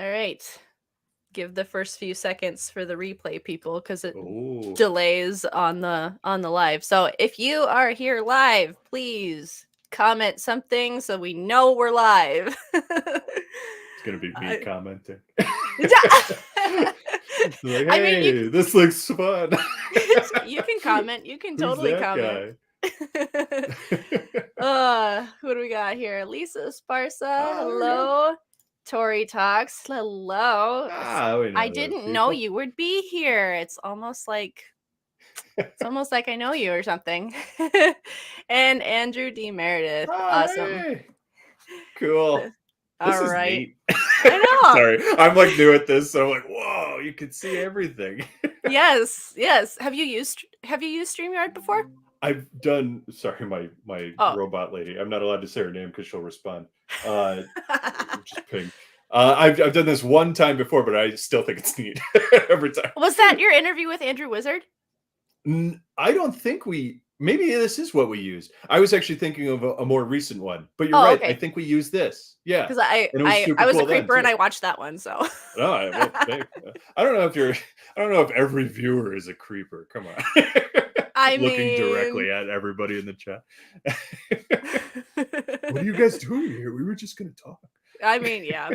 All right. Give the first few seconds for the replay people because it Oh, delays on the live. So if you are here live, please comment something so we know we're live. it's gonna be me commenting. Like, I mean, hey, this looks fun. you can comment. You can Who's totally that comment. guy? Who do we got here? Lisa Sparsa, There we go. hello. Tori Talks, hello. We I know those didn't know people. you would be here. It's almost like I know you or something. And Andrew D. Meredith, awesome. Hey. Cool. This All is right. neat. I know. Sorry, I'm like new at this, so I'm like, whoa, you can see everything. Yes. Have you used StreamYard before? I've done. Sorry, my Oh. robot lady. I'm not allowed to say her name because she'll respond. Just ping. I've done this one time before, but I still think it's neat every time. Was that your interview with Andrew Wizard? I don't think we. Maybe this is what we used. I was actually thinking of a more recent one, but you're right. Okay. I think we used this. Yeah, because I and it was super was cool a creeper then, and I watched that one. So no, I don't know if you're. I don't know if every viewer is a creeper. Come on, I looking mean, directly at everybody in the chat. What are you guys doing here? We were just gonna talk. I mean, yeah.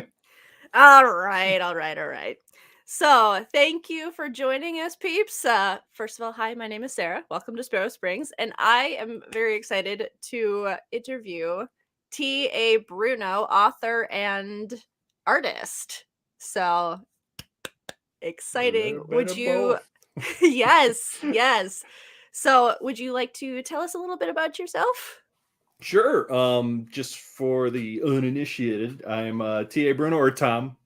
All right. So thank you for joining us, peeps. First of all, hi, my name is Sarah. Welcome to Sparrow Springs, and I am very excited to interview T.A. Bruno, author and artist. So exciting. Would you? Yes. So, would you like to tell us a little bit about yourself? Sure. Just for the uninitiated, I'm T.A. Bruno or Tom,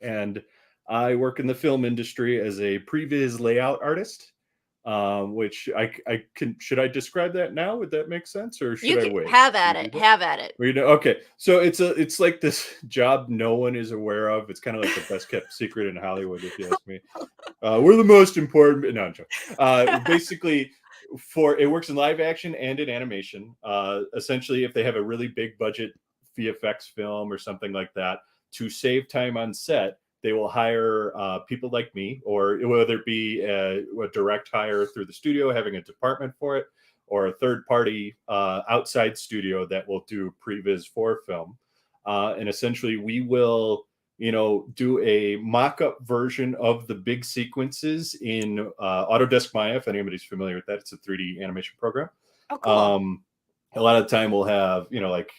and I work in the film industry as a previs layout artist. Which I can. Should I describe that now? Would that make sense, or should You I can wait? have Should at we do it. that? Have at it. Okay, so it's like this job no one is aware of. It's kind of like the best kept secret in Hollywood, if you ask me. We're the most important. No, I'm joking. Basically, it works in live action and in animation. Essentially, if they have a really big budget VFX film or something like that, to save time on set, they will hire people like me, or whether it be a direct hire through the studio, having a department for it, or a third party outside studio that will do previs for film. And essentially, we will do a mock-up version of the big sequences in Autodesk Maya. If anybody's familiar with that, it's a 3D animation program. Oh, cool. A lot of the time we'll have like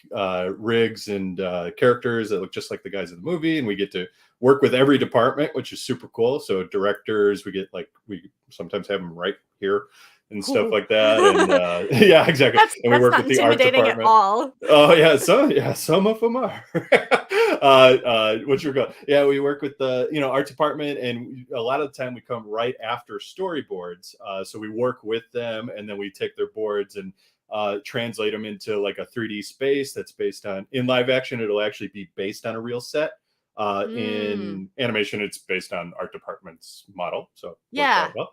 rigs and characters that look just like the guys in the movie, and we get to work with every department, which is super cool. So directors, we sometimes have them right here and stuff like that. And yeah, exactly. And we work not with the art intimidating at department. all. Oh yeah, some of them are. What you're going? Yeah, we work with the art department, and a lot of the time we come right after storyboards. So we work with them, and then we take their boards and translate them into like a 3D space that's based on. In live action, it'll actually be based on a real set. In animation, it's based on art department's model, so it works out well.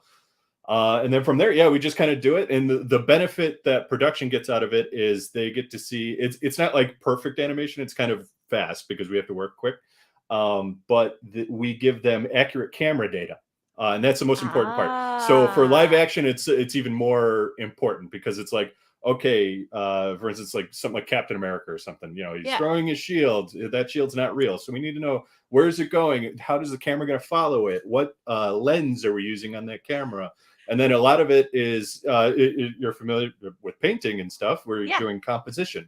And then from there, yeah, we just kind of do it. And the benefit that production gets out of it is they get to see it's not like perfect animation. It's kind of fast because we have to work quick. But we give them accurate camera data. And that's the most important part. So for live action, it's even more important because it's like, okay, for instance, like something like Captain America or something, he's throwing his shield. That shield's not real. So we need to know, where is it going? How does the camera going to follow it? What lens are we using on that camera? And then a lot of it is you're familiar with painting and stuff. We're doing composition.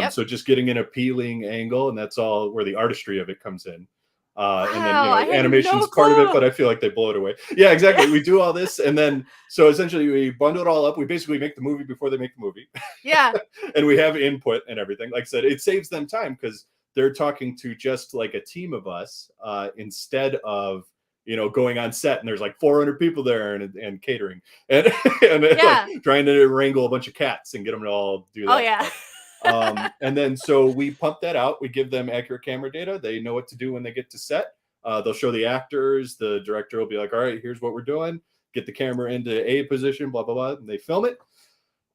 So just getting an appealing angle, and that's all where the artistry of it comes in. And then animation's part of it, but I feel like they blow it away. Yeah, exactly. We do all this, and then so essentially we bundle it all up. We basically make the movie before they make the movie. Yeah. And we have input and everything. Like I said, it saves them time because they're talking to just like a team of us instead of going on set and there's like 400 people there and catering and like trying to wrangle a bunch of cats and get them to all do that stuff. And then so we pump that out. We give them accurate camera data. They know what to do when they get to set. They'll show the actors. The director will be like, all right, here's what we're doing. Get the camera into A position, blah, blah, blah. And they film it.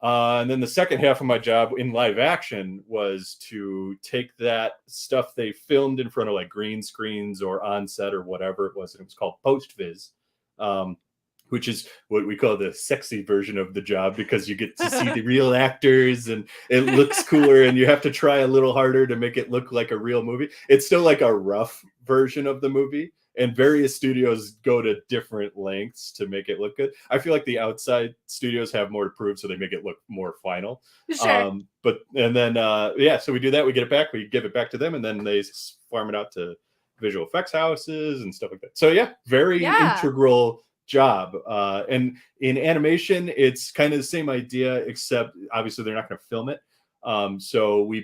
And then the second half of my job in live action was to take that stuff they filmed in front of like green screens or on set or whatever it was. And it was called post viz, um, which is what we call the sexy version of the job, because you get to see the real actors and it looks cooler, and you have to try a little harder to make it look like a real movie. It's still like a rough version of the movie, and various studios go to different lengths to make it look good. I feel like the outside studios have more to prove, so they make it look more final. Sure. But and then yeah, so we do that. We get it back. We give it back to them, and then they farm it out to visual effects houses and stuff like that. So yeah, very integral job. And in animation, it's kind of the same idea, except obviously they're not going to film it. So we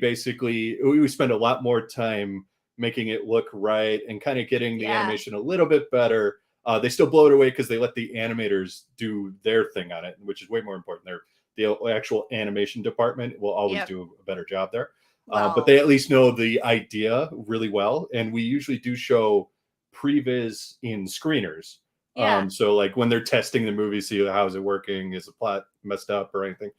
spend a lot more time making it look right and kind of getting the animation a little bit better. They still blow it away because they let the animators do their thing on it, which is way more important. The actual animation department will always do a better job there. But they at least know the idea really well. And we usually do show previs in screeners. So like when they're testing the movie, see how is it working, is the plot messed up or anything,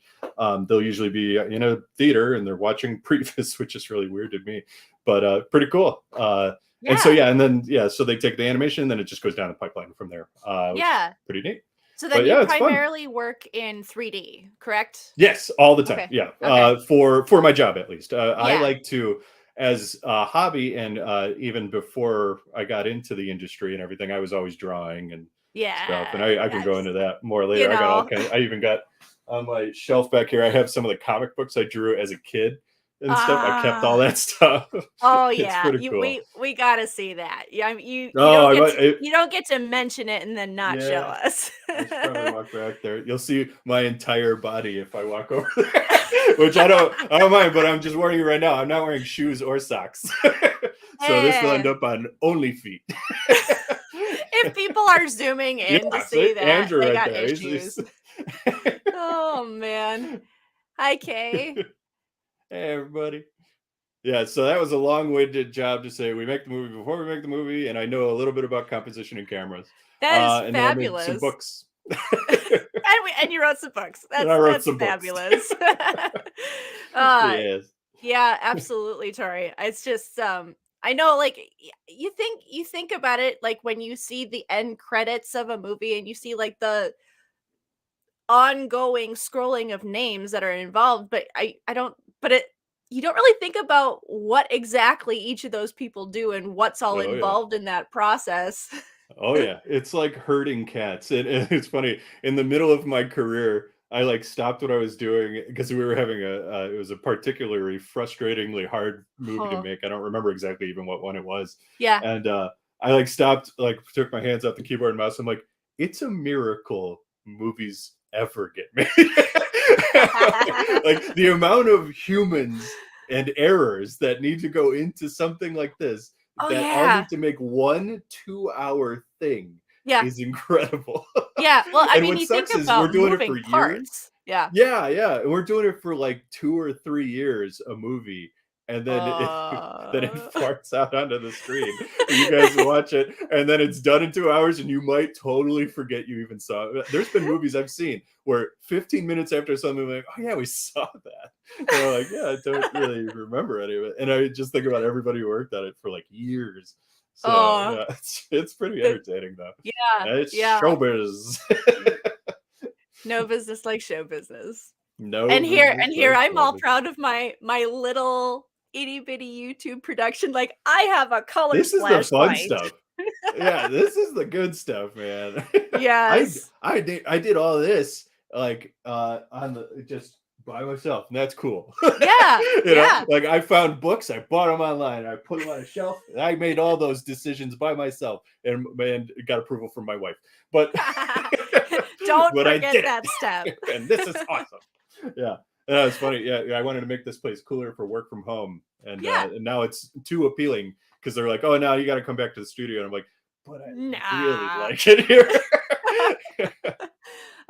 they'll usually be in a theater and they're watching previs, which is really weird to me, but pretty cool. And so and then so they take the animation and then it just goes down the pipeline from there, which is pretty neat. So then you primarily work in 3D, correct? Yes, all the time. Okay. For my job at least. I like to, as a hobby, and even before I got into the industry and everything, I was always drawing and stuff. And I can go into that more later. I got all I even got on my shelf back here, I have some of the comic books I drew as a kid and stuff. I kept all that stuff. Oh It's pretty cool. we gotta see that. Yeah, I mean, you don't get to mention it and then not show us. I should probably walk back there. You'll see my entire body if I walk over there, which I don't mind, but I'm just warning you right now. I'm not wearing shoes or socks. So this will end up on only feet. If people are zooming in to see that, Andrew they got issues. Oh man. Hi, Kay. Hey, everybody. Yeah, so that was a long-winded job to say we make the movie before we make the movie, and I know a little bit about composition and cameras. That is and fabulous. Then I made some books. and you wrote some books. That's fabulous. Yes. Yeah, absolutely, Tori. It's just I know, like, you think about it, like when you see the end credits of a movie and you see like the ongoing scrolling of names that are involved, but you don't really think about what exactly each of those people do and what's all involved in that process. Oh yeah, it's like herding cats. And it's funny, in the middle of my career, I like stopped what I was doing because we were having it was a particularly frustratingly hard movie to make. I don't remember exactly even what one it was. And I like stopped, like took my hands off the keyboard and mouse. I'm like, it's a miracle movies ever get made. Like the amount of humans and errors that need to go into something like this all need to make 1 2-hour thing is incredible. Well, I mean, you think about we're doing it for years. And we're doing it for like 2 or 3 years a movie, and then it farts out onto the screen. You guys watch it, and then it's done in 2 hours, and you might totally forget you even saw it. There's been movies I've seen where 15 minutes after something, like, oh yeah, we saw that. And I'm like, yeah, I don't really remember any of it. And I just think about everybody who worked on it for like years. So it's pretty entertaining though. It's showbiz. No business like show business. No. And here I'm all proud of my little itty bitty YouTube production. Like, I have a color. This is the fun stuff. Yeah, this is the good stuff, man. Yes. I did all this like on the just by myself, and that's cool. You know, like I found books, I bought them online, I put them on a shelf, and I made all those decisions by myself, and got approval from my wife. But don't forget that step. And this is awesome. Yeah. That was funny. Yeah, I wanted to make this place cooler for work from home, and now it's too appealing because they're like, "Oh, now you got to come back to the studio." And I'm like, "But I really like it here."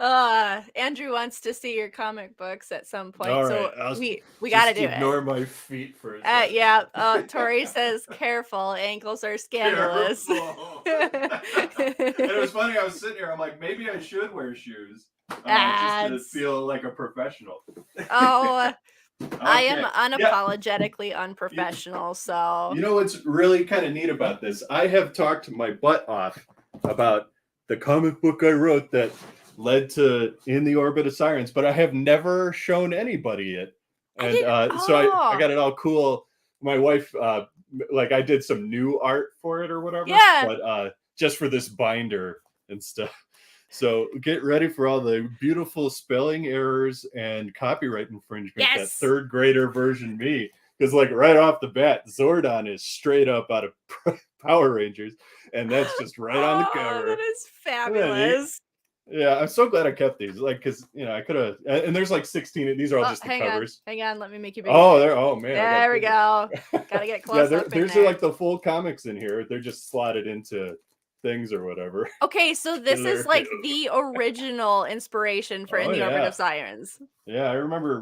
Andrew wants to see your comic books at some point, All right, so I'll we got to just do it. ignore my feet for a second. Yeah. Tori says, "Careful, ankles are scandalous." Careful. And it was funny. I was sitting here. I'm like, maybe I should wear shoes, just to Ads. feel like a professional. Oh, I am Okay. Yeah. unapologetically You, unprofessional, so you know what's really kind of neat about this? I have talked my butt off about the comic book I wrote that led to In the Orbit of Sirens, but I have never shown anybody it. I And didn't. so I Oh, got it all cool. My wife, like I did some new art for it or whatever, yeah. but just for this binder and stuff. So get ready for all the beautiful spelling errors and copyright infringement that Yes. third grader version me. Because like right off the bat, Zordon is straight up out of Power Rangers, and that's just right on the Oh, that cover. is Isn't that neat? fabulous. Yeah, I'm so glad I kept these. Like, because I could have, and there's like 16. These are all Oh, just the hang on. covers. Hang on. Let me make you bigger. Oh, there. Oh man, I got There we bigger. go. Gotta get Yeah, close up in there's like there. the full comics in here. They're just slotted into things or whatever. Okay, so this is like the original inspiration for Oh In the Orbit yeah, of Sirens. yeah. I remember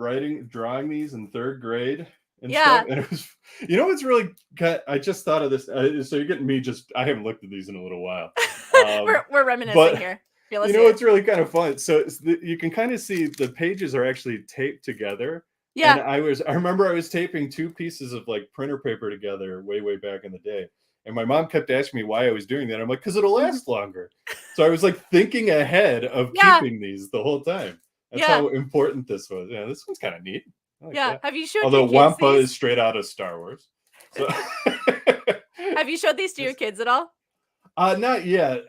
drawing these in third grade and stuff, Yeah. and it was, what's really I just thought of this. So you're getting me just. I haven't looked at these in a little while, We're reminiscing but here. Here, let's see what's it. really kind of fun. So you can kind of see the pages are actually taped together. And Yeah. I remember I was taping two pieces of like printer paper together way back in the day. And my mom kept asking me why I was doing that. I'm like, because it'll Mhm. last longer. So I was like thinking ahead of Yeah. keeping these the whole time. That's Yeah. how important this was. Yeah, this one's kind of neat. I like Yeah. that. Have you showed your Although kids Wampa these? is straight out of Star Wars. So Have you showed these to your kids at all? not yet.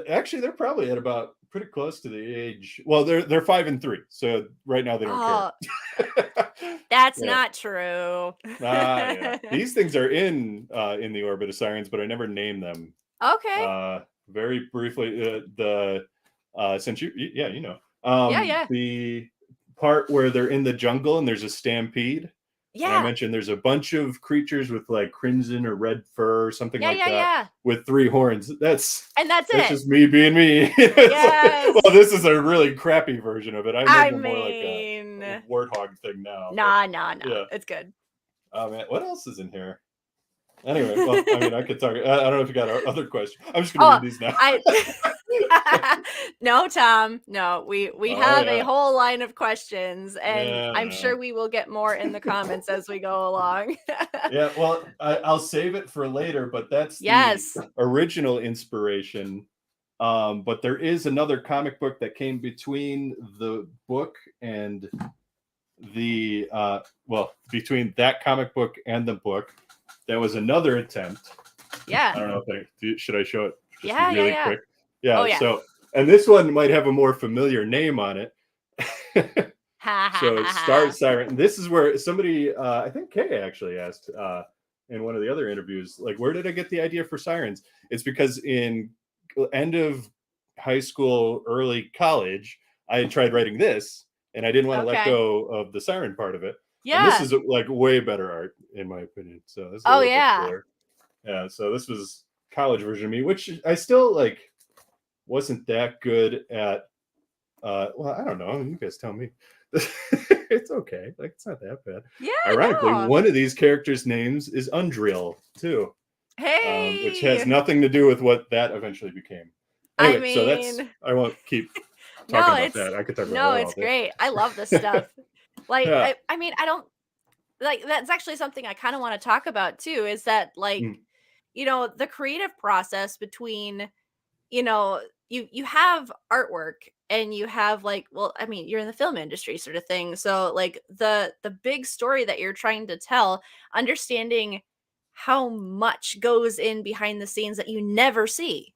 Actually they're probably at about pretty close to the age. Well, they're 5 and 3, so right now they don't care. Oh, that's Yeah. not true. Yeah. These things are in the Orbit of Sirens, but I never name them. Okay. Very briefly, since yeah, Yeah, yeah. the part where they're in the jungle and there's a stampede. And I Yeah. mentioned there's a bunch of creatures with like crimson or red fur or something Yeah, like yeah, that yeah. with 3 horns. That's And that's that's it. just me being me. Yes. Well, this is a really crappy version of it. I I made them more like a mean, warthog thing now. But nah. yeah. It's good. Oh man, what else is in here? Anyway, well, I mean, I could talk. I don't know if you got other questions. I'm just gonna Oh, read these now. no, Tom. No, we Oh have a yeah, whole line of questions, and yeah, I I'm sure know. we will get more in the comments as we go along. Yeah, well, I'll save it for later, but that's the Yes. original inspiration. But there is another comic book that came between the book and the between that comic book and the book. That was another attempt. Yeah. I don't know if should I show it just Yeah, yeah, really yeah. quick? Oh Yeah. yeah. So, and this one might have a more familiar name on it. Ha ha So, ha Star ha. Siren. This is where somebody, I think Kay actually asked in one of the other interviews, like, where did I get the idea for sirens? It's because in end of high school, early college, I had tried writing this, and I didn't want to let Okay. go of the siren part of it. And this Yeah. is like way better art, in my opinion. So this is a Oh little bit yeah. cooler. Yeah, so this was college version of me, which I still like wasn't that good at. Well, I don't know. You guys tell me. It's okay. Like it's not that bad. Yeah, Ironically, no. one of these characters' names is Undrill too, which has Hey. nothing to do with what that eventually became. I Anyway, so that's mean, I won't keep talking no, about that. I could talk about no, that it's all great. I love this stuff. day. Like Yeah. I mean, I don't like that's actually something I kind of want to talk about too is that like, Mm. the creative process between, you have artwork and you have like, well, I mean, you're in the film industry sort of thing. So like the big story that you're trying to tell, understanding how much goes in behind the scenes that you never see.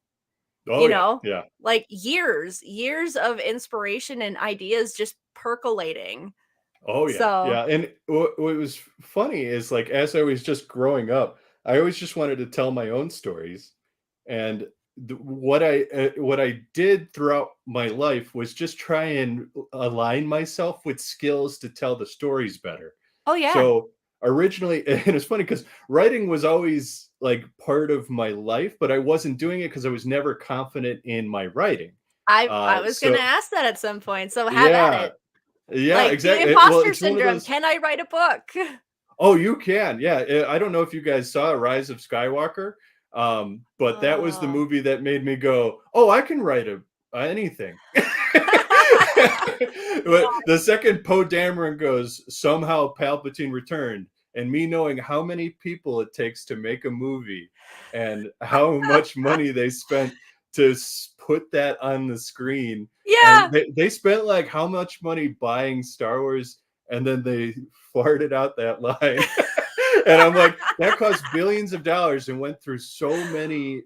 Oh you yeah. know Yeah. like years of inspiration and ideas just percolating. Oh yeah, So yeah. And what was funny is like as I was just growing up, I always just wanted to tell my own stories, and what I did throughout my life was just try and align myself with skills to tell the stories better. oh yeah. So originally, and it's funny because writing was always like part of my life, but I wasn't doing it because I was never confident in my writing. I was gonna So ask that at some point, so have at yeah, it. yeah, Like, the exactly. Well, imposter it's one of syndrome, those. "Can I write a book?" Oh, you can. Yeah. I don't know if you guys saw Rise of Skywalker, but that was the Oh. movie that made me go, "Oh, I can write anything." But the second Poe Dameron goes, "Somehow Palpatine returned," and me knowing how many people it takes to make a movie and how much money they spent to put that on the screen, and Yeah, they spent like how much money buying Star Wars, and then they farted out that line. And I'm like, that cost billions of dollars and went through so many,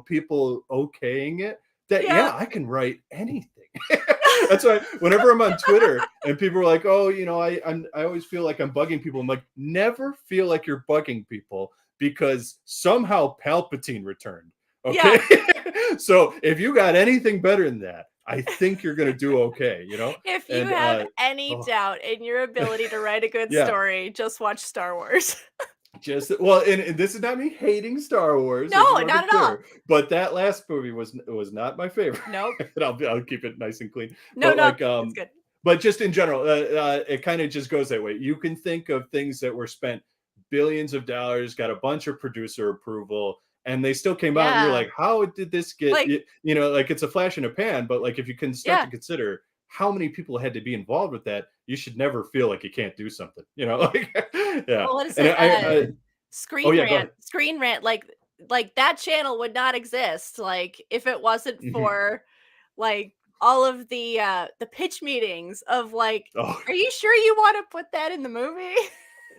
people okaying it that, yeah. yeah, I can write anything. That's why whenever I'm on Twitter and people are like, oh, I always feel like I'm bugging people. I'm like, never feel like you're bugging people because somehow Palpatine returned. Yeah. Okay. So if you got anything better than that, I think you're gonna do okay, If you And have any oh, doubt in your ability to write a good yeah. story, just watch Star Wars. Just well, and this is not me hating Star Wars. I just No, want to not be at all. clear. But that last movie was not my favorite. Nope. And I'll keep it nice and clean. No, But no, like it's good. but just in general, it kind of just goes that way. You can think of things that were spent billions of dollars, got a bunch of producer approval, and they still came out, and you're Yeah. like, how did this get? Like, Like it's a flash in a pan. But like if you can start to yeah. consider how many people had to be involved with that, you should never feel like you can't do something. Like yeah. What is And it? oh yeah, go ahead. Screen Rant, like that channel would not exist, like, if it wasn't Mhm. for, like, all of the pitch meetings of, like, Oh "Are you sure you wanna put that in the movie?"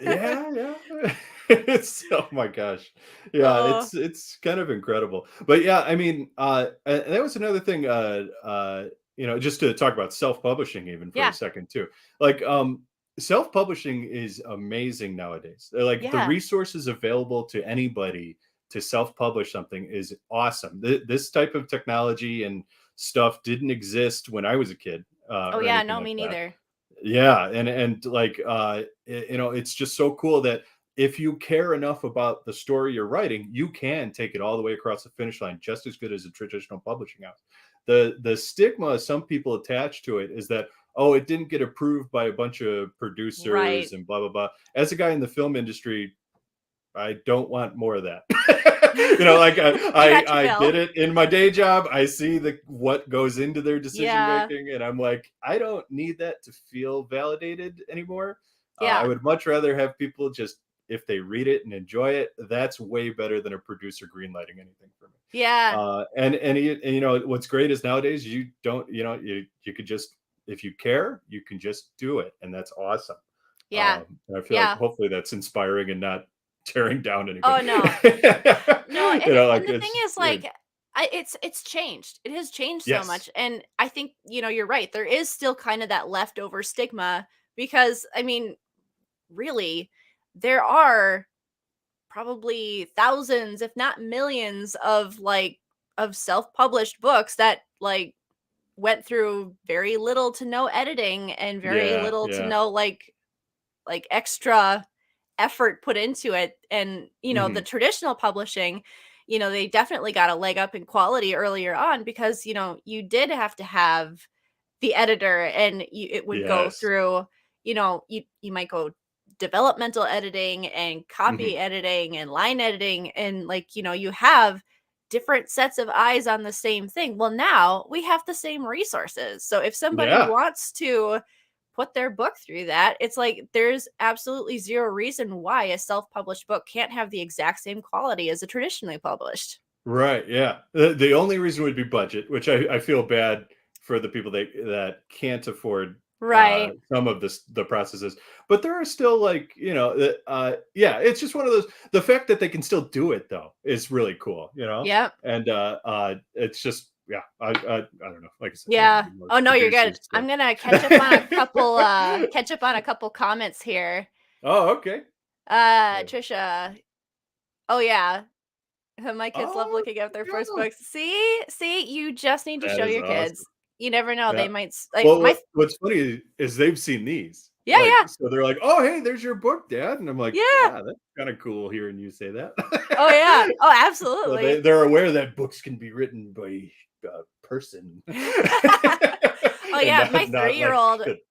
yeah, yeah. It's oh my gosh. Yeah, Oh, it's kind of incredible. But yeah, I mean, and that was another thing, just to talk about self-publishing even for a yeah, second too. Like, self-publishing is amazing nowadays. Like the yeah. resources available to anybody to self-publish something is awesome. This type of technology and stuff didn't exist when I was a kid, Oh, or yeah, anything no, like me that. neither. Yeah, and like it's just so cool that if you care enough about the story you're writing, you can take it all the way across the finish line just as good as a traditional publishing house. The stigma some people attach to it is that, oh, it didn't get approved by a bunch of producers Right. and blah blah blah. As a guy in the film industry, I don't want more of that. Like You got your I did bill. it in my day job. I see the what goes into their decision Yeah, making, and I'm like, I don't need that to feel validated anymore. I yeah, would much rather have people just if they read it and enjoy it. That's way better than a producer greenlighting anything for me. yeah, And what's great is nowadays you don't you could just if you care you can just do it, and that's awesome. yeah, And I feel like yeah. hopefully that's inspiring and not tearing down Oh, anybody. no. No, and Like the thing it's is, like, it's changed. It has changed so yes. much, and I think, you're right. There is still kind of that leftover stigma because, I mean, really, there are probably thousands, if not millions, of self-published books that went through very little to no editing and very Yeah, little to yeah. no extra effort put into it. And the Mhm. traditional publishing, they definitely got a leg up in quality earlier on because you did have to have the editor, and it would go Yes. through, you might go developmental editing and Mhm. copy editing and line editing, and you have different sets of eyes on the same thing. Well, now we have the same resources, so if somebody Yeah. wants to put their book through that, it's like there's absolutely zero reason why a self-published book can't have the exact same quality as a traditionally published. Right, yeah. The only reason would be budget, which I feel bad for the people that can't afford, Right. some of the processes, but there are still, like, yeah, it's just one of those the fact that they can still do it, though, is really cool, Yep. and, it's just yeah, I don't know, like I said, I Yeah. need more Oh, no, you're good. producers, so I'm gonna catch up on a couple comments here. Oh, okay. Yeah. Trisha. Oh, yeah. My kids love Oh, looking at their first yeah. books. See, you just need to That show is your awesome. kids. You never know, Yeah. they might Well, what's funny is they've seen these. Yeah, Like, yeah. so they're like, "Oh, hey, there's your book, Dad." And I'm like, Yeah. "Yeah, that's kinda cool hearing you say that." Oh, yeah. Oh, So absolutely. they're aware that books can be written by, person. Oh And yeah, not like a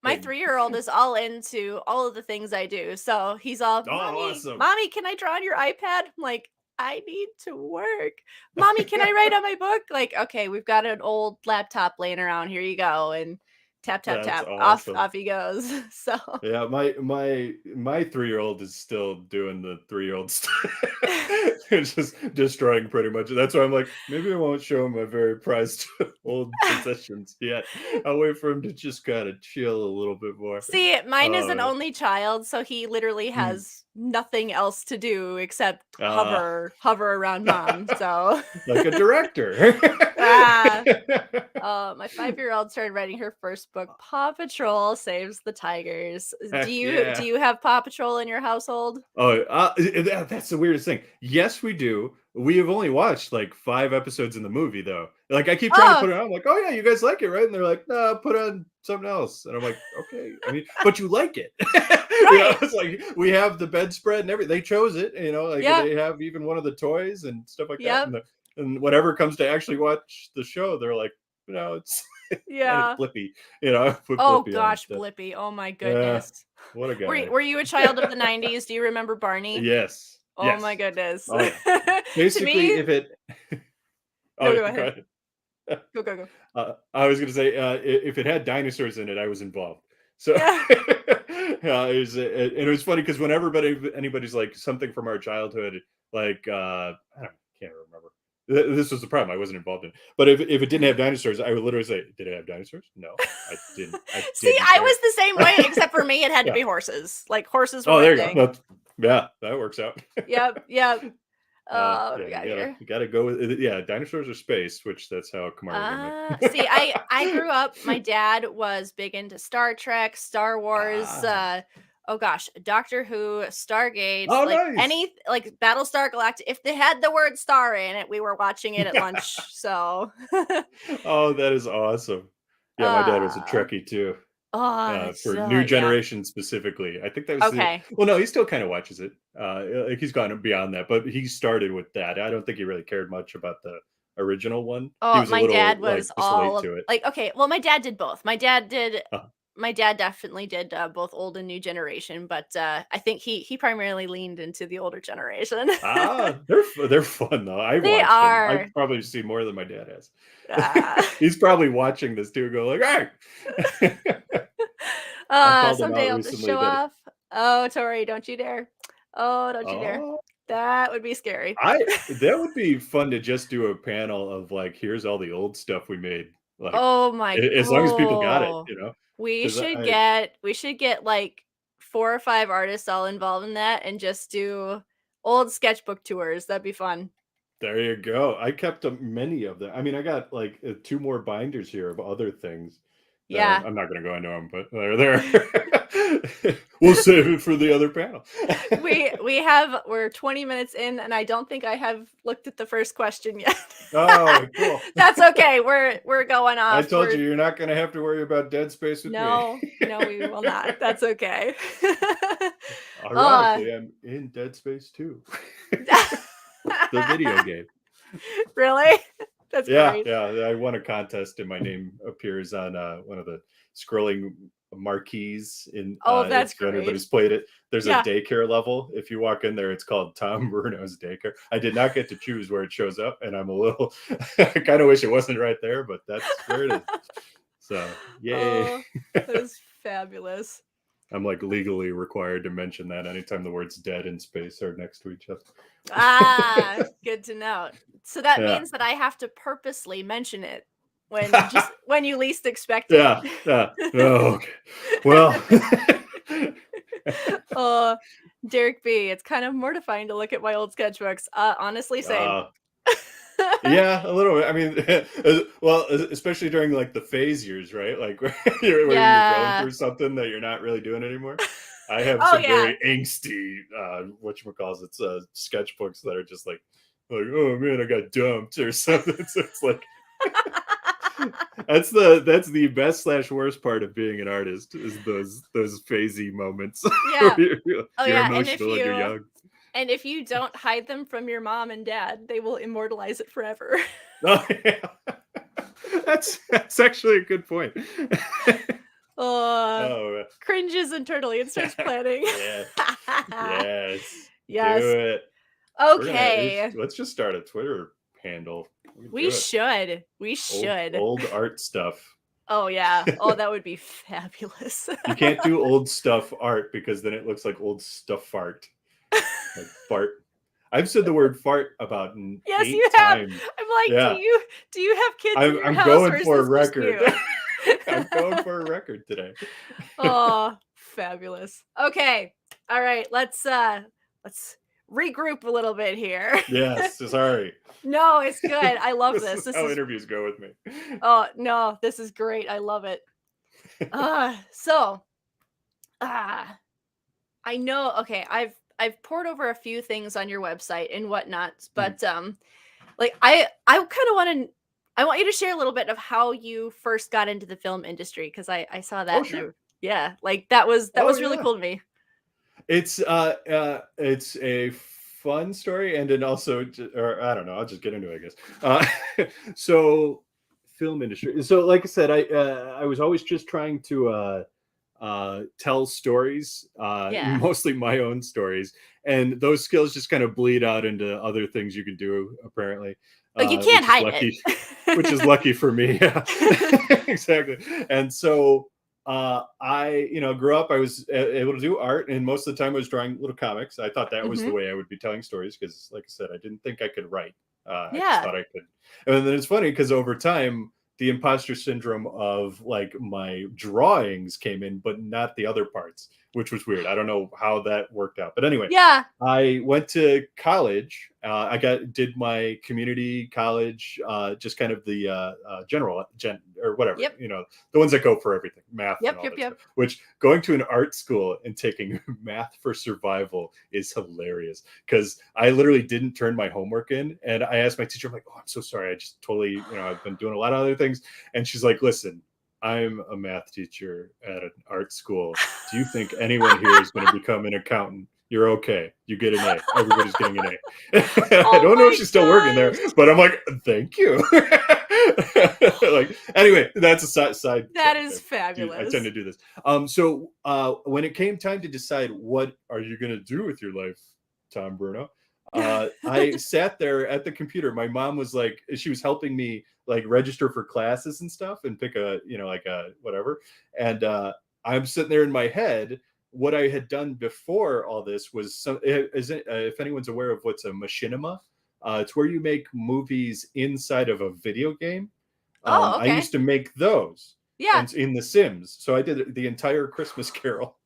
my thing. 3-year-old is all into all of the things I do. So he's all, Oh, "Mommy, awesome. mommy, can I draw on your iPad?" I'm like, "I need to work." "Mommy, can I write on my book?" Like, "Okay, we've got an old laptop laying around. Here you go." And tap tap That's tap, off awesome. off he goes. So Yeah, my 3-year-old is still doing the 3-year-old stuff. It's just destroying pretty much. That's why I'm like, maybe I won't show him my very prized old possessions yet. I'll wait for him to just kind of chill a little bit more. See, mine is Oh an man. only child, so he literally Mm. has nothing else to do except Ah, hover around mom. So like a director. ah. My 5-year-old started writing her first book, Paw Patrol Saves the Tigers. Do Heck you yeah. do you have Paw Patrol in your household? Oh, that's the weirdest thing. Yes, we do. We have only watched like 5 episodes in the movie, though. Like, I keep trying to Oh, put it on. I'm like, "Oh, yeah, you guys like it, right?" And they're like, "No, put on something else." And I'm like, "Okay." I mean, but you like it. right. It's like we have the bedspread and everything. They chose it, like Yep. they have even one of the toys and stuff like that. Yep. And whenever comes to actually watch the show, they're like, it's and it's Yeah. Blippi, put Oh Blippi on gosh, instead. Blippi. Oh my Yeah, goodness. what a guy. Were you a child of the 90s? Do you remember Barney? Yes. Oh my Yes. goodness. Oh, yeah. To Basically, me, if it no, oh, go go ahead. ahead. Go, go, go. I was gonna say, if it had dinosaurs in it, I was involved. So, Yeah. it was funny because when anybody's like something from our childhood, like, I don't can't remember. This was the problem. I wasn't involved in it. But if it didn't have dinosaurs, I would literally say, "Did it have dinosaurs?" No, I See, didn't I care. was the same way, except for me, it had to Yeah. be horses. Like horses were Oh, my there you go. thing. Yeah, that works out. Yep, yep. What do Yeah, we you got gotta here? you gotta go with it. Yeah, dinosaurs or space, which that's how Kamara got me. See, I grew up, my dad was big into Star Trek, Star Wars, Ah, oh gosh, Doctor Who, Stargate, oh, like nice. any like Battlestar Galactica. If they had the word star in it, we were watching it at lunch. So Oh, that is awesome. Yeah, my dad was a uh Trekkie too. it's For new yeah. generation specifically. I think that was the Okay. well, no, he still kind of watches it. Like he's gone beyond that, but he started with that. I don't think he really cared much about the original one. He Oh, was a my little dad like was just late all of to it. like, okay, well, my dad did both. Uh, My dad definitely did, both old and new generation, but, I think he primarily leaned into the older generation. they're fun though. I They watched them. I are. probably see more than my dad has. Ah. He's probably watching this too, go like, "Hey!" I called him Someday out I'll just recently show that off. Oh, Tori, don't you dare. Oh, don't you dare. oh, That would be scary. I that would be fun to just do a panel of like, here's all the old stuff we made. Like, Oh my as long as people got it, oh, because we should get, like, 4 or 5 artists all involved in that and just do old sketchbook tours. That'd be fun. there you go. I kept many of them. I mean, I got like 2 more binders here of other things that Yeah. I'm not going to go into them, but they're there. We'll save it for the other panel. We're 20 minutes in, and I don't think I have looked at the first question yet. Oh, cool. That's okay. We're going I off. told you you're not going to have to worry about dead space with me. No, no, we will not. That's okay. Uh, Ironically, I'm in Dead Space 2, the video game. really? That's Yeah, great. yeah. I won a contest, and my name appears on one of the scrolling marquees. In Oh, that's if anybody's great. played it, there's a Yeah. daycare level. If you walk in there, it's called Tom Bruno's daycare. I did not get to choose where it shows up, and I'm a little. I kind of wish it wasn't right there, but that's where it is. So, yay! Oh, that is fabulous. I'm like legally required to mention that anytime the words "dead" and "space" are next to each Ah, other. good to know. So that Yeah. means that I have to purposely mention it when you least expect it. Yeah, yeah. Oh, okay. Well, Oh, Derek B. It's kind of mortifying to look at my old sketchbooks. Honestly, same. uh, yeah, a little bit. I mean, well, especially during like the phase years, right? Like where you're going Yeah. through something that you're not really doing anymore. I have Oh some yeah. very angsty, whatchamacallits, sketchbooks that are just like, oh man, I got dumped or something. So it's like that's the best / worst part of being an artist is those phasey moments where Yeah. Oh you're yeah. emotional and you're young. And if you don't hide them from your mom and dad, they will immortalize it forever. Oh, yeah. That's actually a good point. Oh, Oh, cringes internally and starts planning. yeah. Yes. Yes. Do it. Okay. Let's just start a Twitter handle. We can We do it. should. We Old should. old art stuff. Oh yeah. Oh, that would be fabulous. You can't do old stuff art because then it looks like old stuff fart. Like fart. I've said the word fart about Yes, you 8 have. times. I'm like, Yeah. do you have kids in your I'm house, or going is for a this just record. you? I'm going for a record today. Oh, fabulous. Okay. All right. Let's regroup a little bit here. Yes, sorry. No, it's good. I love This this. is This how is interviews go with me. Oh, no, this is great. I love it. So, ah, I know. Okay, I've poured over a few things on your website and whatnot, Mhm. but like I kind of I want you to share a little bit of how you first got into the film industry, because I saw Oh, that and sure. yeah, like that Oh, was really yeah. cool to me. It's a fun story, and then also, or I don't know. I'll just get into it, I guess. So, film industry. So, like I said, I was always just trying to tell stories, Yeah. mostly my own stories, and those skills just kind of bleed out into other things you can do, apparently, Like you can't which is hide lucky. Which is it. lucky for me. Yeah, exactly. And so I, grew up. I was able to do art, and most of the time I was drawing little comics. I thought that was the Mhm. way I would be telling stories because, like I said, I didn't think I could write. I just Yeah. thought I could. And then it's funny because over time, the imposter syndrome of like my drawings came in, but not the other parts, which was weird. I don't know how that worked out, but anyway, Yeah. I went to college. Did my community college, just kind of the or whatever, Yep. the ones that go for everything, math and Yep. all Yep. that stuff. Yep. Which going to an art school and taking math for survival is hilarious because I literally didn't turn my homework in, and I asked my teacher, I'm like, "Oh, I'm so sorry. I just totally, I've been doing a lot of other things," and she's like, "Listen, I'm a math teacher at an art school. Do you think anyone here is going to become an accountant? You're okay. You get an A. Everybody's getting an A." I Oh don't know if my she's still working there, gosh. but I'm like, thank you. Like, anyway, that's a side That track. is I tend fabulous. to do this. When it came time to decide what are you going to do with your life, Tom Bruno, I sat there at the computer. My mom was like, she was helping me like register for classes and stuff and pick a, like a whatever. And I'm sitting there in my head. What I had done before all this was if anyone's aware of what's a machinima, it's where you make movies inside of a video game. Oh, I okay. used to make those Yeah. and in The Sims. So I did the entire Christmas Carol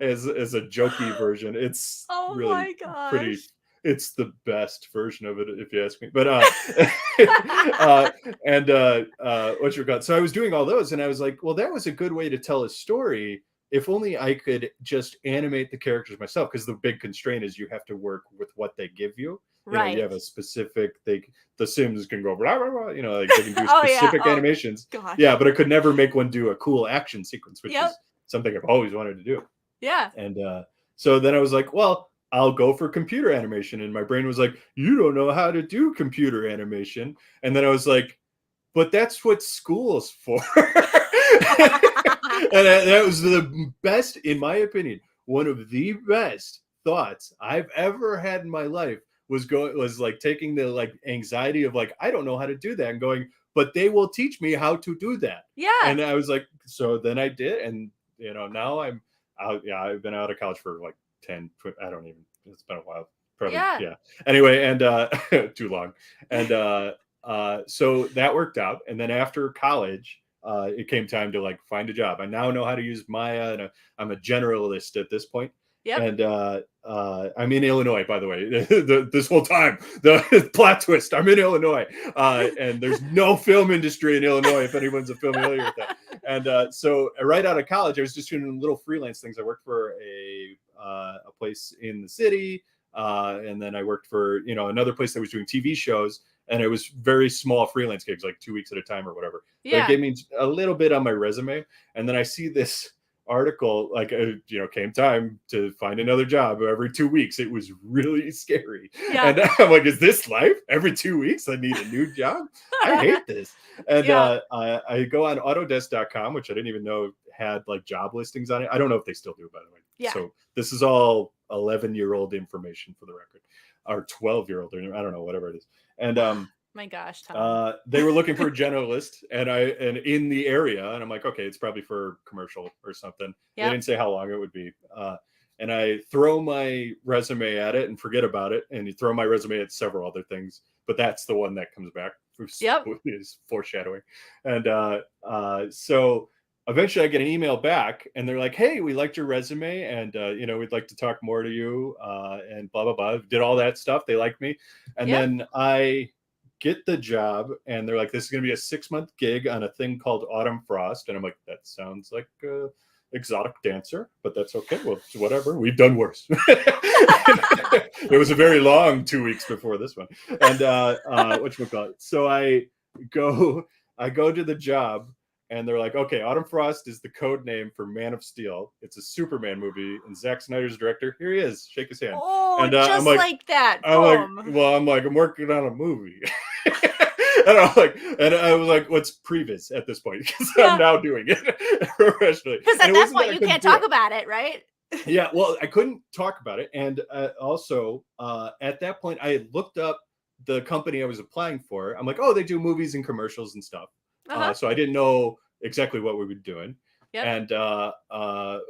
as a jokey version. It's Oh really my pretty. gosh. It's the best version of it, if you ask me. But and what you got? So I was doing all those, and I was like, well, that was a good way to tell a story. If only I could just animate the characters myself, because the big constraint is you have to work with what they give you. You Right. have a specific the Sims can go blah blah blah. Like they can do Oh yeah. specific Oh animations. gosh. Yeah, but I could never make one do a cool action sequence, which Yep. is something I've always wanted to do. Yeah. And so then I was like, well, I'll go for computer animation. And my brain was like, you don't know how to do computer animation. And then I was like, but that's what school's for. And that was the best, in my opinion, one of the best thoughts I've ever had in my life was like taking the like anxiety of like, I don't know how to do that and going, but they will teach me how to do that. Yeah. And I was like, so then I did. And, now I'm out. Yeah, I've been out of college for like 10, I don't even, it's been a while. Probably, Yeah. yeah. Anyway, and too long. And so that worked out. And then after college, it came time to like find a job. I now know how to use Maya, and I'm a generalist at this point. Yep. And I'm in Illinois, by the way. This whole time, the plot twist: I'm in Illinois, and there's no film industry in Illinois. If anyone's familiar with that, and so right out of college, I was just doing little freelance things. I worked for a place in the city, and then I worked for another place that was doing TV shows, and it was very small freelance gigs, like 2 weeks at a time or whatever. But it Yeah. gave me a little bit on my resume. And then I see this article, like, came time to find another job every 2 weeks. It was really scary. Yeah. And I'm like, is this life? Every 2 weeks, I need a new job. I hate this. And Yeah. I go on autodesk.com, which I didn't even know had like job listings on it. I don't know if they still do, by the way. Yeah. So this is all 11-year-old information for the record, or 12-year-old, or I don't know, whatever it is. And My gosh, Tom. they were looking for a generalist, and in the area, and I'm like, okay, it's probably for commercial or something. They Yep. didn't say how long it would be. And I throw my resume at it and forget about it, and you throw my resume at several other things, but that's the one that comes back. Yep. Is foreshadowing. And so eventually I get an email back, and they're like, hey, we liked your resume, and we'd like to talk more to you, and blah blah blah. Did all that stuff. They liked me. And Yep. then I get the job, and they're like, this is going to be a 6-month gig on a thing called Autumn Frost. And I'm like, that sounds like a exotic dancer, but that's okay. Well, whatever, we've done worse. It was a very long 2 weeks before this one. And whatchamacallit. So I go to the job, and they're like, okay, Autumn Frost is the code name for Man of Steel. It's a Superman movie, and Zack Snyder's director. Here he is. Shake his hand. Oh, And just I'm like, like that. I'm Boom. like, I'm working on a movie. And I was like, what's previous at this point? Because I'm now doing it professionally. Because at that point, you can't talk about it, right? Yeah, well, I couldn't talk about it. And also, at that point, I had looked up the company I was applying for. I'm like, oh, they do movies and commercials and stuff. So I didn't know exactly what we were doing. Yep. And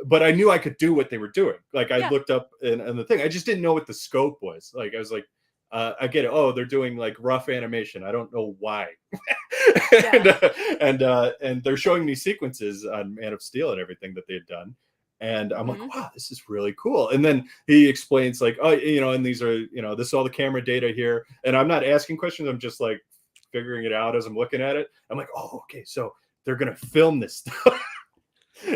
but I knew I could do what they were doing. Like, I looked up in the thing. I just didn't know what the scope was. Like, I was like, I get it. Oh, they're doing like rough animation. I don't know why. And they're showing me sequences on Man of Steel and everything that they had done. And I'm like, wow, this is really cool. And then he explains like, oh, and these are, this is all the camera data here. And I'm not asking questions. I'm just like figuring it out as I'm looking at it. I'm like, oh, okay, so they're going to film this stuff.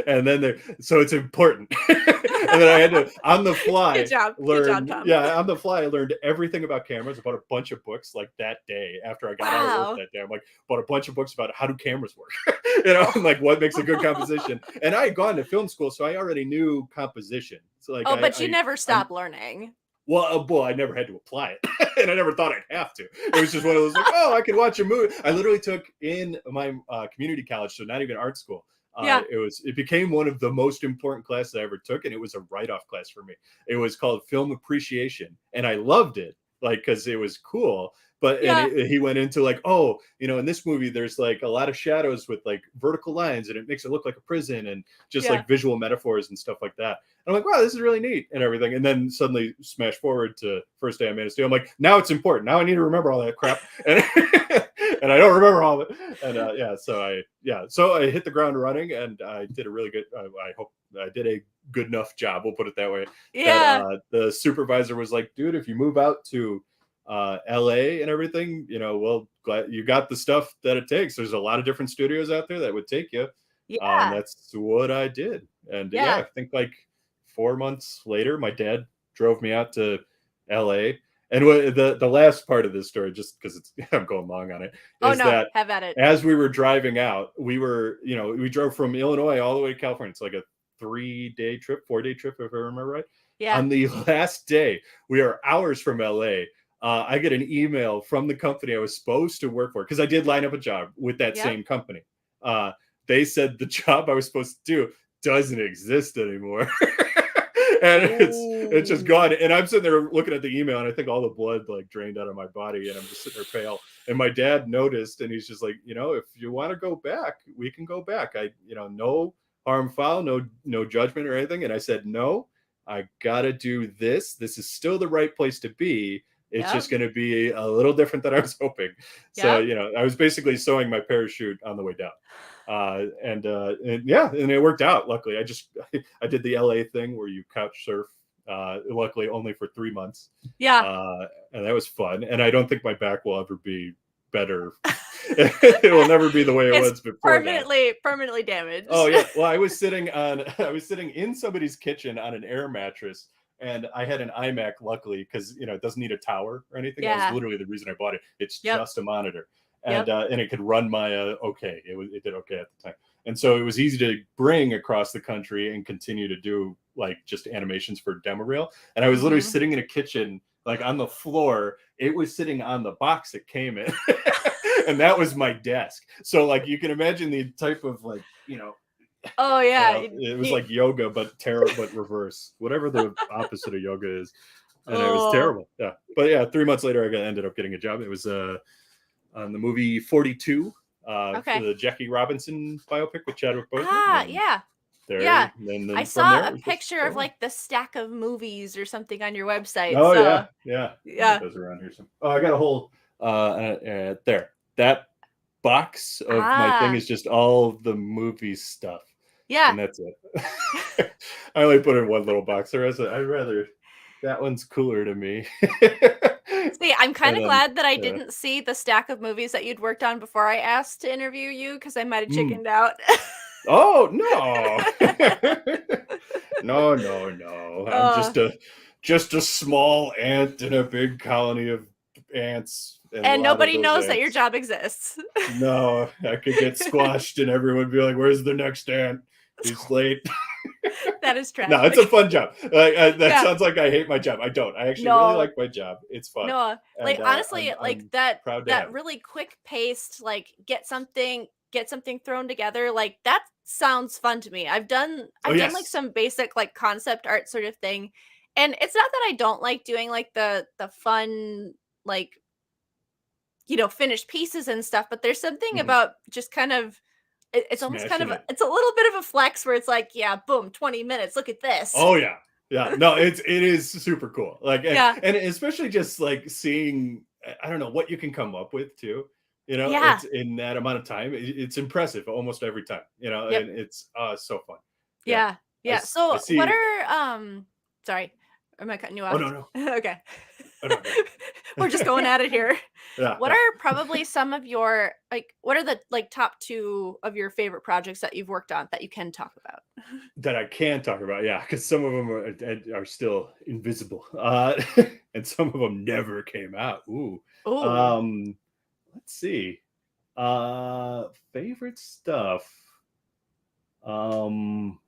And then so it's important. And then I had to, on the fly, learn. Good job, Tom. On the fly, I learned everything about cameras. I bought a bunch of books like that day after I got out of work that day. I'm like, bought a bunch of books about how do cameras work, and like what makes a good composition. And I had gone to film school, so I already knew composition. So like, but you never stopped learning. Well, I never had to apply it, and I never thought I'd have to. It was just one of those like, oh, I can watch a movie. I literally took in my community college, so not even art school. It became one of the most important classes I ever took, and it was a write-off class for me. It was called Film Appreciation, and I loved it, like, because it was cool. But he went into like, oh, in this movie, there's like a lot of shadows with like vertical lines, and it makes it look like a prison, and just like visual metaphors and stuff like that. And I'm like, wow, this is really neat and everything. And then suddenly smash forward to first day on Man of Steel. I'm like, now it's important. Now I need to remember all that crap. And and I don't remember all of it. And so I hit the ground running, and I did a really good. I hope I did a good enough job. We'll put it that way. Yeah. That, the supervisor was like, dude, if you move out to LA and everything, well, glad you got the stuff that it takes. There's a lot of different studios out there that would take you. And that's what I did. And I think like 4 months later, my dad drove me out to LA. And the last part of this story, just because I'm going long on it, is that have at it. As we were driving out, we drove from Illinois all the way to California. It's like a 4-day trip, if I remember right. Yeah. On the last day, we are hours from LA. I get an email from the company I was supposed to work for, because I did line up a job with that same company. They said the job I was supposed to do doesn't exist anymore. And it's just gone. And I'm sitting there looking at the email, and I think all the blood like drained out of my body, and I'm just sitting there pale. And my dad noticed, and he's just like, if you want to go back, we can go back. No harm, foul, no judgment or anything. And I said, no, I gotta do this. This is still the right place to be. It's just going to be a little different than I was hoping. So, I was basically sewing my parachute on the way down. And it worked out. Luckily, I did the LA thing where you couch surf, luckily only for 3 months. And that was fun. And I don't think my back will ever be better. It will never be the way it was before. Permanently damaged. Oh yeah. Well, I was sitting in somebody's kitchen on an air mattress. And I had an iMac, luckily, because it doesn't need a tower or anything. That was literally the reason I bought it. It's just a monitor. Yep. And it could run my okay. It did okay at the time, and so it was easy to bring across the country and continue to do like just animations for demo reel. And I was literally Mhm. sitting in a kitchen, like on the floor. It was sitting on the box it came in, and that was my desk. So like you can imagine the type of like Oh, yeah. it was like yoga, but reverse, whatever the opposite of yoga is, and it was Oh, terrible. Yeah, but yeah, 3 months later, ended up getting a job. It was on the movie 42, for okay. the Jackie Robinson biopic with Chadwick Boseman, Ah, and yeah. Yeah. there, and I then from saw there a it was just picture of, going. like, the stack of movies or something on your website, Oh so yeah, yeah. I got yeah. those around here. Some. Oh, I got a whole there. That box of my thing Ah, is just all the movie stuff, yeah. and that's it. I only put in one little box. The rest, I'd rather that one's cooler to me. See, I'm And kinda then, glad that I didn't see the stack of movies that you'd worked on before I asked to interview you, because I might have mm. chickened out. Oh no, no, no, no! I'm Uh, just a small ant in a big colony of ants, and a and lot of nobody those knows that your ants. job exists. No, I could get squashed, and everyone would be like, "Where's the next ant? He's late." That is No, it's a tragic. fun job. That Yeah. sounds like I hate my job. I don't. I actually really No. like my job. It's fun, No, like, and honestly, like, I'm that proud to have that it. really quick paced, like, get something thrown together, like, that sounds fun to me. Oh I've done, like, yes. some basic, like, concept art sort of thing, and it's not that I don't like doing, like, the fun, like, finished pieces and stuff, but there's something Mhm. about just kind of it's almost kind Smashing of it. it's a little bit of a flex where it's like, "Yeah, boom, 20 minutes, look at this." Oh yeah. Yeah. No, it is super cool. Like Yeah. and especially just like seeing I don't know what you can come up with too. Yeah. It's in that amount of time. It's impressive almost every time, Yep. and it's so fun. Yeah. Yeah. Yeah. I So what see. are sorry, am I cutting you Oh off? no, no. Okay. Oh no, We're just going at it here. yeah, What yeah. are probably some of your what are the like top 2 of your favorite projects that you've worked on that you can talk about? That I can talk about, yeah, because some of them are still invisible, and some of them never came out. Ooh, Oh. um, let's see. Favorite stuff. Um,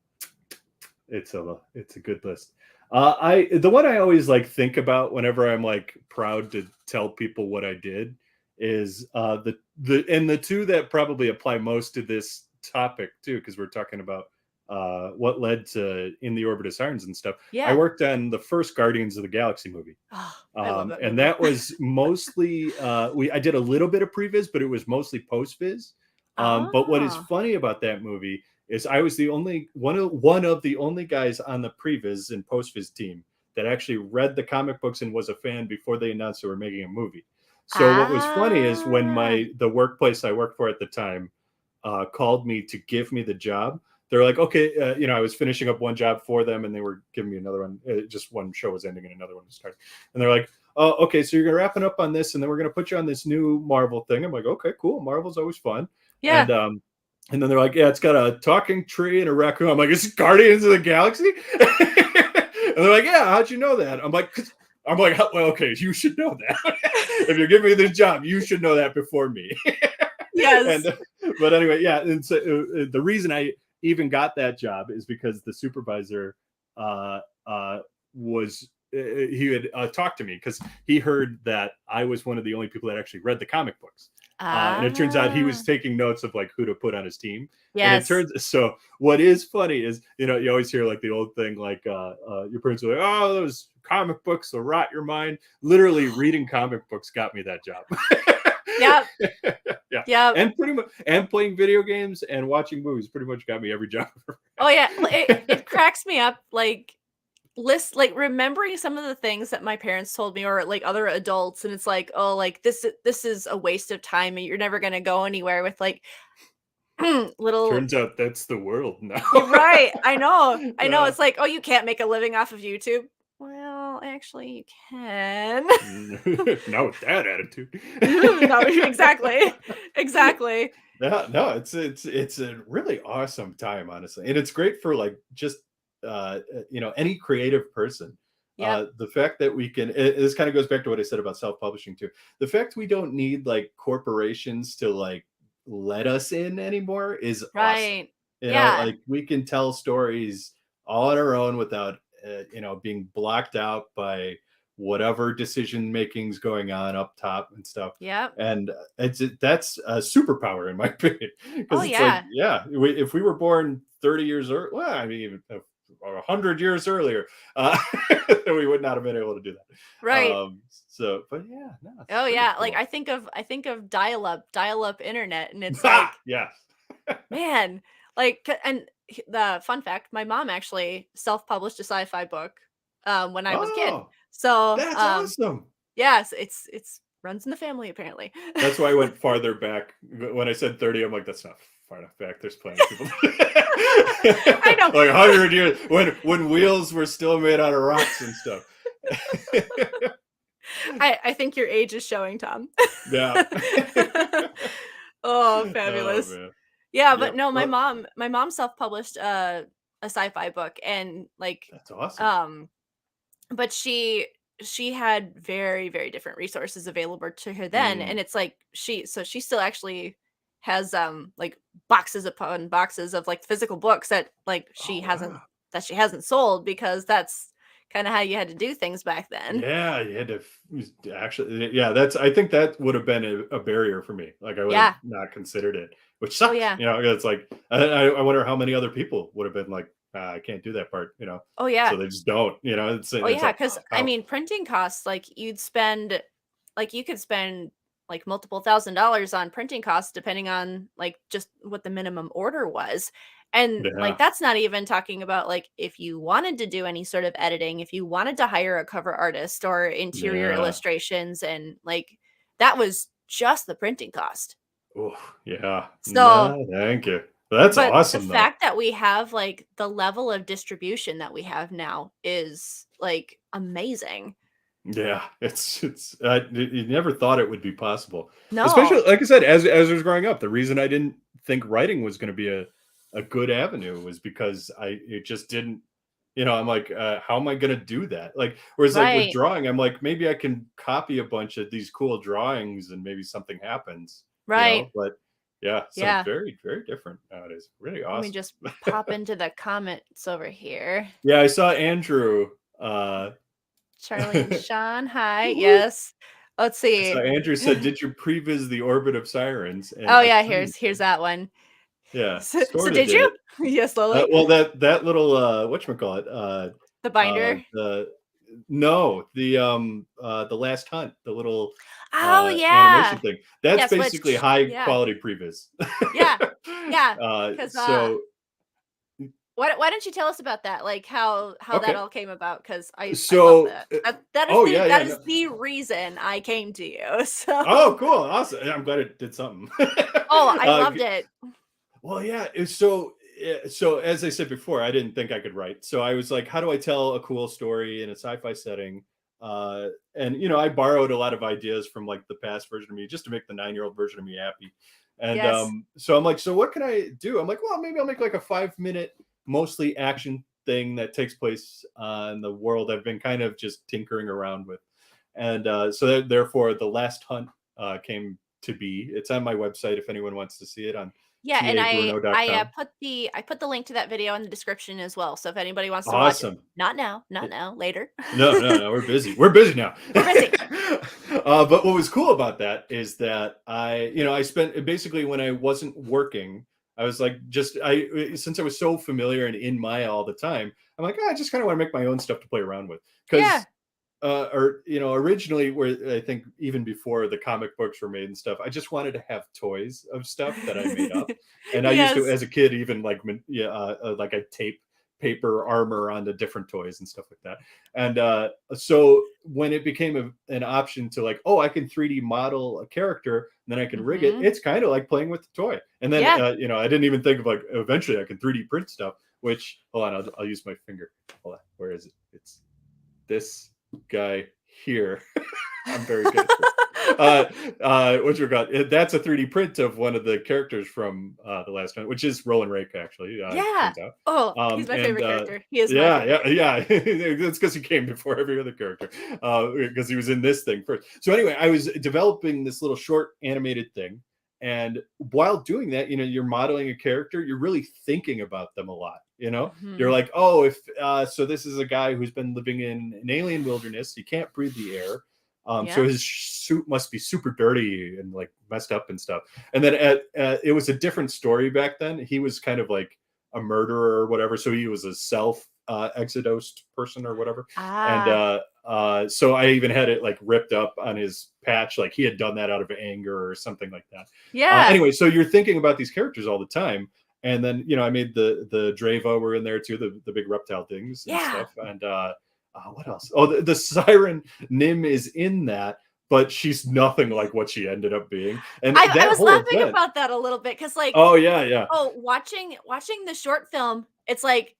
it's a good list. The one I always like think about whenever I'm like proud to tell people what I did is the two that probably apply most to this topic too, because we're talking about what led to In the Orbit of Sirens and stuff. I Yeah. worked on the first Guardians of the Galaxy movie. Oh, I love that And movie. that was mostly I did a little bit of previs, but it was mostly post-viz. But what is Oh. funny about that movie is I was the only one of the only guys on the previs and postviz team that actually read the comic books and was a fan before they announced they were making a movie. So what was funny is when Ah. the workplace I worked for at the time called me to give me the job. They're like, okay, I was finishing up one job for them, and they were giving me another one. Just one show was ending, and another one was starting. And they're like, oh, okay, so you're gonna wrapping up on this, and then we're gonna put you on this new Marvel thing. I'm like, okay, cool. Marvel's always fun. Yeah. And and then they're like, yeah, it's got a talking tree and a raccoon. I'm like, it's Guardians of the Galaxy. And they're like, yeah, how'd you know that? I'm like, well, okay, you should know that. If you're giving me this job, you should know that before me. Yes. And but anyway, yeah. And so the reason I even got that job is because the supervisor uh, was he had talked to me because he heard that I was one of the only people that actually read the comic books. And it turns out he was Ah. taking notes of like who to put on his team. And it Yes. turns so what is funny is you always hear like the old thing like your parents are like, oh, those comic books will rot your mind. Literally reading comic books got me that job. Yep. Yeah, Yep. and pretty much and playing video games and watching movies pretty much got me every job. Oh, yeah. It cracks me up, remembering some of the things that my parents told me or, like, other adults, and it's like, "Oh, like, this is a waste of time, and you're never gonna go anywhere with, like, little." Turns out that's the world now. You're right. I know. I know. Yeah. It's like, "Oh, you can't make a living off of YouTube." Well, actually, you can. Not with that attitude. No, exactly. Exactly. Yeah, no, it's a really awesome time, honestly, and it's great for like just any creative person. Yep. The fact that we can, this kind of goes back to what I said about self-publishing too. The fact we don't need like corporations to like let us in anymore is awesome. Right. You know, Yeah. like we can tell stories all on our own without, being blocked out by whatever decision making's going on up top and stuff. Yep. And that's a superpower in my opinion, Oh, because it's like, yeah. yeah, if we were born 30 years early, well, I mean, even 100 years earlier, uh, we would not have been able to do that. Right. So, but yeah, no, it's Oh, pretty yeah. Like, cool. I think of dial-up internet, and it's like, Yes. man, like, and the fun fact, my mom actually self-published a sci-fi book, when I was a kid. Oh, So, that's awesome. yes, it's runs in the family apparently. That's why I went farther back. When I said 30, I'm like, that's not far enough back. There's plenty of people. I know. Like 100 years when wheels were still made out of rocks and stuff. I think your age is showing, Tom. Yeah. Oh, Oh fabulous. man. Yeah, but Yep. no, Well, my mom self-published a sci-fi book, and like, that's awesome. um but she had very, very different resources available to her then, and Mm. it's like she still actually has, like, boxes upon boxes of, like, physical books that, like, Oh wow. she hasn't sold, because that's kinda how you had to do things back then. Yeah, you had to actually. Yeah, that's. I think that would have been a barrier for me. Like I would have Yeah. not considered it, which Oh, sucks. yeah. It's like I wonder how many other people would have been like, I can't do that part. Oh, So yeah. they just don't. Oh, It's yeah, like, because I oh mean, printing costs, like, you could spend, like, multiple $1,000s on printing costs depending on, like, just what the minimum order was, and, like, yeah, that's not even talking about, like, if you wanted to do any sort of editing, if you wanted to hire a cover artist or interior yeah, illustrations, and, like, that was just the printing cost. oh yeah. So, No, thank you. That's but the awesome though. fact that we have, like, the level of distribution that we have now is, like, amazing. Yeah, it's you never thought it would be possible. Especially No. like I said, as I was growing up, the reason I didn't think writing was going to be a good avenue was because it just didn't. I'm like, how am I going to do that? Like, whereas like with Right. drawing, I'm like, maybe I can copy a bunch of these cool drawings and maybe something happens. Right. But yeah, so Yeah. very very different nowadays. Really Let me awesome. just pop into the comments over here. Yeah, I saw Andrew. Uh, Charlie and Sean, hi. woo-hoo. Yes. Let's So see. Andrew said, "Did you previs the orbit of sirens?" And Oh, I yeah, kind of here's did. that one. Yeah, So sort of did did you? it. Yes, slowly. Well, that little whatchamacallit, The binder. the no, the Last Hunt, the little Oh, yeah. animation thing. That's Yes, basically which high yeah. quality previs. Yeah. Yeah. Because So why don't you tell us about that? Like, how that okay, all came about? Because I love so that. uh, That is oh yeah, yeah, that no. is the reason I came to you. Oh, So, cool, awesome. I'm glad it did something. oh, I uh, loved it. Well, yeah. So as I said before, I didn't think I could write. So I was like, how do I tell a cool story in a sci-fi setting? And I borrowed a lot of ideas from like the past version of me just to make the 9-year-old version of me happy. And Yes. so I'm like, so what can I do? I'm like, well, maybe I'll make like a 5-minute, mostly action thing that takes place in the world I've been kind of just tinkering around with. And therefore, the Last Hunt came to be. It's on my website if anyone wants to see it on Yeah, and tabruno.com. I put the link to that video in the description as well. So if anybody wants to watch it, Awesome. not It- now, later. no, no, no, we're busy. We're busy now. We're busy. But what was cool about that is that I spent basically when I wasn't working, I was like, since I was so familiar and in Maya all the time, I'm like, I just kind of want to make my own stuff to play around with. Yeah. Because or originally, where I think even before the comic books were made and stuff, I just wanted to have toys of stuff that I made up. And I used to, Yes. as a kid, even like like I tape paper armor onto different toys and stuff like that. And so when it became an option to like, oh, I can 3D model a character and then I can rig it, Mhm. it's kind of like playing with the toy. And then Yeah. I didn't even think of like eventually I can 3D print stuff. Which hold on, I'll use my finger. Hold on, where is it? It's this guy here. I'm very good at this. What you got? That's a 3D print of one of the characters from the last one, which is Roland Rake, actually. Yeah. Turns out. Oh, he's my And favorite character. He is my yeah, favorite yeah, character. yeah. That's because he came before every other character, because he was in this thing first. So anyway, I was developing this little short animated thing, and while doing that, you're modeling a character. You're really thinking about them a lot. You're Mhm. like, oh, if so, this is a guy who's been living in an alien wilderness. He can't breathe the air. So Yep. his suit must be super dirty and like messed up and stuff. And then it was a different story back then. He was kind of like a murderer or whatever. So he was a self exodosed person or whatever. And Ah. so I even had it like ripped up on his patch, like he had done that out of anger or something like that. Yeah. Anyway, so you're thinking about these characters all the time. And then I made the Dreva were in there too, the big reptile things and Yeah. stuff. And what else? Oh, the siren Nim is in that, but she's nothing like what she ended up being. And I that was whole laughing event. about that a little bit because, like, Oh yeah, yeah. oh, watching the short film, it's like,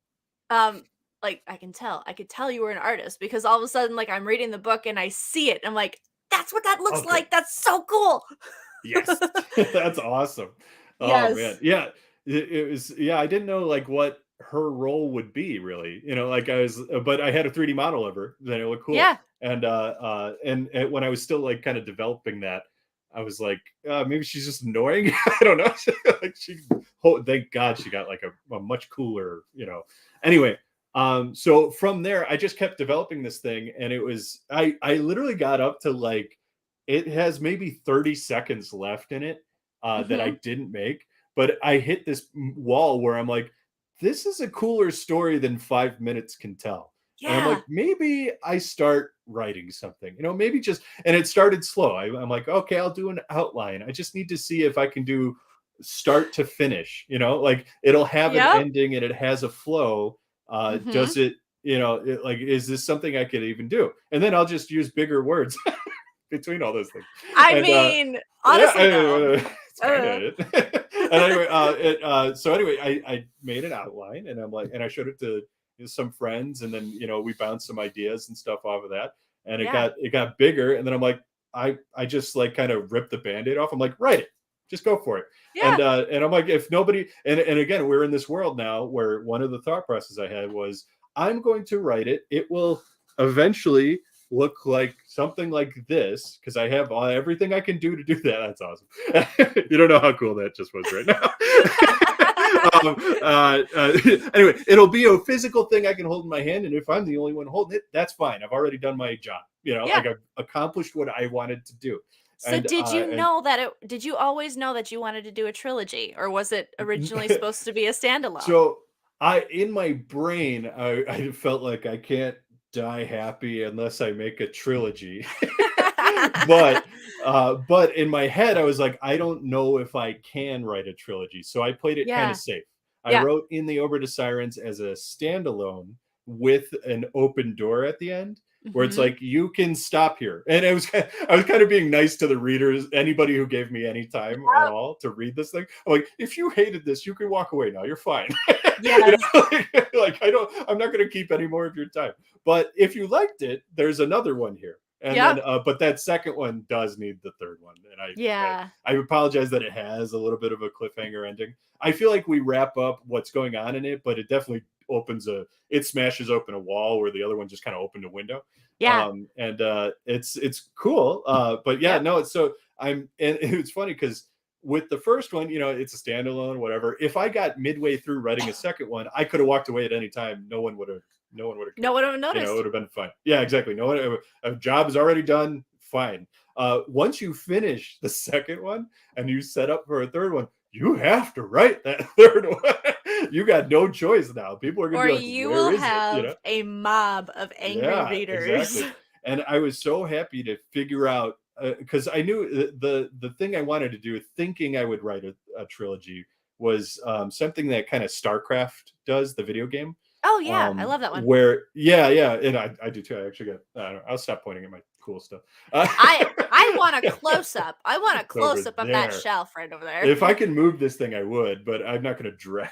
I could tell you were an artist because all of a sudden, like, I'm reading the book and I see it, and I'm like, "That's what that looks Oh, good. like, that's so cool." Yes, that's awesome. Oh man, Yes. yeah. It was. Yeah, I didn't know like what her role would be really. Like I was, but I had a 3D model of her. Then it looked cool. Yeah. And when I was still like kind of developing that, I was like, maybe she's just annoying. I don't know. Like thank God she got like a much cooler. Anyway, so from there, I just kept developing this thing, and it was I literally got up to like it has maybe 30 seconds left in it that I Mhm. didn't make, but I hit this wall where I'm like, this is a cooler story than 5 minutes can tell. And I'm like, Yeah. maybe I start writing something, maybe just, and it started slow. I'm like, okay, I'll do an outline. I just need to see if I can do start to finish, like it'll have an Yep. ending and it has a flow. Mhm. Does it, like, is this something I could even do? And then I'll just use bigger words between all those things. I And mean, yeah, honestly, though. it's kind of Uh, it. And anyway, so anyway, I made an outline, and I'm like, and I showed it to some friends, and then we bounced some ideas and stuff off of that, and yeah. it got bigger, and then I'm like, I just like kind of ripped the band-aid off. I'm like, write it, just go for it. Yeah. And I'm like, if nobody, and again, we're in this world now where one of the thought processes I had was, I'm going to write it. It will eventually look like something like this because I have everything I can do to do that. That's awesome. You don't know how cool that just was right now. Anyway, it'll be a physical thing I can hold in my hand, and if I'm the only one holding it, that's fine. I've already done my job. Yeah. Like I've accomplished what I wanted to do. So And did you always know that you wanted to do a trilogy, or was it originally supposed to be a standalone? so in my brain, I felt like I can't die happy unless I make a trilogy. but but in my head I was like, I don't know if I can write a trilogy, so I played it kind of Yeah. safe. I Yeah. wrote In the Orbit of Sirens as a standalone with an open door at the end where it's Mhm. like, you can stop here. And I was kind of being nice to the readers, anybody who gave me any time at Yep. all to read this thing. I'm like, if you hated this, you can walk away now, you're fine. Yes. Like, I'm not going to keep any more of your time, but if you liked it, there's another one here. And then Yep. but that second one does need the third one, and Yeah. I apologize that it has a little bit of a cliffhanger ending. I feel like we wrap up what's going on in it, but it definitely it smashes open a wall where the other one just kind of opened a window. Yeah. And it's cool. But yeah, Yep. no, it's so and it's funny because with the first one, it's a standalone, whatever. If I got midway through writing a second one, I could have walked away at any time. No one would have No cared. one ever It would noticed. have been fine. Yeah, exactly. No one, a job is already done. Fine. Once you finish the second one and you set up for a third one, you have to write that third one. You got no choice now. People are gonna Or be like, you "Where will is it?" have a mob of angry Yeah, readers. exactly. And I was so happy to figure out because I knew the thing I wanted to do, thinking I would write a trilogy, was something that kind of StarCraft does, the video game. Oh, yeah, I love that one. Where yeah, yeah, and I do too. I actually got. I don't know, I'll stop pointing at my cool stuff. I want a close up. I want a It's over close up of that there. shelf right over there. If I can move this thing, I would, but I'm not going to drag.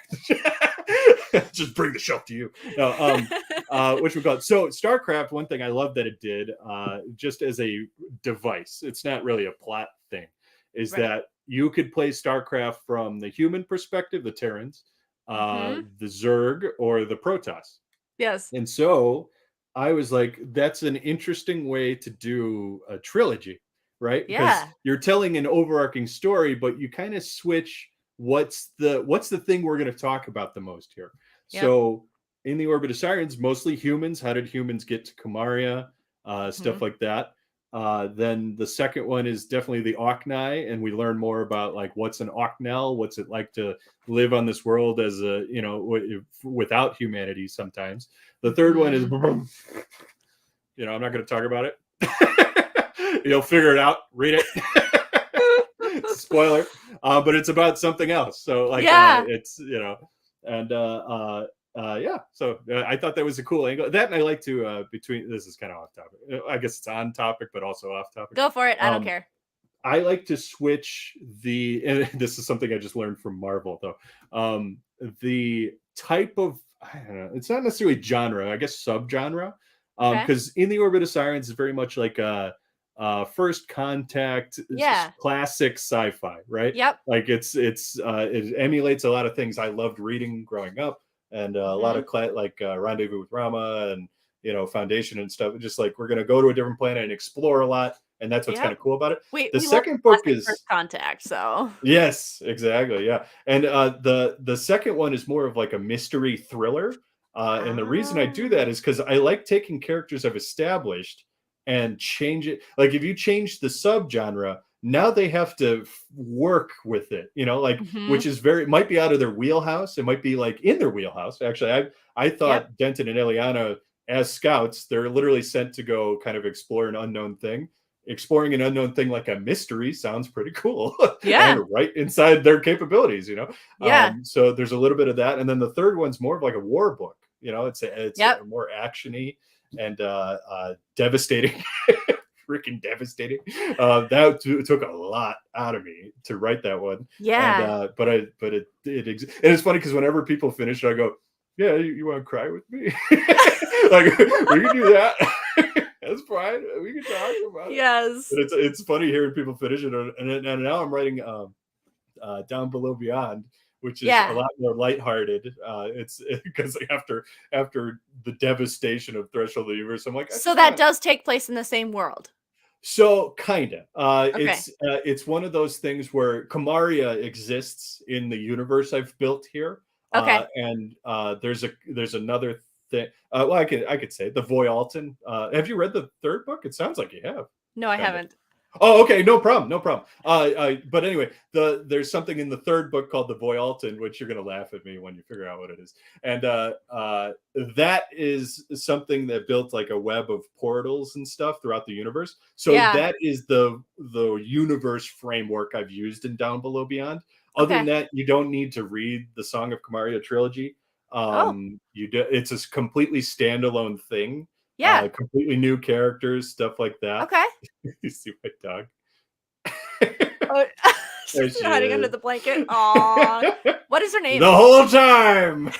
Just bring the shelf to you. No, which we call it. So StarCraft. One thing I love that it did, just as a device, it's not really a plot thing, is Right. that you could play StarCraft from the human perspective, the Terrans, Mhm. the Zerg, or the Protoss. Yes. And so I was like, that's an interesting way to do a trilogy, right? Because Yeah. you're telling an overarching story, but you kind of switch what's the thing we're going to talk about the most here. Yep. So in the Orbit of Sirens, mostly humans. How did humans get to Kamaria? Stuff Mhm. like that. Then the second one is definitely the Oknai, and we learn more about like what's an Oknel, what's it like to live on this world as a without humanity sometimes. The third one is, Mhm. I'm not going to talk about it. You'll figure it out. Read it. Spoiler, but it's about something else. So like, Yeah. it's and yeah. So I thought that was a cool angle. That and I like to between. This is kind of off topic. I guess it's on topic, but also off topic. Go for it. I don't Um, care. I like to switch and this is something I just learned from Marvel though. The type of, I don't know, it's not necessarily genre, I guess subgenre. Okay. Because in the Orbit of Sirens is very much like a first contact Yeah. classic sci-fi, right? Yep. Like it emulates a lot of things I loved reading growing up, and a lot of Mhm. Rendezvous with Rama and Foundation and stuff. Just like we're gonna go to a different planet and explore a lot, and that's what's kind Yep. of cool about it. We The we love second book classic is First Contact, so yes, exactly, yeah, and the second one is more of like a mystery thriller, and the reason I do that Ah. is because I like taking characters I've established and change it. Like if you change the subgenre, now they have to work with it, like which Mhm. is might be out of their wheelhouse. It might be like in their wheelhouse. Actually, I Yep. thought Denton and Eliana as scouts, they're literally sent to go kind of explore an unknown thing. Exploring an unknown thing like a mystery sounds pretty cool and Yeah. right inside their capabilities. Yeah. So there's a little bit of that, and then the third one's more of like a war book. It's Yep. more actiony and devastating. Freaking devastating. That took a lot out of me to write that one, and Yeah. and it's funny because whenever people finish it, I go, "Yeah, you want to cry with me? Like we can do that. That's fine. We can talk about it." Yes. But it's funny hearing people finish it, and now I'm writing Down Below Beyond, which is a Yeah. lot more lighthearted. It's because after the devastation of Threshold of the Universe, I'm like, I So just that want. does take place in the same world. So kinda. Okay. It's one of those things where Kamaria exists in the universe I've built here, Okay. and there's another thing. Well, I could say the Voyalton. Have you read the third book? It sounds like you have. No, I Kind of. haven't. Oh, okay, no problem, no problem. But anyway, there's something in the third book called the Voyalton, which you're gonna laugh at me when you figure out what it is, and that is something that built like a web of portals and stuff throughout the universe. So Yeah. that is the universe framework I've used in Down Below Beyond. Other than Okay. that, you don't need to read the Song of Kamaria trilogy. Oh, It's a completely standalone thing. yeah. Completely new characters, stuff like that. Okay. You see my dog? Oh, There she's she hiding under is. the blanket. Aw. What is her The name? whole time.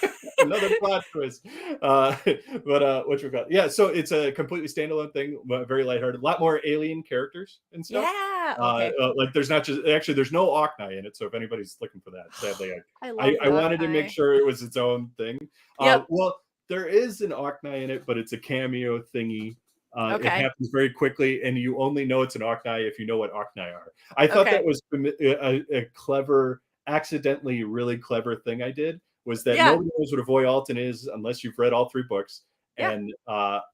Another plot twist. But what you got? Yeah, so it's a completely standalone thing, but very lighthearted. A lot more alien characters and stuff. Yeah. Okay. Like there's not just actually there's no Oknai in it. So if anybody's looking for that, sadly, I I, love I, the I wanted to make Octopi. sure it was its own thing. Yep. Well, there is an Oknai in it, but it's a cameo thingy. It Okay. happens very quickly, and you only know it's an Oknai if you know what Oknai are. I thought that Okay. was a clever, accidentally really clever thing I did, was that Yeah. nobody knows what a Voyalton is unless you've read all three books. Yeah. And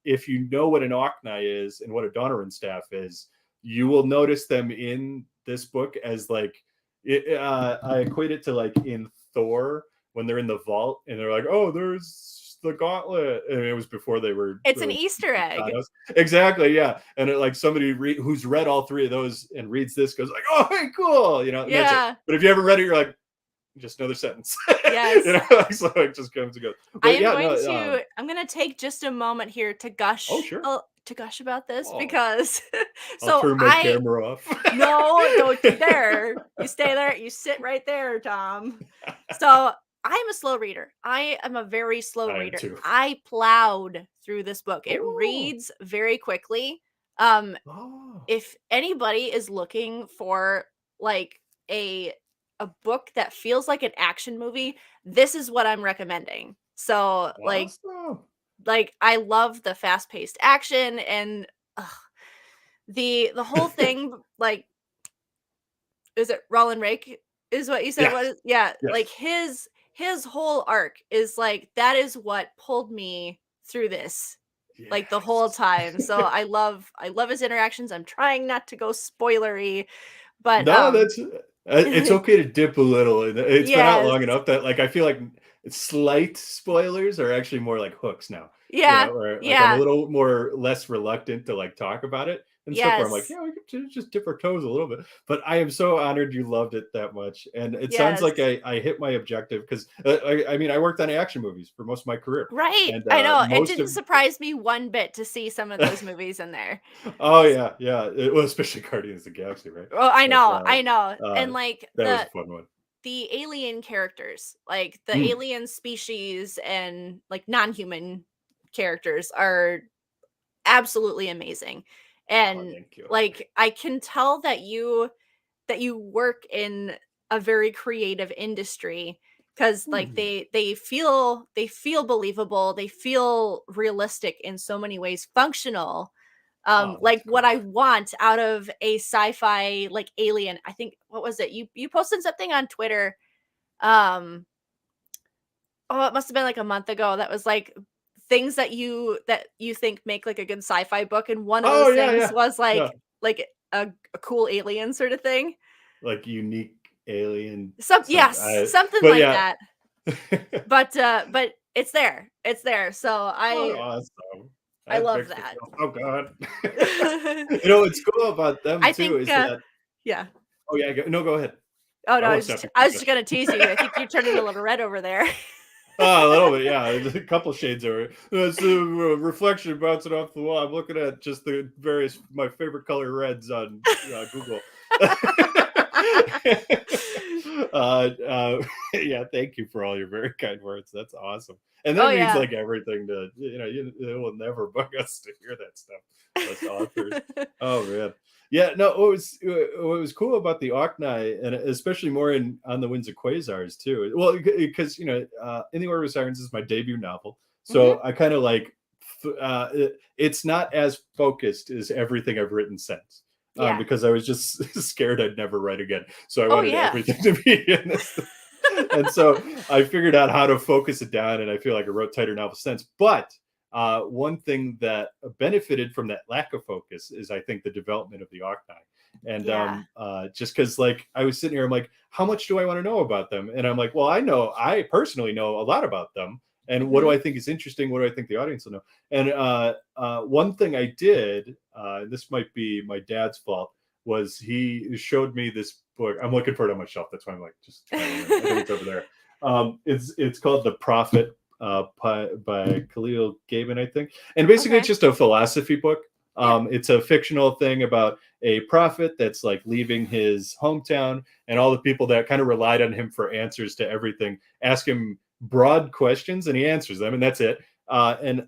if you know what an Oknai is and what a Donoran staff is, you will notice them in this book as like, I equate it to like in Thor when they're in the vault and they're like, oh, there's the gauntlet, and it was before they were It's an really Easter egg. exactly, yeah. And like somebody who's read all three of those and reads this goes like, oh, hey, cool, and that's it. Yeah. But if you haven't read it, you're like, just another sentence. Yes. So it just comes and goes. I But am yeah, going no, to I'm gonna take just a moment here to oh gush sure. to gush about this Oh, because I'll so turn my camera off. no, don't you dare. You stay there. You sit right there, Tom. So I'm a slow reader. I am a very slow I am reader. too. I plowed through this book. It Oh, reads very quickly. Um, oh, if anybody is looking for like a a book that feels like an action movie, this is what I'm recommending. So awesome. I love the fast-paced action and ugh, the whole thing is it Roland Rake is what you said? What Yes, is yeah, like yes, his whole arc is like that is what pulled me through this like the whole yes. time. So I love his interactions. I'm trying not to go spoilery, but No, that's it's okay to dip a little. It's been out yes. long enough that like I feel like slight spoilers are actually more like hooks now. You Yeah. know, or like I'm a Yeah. little more less reluctant to like talk about it and stuff where I'm like, Yes. yeah, we could just dip our toes a little bit. But I am so honored you loved it that much, and it sounds Yes. like I hit my objective because I mean I worked on action movies for most of my career, Right. and I know. It most didn't of surprise me one bit to see some of those movies in there. oh yeah, yeah. Well, especially Guardians of the Galaxy, right? Oh, I But know. I know. And like that was a fun one. the alien characters, like the Mm. alien species and like non-human characters are absolutely amazing. Oh, And thank you. like I can tell that you work in a very creative industry cuz like Mhm. they feel believable, they feel realistic in so many ways, functional. Oh, Like that's what I cool. want out of a sci-fi like alien. I think what was it? You posted something on Twitter um oh, it must have been like a month ago that was like things that you think make like a good sci-fi book, and one of Oh, those yeah, things yeah, was yeah. like a cool alien sort of thing. Like unique alien Some something. yes, something But like yeah. that. But it's there. It's there. So Oh, awesome. I That love makes me that. feel so good. You know, what's cool about them I too think is that yeah. oh yeah, no, go ahead. Oh I no, won't stop you I from was just gushing. gonna tease you. I think you're turning a little red over there. Oh, a little bit, yeah. There's a couple shades of it. It's a reflection bouncing off the wall. I'm looking at just the various my favorite color reds on Google. Yeah, thank you for all your very kind words. That's awesome, and Oh that means yeah. like everything to it will never bug us to hear that stuff. Us authors. Oh man, yeah. No, what was cool about the Ocni, and especially more in on the Winds of Quasars too. Well, because In the Order of Sirens is my debut novel, Mhm. so I kind of like it's not as focused as everything I've written since. Yeah. Because I was just scared I'd never write again. So I Oh wanted yeah. everything to be in this. And so I figured out how to focus it down, and I feel like I wrote tighter novels since. But one thing that benefited from that lack of focus is, I think, the development of the Ocni. And Yeah. just because, like, I was sitting here, I'm like, how much do I want to know about them? And I'm like, well, I personally know a lot about them. And what do Mhm. I think is interesting? What do I think the audience will know? And one thing I did, this might be my dad's fault, was he showed me this book. I'm looking for it on my shelf. That's why I'm like just trying to remember. I think it's over there. It's called The Prophet by Khalil Gibran, I think. And basically, it's Okay. just a philosophy book. Yeah. It's a fictional thing about a prophet that's like leaving his hometown, and all the people that kind of relied on him for answers to everything ask him broad questions, and he answers them, and that's it. And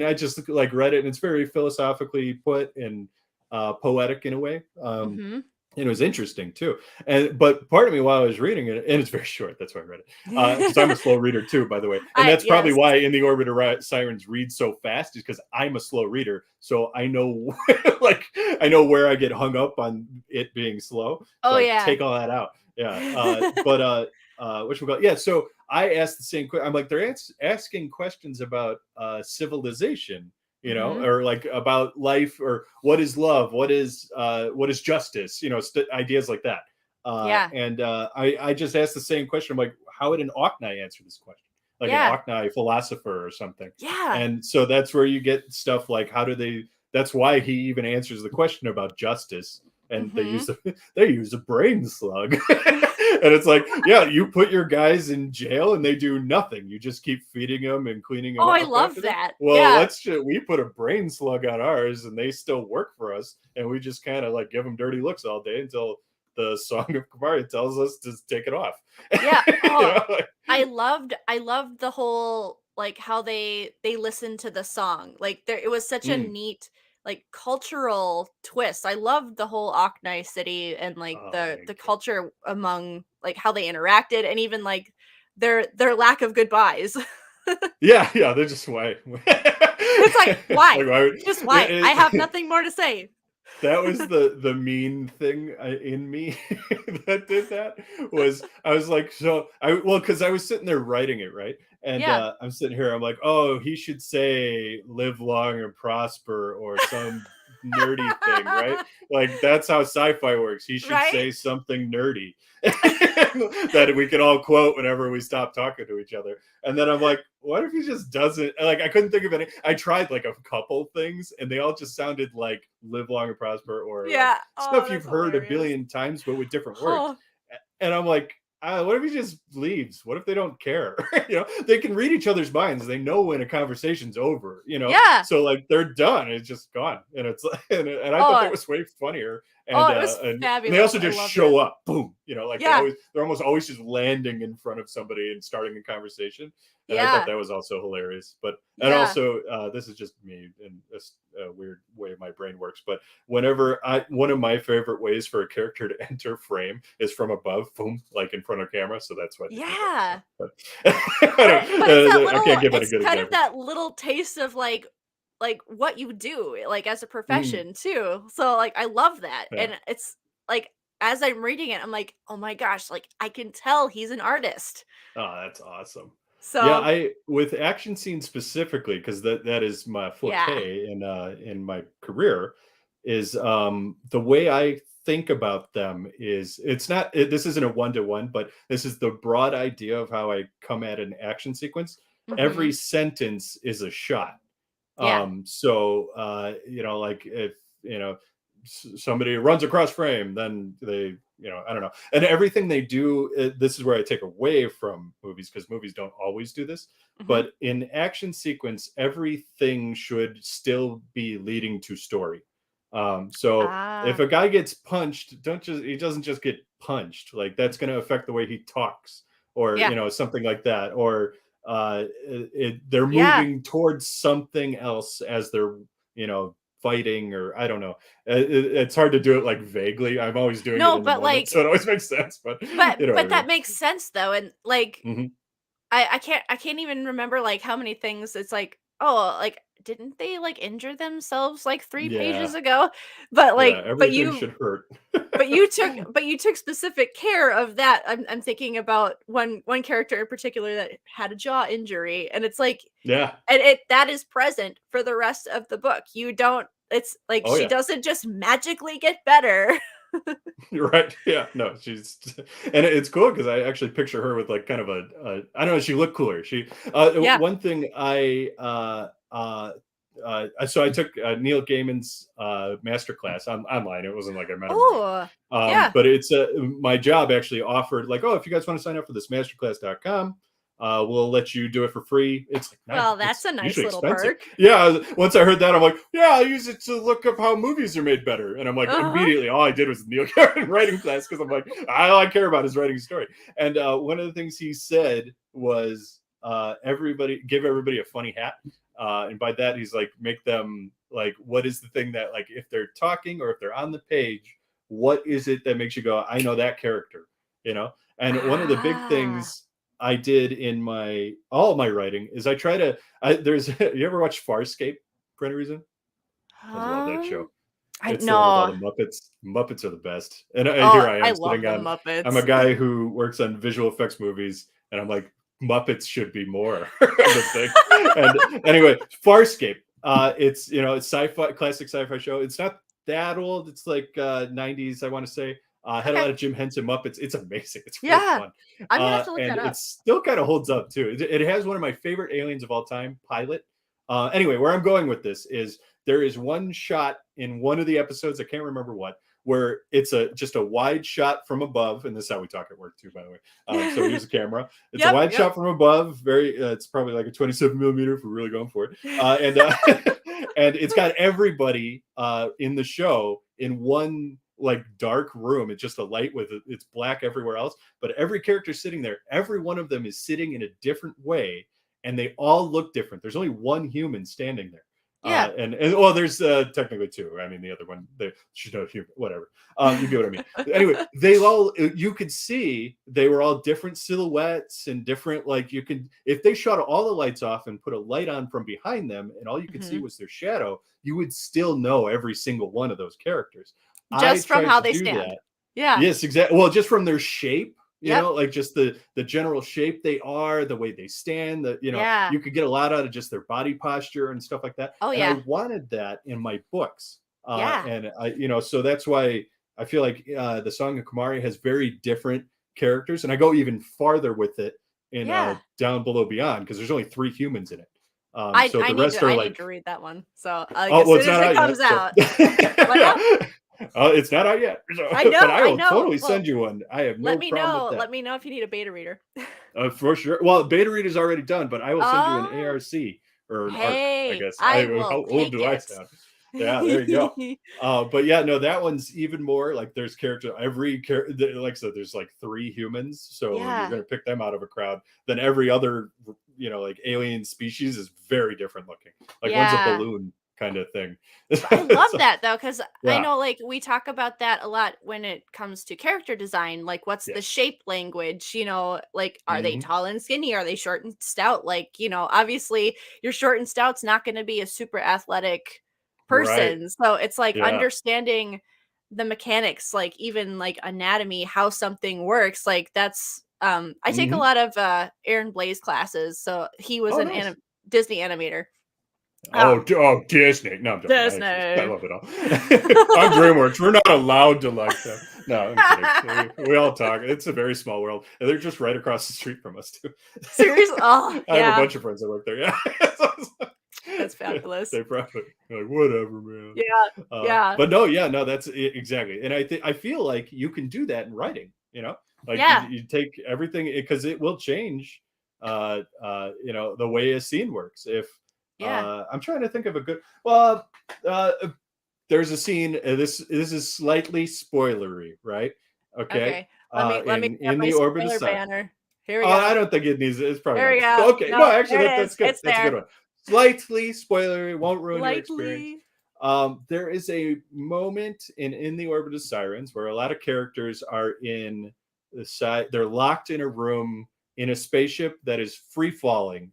I just like read it, and it's very philosophically put and poetic in a way. Mhm. And it was interesting too. But part of me while I was reading it, and it's very short, that's why I read it. Because I'm a slow reader too, by the way. And I that's probably yes. why In the Orbit of Sirens reads so fast, is because I'm a slow reader. So I know like I know where I get hung up on it being slow. So Oh I yeah. take all that out. Yeah. Which we got yeah. So I asked the same question. I'm like, they're asking questions about civilization, Mhm. or like about life, or what is love, what is justice, ideas like that. Yeah. I just asked the same question. I'm like, how would an Ocni answer this question? Like an Yeah. Ocni philosopher or something. Yeah. And so that's where you get stuff like, how do they? That's why he even answers the question about justice, and they Mm-hmm. use they use a brain slug. And it's like, yeah, you put your guys in jail and they do nothing. You just keep feeding them and cleaning them Oh, I up love after them. that. Well, Yeah. we put a brain slug on ours and they still work for us, and we just kind of like give them dirty looks all day until the Song of Kamaria tells us to take it off. Yeah. You Oh, know, like, I loved the whole like how they listened to the song. Like there it was such a mm, neat like cultural twist. I loved the whole Oknai city and like oh the man, yeah. culture among like how they interacted and even like their lack of goodbyes. Yeah, yeah, they're just why. It's like, Like why? why would Just why? I have nothing more to say. that was the mean thing in me that did that. Was I was like, so I well, because I was sitting there writing it, right, and Yeah. I'm sitting here, I'm like, oh, he should say live long and prosper or some nerdy thing, right? Like that's how sci-fi works. He should Right? say something nerdy that we can all quote whenever we stop talking to each other. And then I'm like, what if he just doesn't? Like, I couldn't think of any. I tried like a couple things, and they all just sounded like "live long and prosper" or like Yeah. Oh, stuff you've that's heard a hilarious. billion times, but with different words. Oh, And I'm like, what if he just leaves? What if they don't care? They can read each other's minds. They know when a conversation's over. yeah. So like they're done. It's just gone, and it's and I thought Oh, that was way funnier. oh, And it was and they fabulous. also I just loved it. show up, boom. Like Yeah. they're almost always just landing in front of somebody and starting a conversation. And I thought Yeah. that was also hilarious. But and Yeah. also this is just me and a weird way my brain works. But whenever one of my favorite ways for a character to enter frame is from above, boom, like in front of camera. So that's why they do that. So, Yeah. but But it's that I can't little give any it's good kind of examples. that little taste of like what you do like as a Mm, profession too. So like I love that. yeah. And it's like as I'm reading it, I'm like, "Oh my gosh, like I can tell he's an artist." Oh, that's awesome. Yeah, So, I with action scenes specifically because that is my yeah. forte in my career is the way I think about them is it's not this isn't a one to one, but this is the broad idea of how I come at an action sequence. Every Mhm. sentence is a shot. Yeah. So like if somebody runs across frame, then they, I don't know, and everything they do. This is where I take away from movies because movies don't always do this. Mhm. But in action sequence, everything should still be leading to story. So if Ah. a guy gets punched, don't just he doesn't just get punched. Like that's going to affect the way he talks, or Yeah. something like that, or they're Yeah. moving towards something else as they're fighting, or I don't know. It's hard to do it like vaguely. I'm always doing it No, in the but moment, like so it always makes sense. But but you know what I but mean. that makes sense though. And like Hmm. I can't even remember like how many things it's like, oh, like didn't they like injure themselves like 3 Yeah, pages ago? But yeah. like Everything should hurt. but you took specific care of that. I'm thinking about one character in particular that had a jaw injury and it's like Yeah. and it that is present for the rest of the book. You don't it's like Oh she yeah. doesn't just magically get better. You're right. Yeah. No, she's and it's cool because I actually picture her with like kind of a I don't know. She looked cooler. She Yeah. one thing so I took Neil Gaiman's master class online. It wasn't like I met him or anything. Oh, yeah. But it's my job actually offered like, oh, if you guys want to sign up for this masterclass.com, we'll let you do it for free. It's like Well, that's it's a nice usually little expensive. perk. Yeah. Once I heard that, I'm like, yeah, I'll use it to look up how movies are made better. And I'm like, Uh-huh. immediately, all I did was Neil Gaiman writing class because I'm like, all I care about is writing a story. And one of the things he said was, give everybody a funny hat. And by that, he's like, make them like, what is the thing that like, if they're talking or if they're on the page, what is it that makes you go, I know that character, you know? And one of the big Ah. things I did in all of my writing is I try to, there's, you ever watch Farscape for any reason? I love that show. Um, I It's the one with all no. the Muppets. Muppets are the best. And Oh, here I I am love sitting the on, I'm a Muppets. guy who works on visual effects movies, and I'm like, Muppets should be more the thing. And anyway, Farscape. It's it's sci-fi, classic sci-fi show. It's not that old. It's like 90s, I want to say. Had a Okay. lot of Jim Henson Muppets. It's amazing. It's really Yeah. fun. I'm gonna have to look And that it up. still kind of holds up too. It has one of my favorite aliens of all time, Pilot. Anyway, where I'm going with this is there is one shot in one of the episodes, I can't remember what, where it's just a wide shot from above, and this is how we talk at work too, by the way. So here's a camera. It's a wide shot from above. Very, it's probably like a 27 millimeter if we're really going for it. And it's got everybody in the show in one like dark room. It's just a light with it. It's black everywhere else, but every character sitting there, every one of them is sitting in a different way, and they all look different. There's only one human standing there. Yeah. And well, there's technically two. I mean, the other one, she's not human, whatever. You get what I mean. Anyway, you could see they were all different silhouettes and different, like you could, if they shut all the lights off and put a light on from behind them and all you could see was their shadow, you would still know every single one of those characters. Just from how they stand. That. Yeah. Yes, exactly. Well, just from their shape. You know, like just the general shape they are, the way they stand, you could get a lot out of just their body posture and stuff like that. Oh, and I wanted that in my books. And I, so that's why I feel like the Song of Kumari has very different characters. And I go even farther with it in Down Below Beyond, because there's only 3 humans in it. So the rest are like, I need to read that one. So as soon as it comes out. It's not out yet. So, I know, but I will know. totally send you one. I have no problem with that. Let me know if you need a beta reader. For sure. Well, beta reader is already done, but I will send you an ARC or an ARC, I guess. How old do I sound? Yeah, there you go. But yeah, no, that one's even more like there's every character, like I said, there's like 3 humans. So you're going to pick them out of a crowd. Then every other, like alien species is very different looking. Like one's a balloon kind of thing. I love that though, because I know like we talk about that a lot when it comes to character design. Like, what's the shape language? Like, are they tall and skinny? Are they short and stout? Like, obviously your short and stout's not going to be a super athletic person. Right. So it's like understanding the mechanics, like even like anatomy, how something works. Like that's I take a lot of Aaron Blaise classes. So he was Disney animator. Disney. No, I'm joking. Disney. I love it all. I'm DreamWorks. We're not allowed to like them. No, I'm kidding. We all talk. It's a very small world. And they're just right across the street from us, too. Seriously? Oh, I have a bunch of friends that work there. Yeah. That's fabulous. They probably like, whatever, man. Yeah. But no, that's exactly. And I feel like you can do that in writing, like you take everything, because it will change, the way a scene works. If, I'm trying to think of a good. Well, there's a scene. This is slightly spoilery, right? Okay. Let me in the orbit of banner. Here we go. I don't think it needs. It's probably. There we go. Okay. No, actually, that's good. That's a good one. Slightly spoilery. Won't ruin your experience. There is a moment in the Orbit of Sirens where a lot of characters are in the side. They're locked in a room in a spaceship that is free falling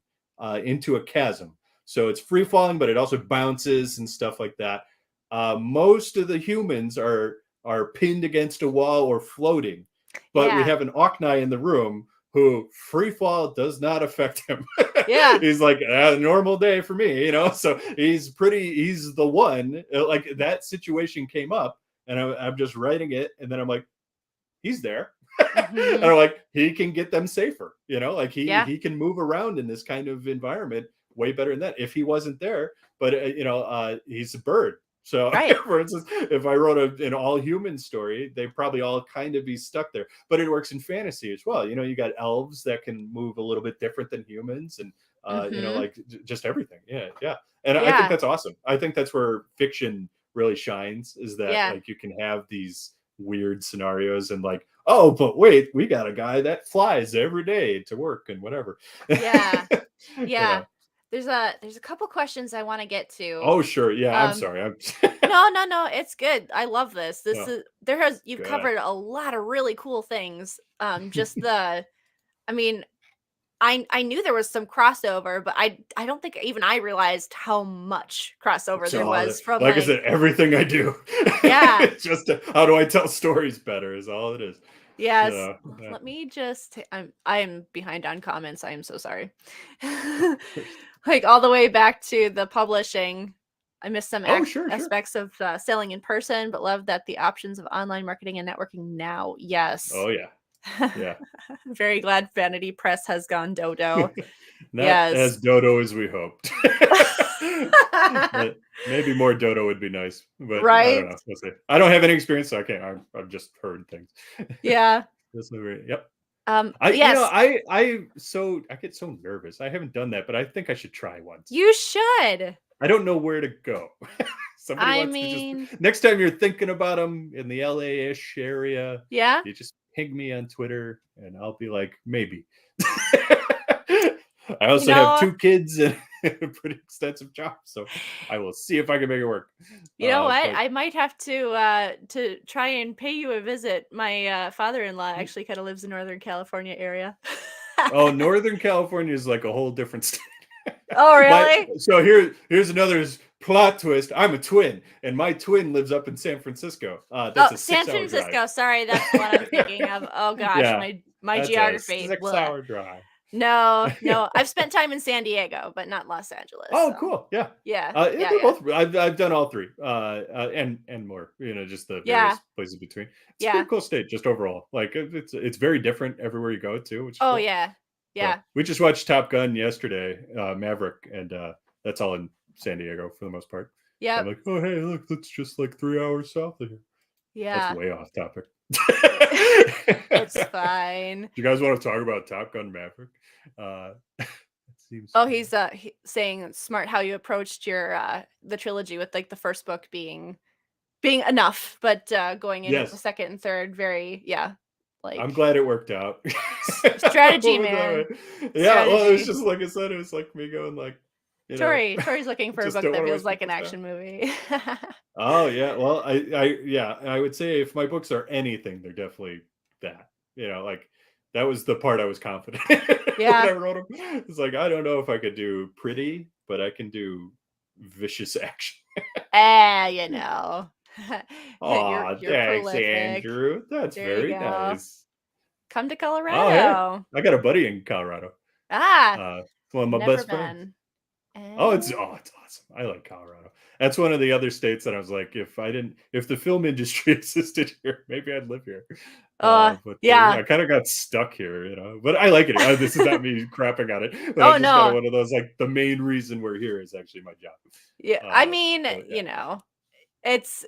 into a chasm. So it's free falling, but it also bounces and stuff like that. Most of the humans are pinned against a wall or floating, but we have an Ocnai in the room who free fall does not affect him. He's like a normal day for me, So he's the one. Like that situation came up, and I'm just writing it, and then I'm like, he's there. And I'm like, he can get them safer, like he can move around in this kind of environment way better than that if he wasn't there. But he's a bird, so for instance, if I wrote an all human story, they probably all kind of be stuck there. But it works in fantasy as well. You got elves that can move a little bit different than humans, and like just everything. And I think that's awesome. I think that's where fiction really shines, is that like you can have these weird scenarios and like, oh, but wait, we got a guy that flies every day to work and whatever. There's a couple questions I want to get to. Oh, sure. Yeah, I'm sorry. No, it's good. I love this. You've covered a lot of really cool things. I knew there was some crossover, but I don't think even I realized how much crossover there was from I said, everything I do. Yeah. It's just how do I tell stories better is all it is. Yes. Let me just I am behind on comments. I am so sorry. Like all the way back to the publishing. I missed some aspects of selling in person, but love that the options of online marketing and networking now. Yes. Oh, yeah. Very glad Vanity Press has gone dodo. Not as dodo as we hoped. But maybe more dodo would be nice, but I don't Right? know. We'll see. I don't have any experience, so I can't. I've just heard things. Yeah. That's so great. Yep. Yes, I get so nervous. I haven't done that, but I think I should try once. you should. I don't know where to go. Somebody I wants to just mean, next time you're thinking about them in the LA-ish area, yeah. you just ping me on Twitter, and I'll be like, maybe. I You also have know, 2 kids and a pretty extensive job, so I will see if I can make it work. you know what? But I might have to try and pay you a visit. My father-in-law actually kind of lives in Northern California area. oh, Northern California is like a whole different state. Oh, My really? so here's another plot twist. I'm a twin, and my twin lives up in San Francisco. Oh, That's a San 6-hour drive. Francisco. Sorry, that's the one I'm thinking of. Oh gosh, Yeah, my that's a geography. Bleh. 6-hour drive. No, no. I've spent time in San Diego, but not Los Angeles. Oh, So cool. Yeah. yeah, Yeah, yeah, they're yeah, both. I've done all 3, and more. Just the yeah, various places between. It's a yeah. pretty cool state, just overall. Like it's very different everywhere you go too, which is Oh cool. yeah, So yeah, we just watched Top Gun yesterday, Maverick, and that's all in San Diego for the most part. So I'm yep, like, oh hey, look, that's just like 3 hours south of here. That's yeah. way off topic. It's fine. Do you guys want to talk about Top Gun Maverick? It seems Oh, fun. he's saying smart how you approached your the trilogy with like the first book being enough, but going in with the Yes, second and third very I'm like glad it worked out. strategy, We'll put it that man. way. Yeah, well, it was Strategy. just like I said, it was like me going like, Tori's looking for a just book don't that want to feels waste like an people's time. action movie. Oh yeah, well, yeah, I would say if my books are anything, they're definitely that. Like that was the part I was confident when I Yeah. wrote them. It's like I don't know if I could do pretty, but I can do vicious action. You know. You're Oh, you're thanks, prolific. Andrew. That's There you very go. nice. Come to Oh, hey, Colorado. I got a buddy in Colorado. Ah, Uh, one of my never best friends. been. It's awesome. I like Colorado. That's one of the other states that I was like, if the film industry existed here, maybe I'd live here. But Yeah. I kind of got stuck here. But I like it. This is not me crapping on it, but I Oh just kind of no. one of those like the main reason we're here is actually my job. Yeah. I mean, But yeah, it's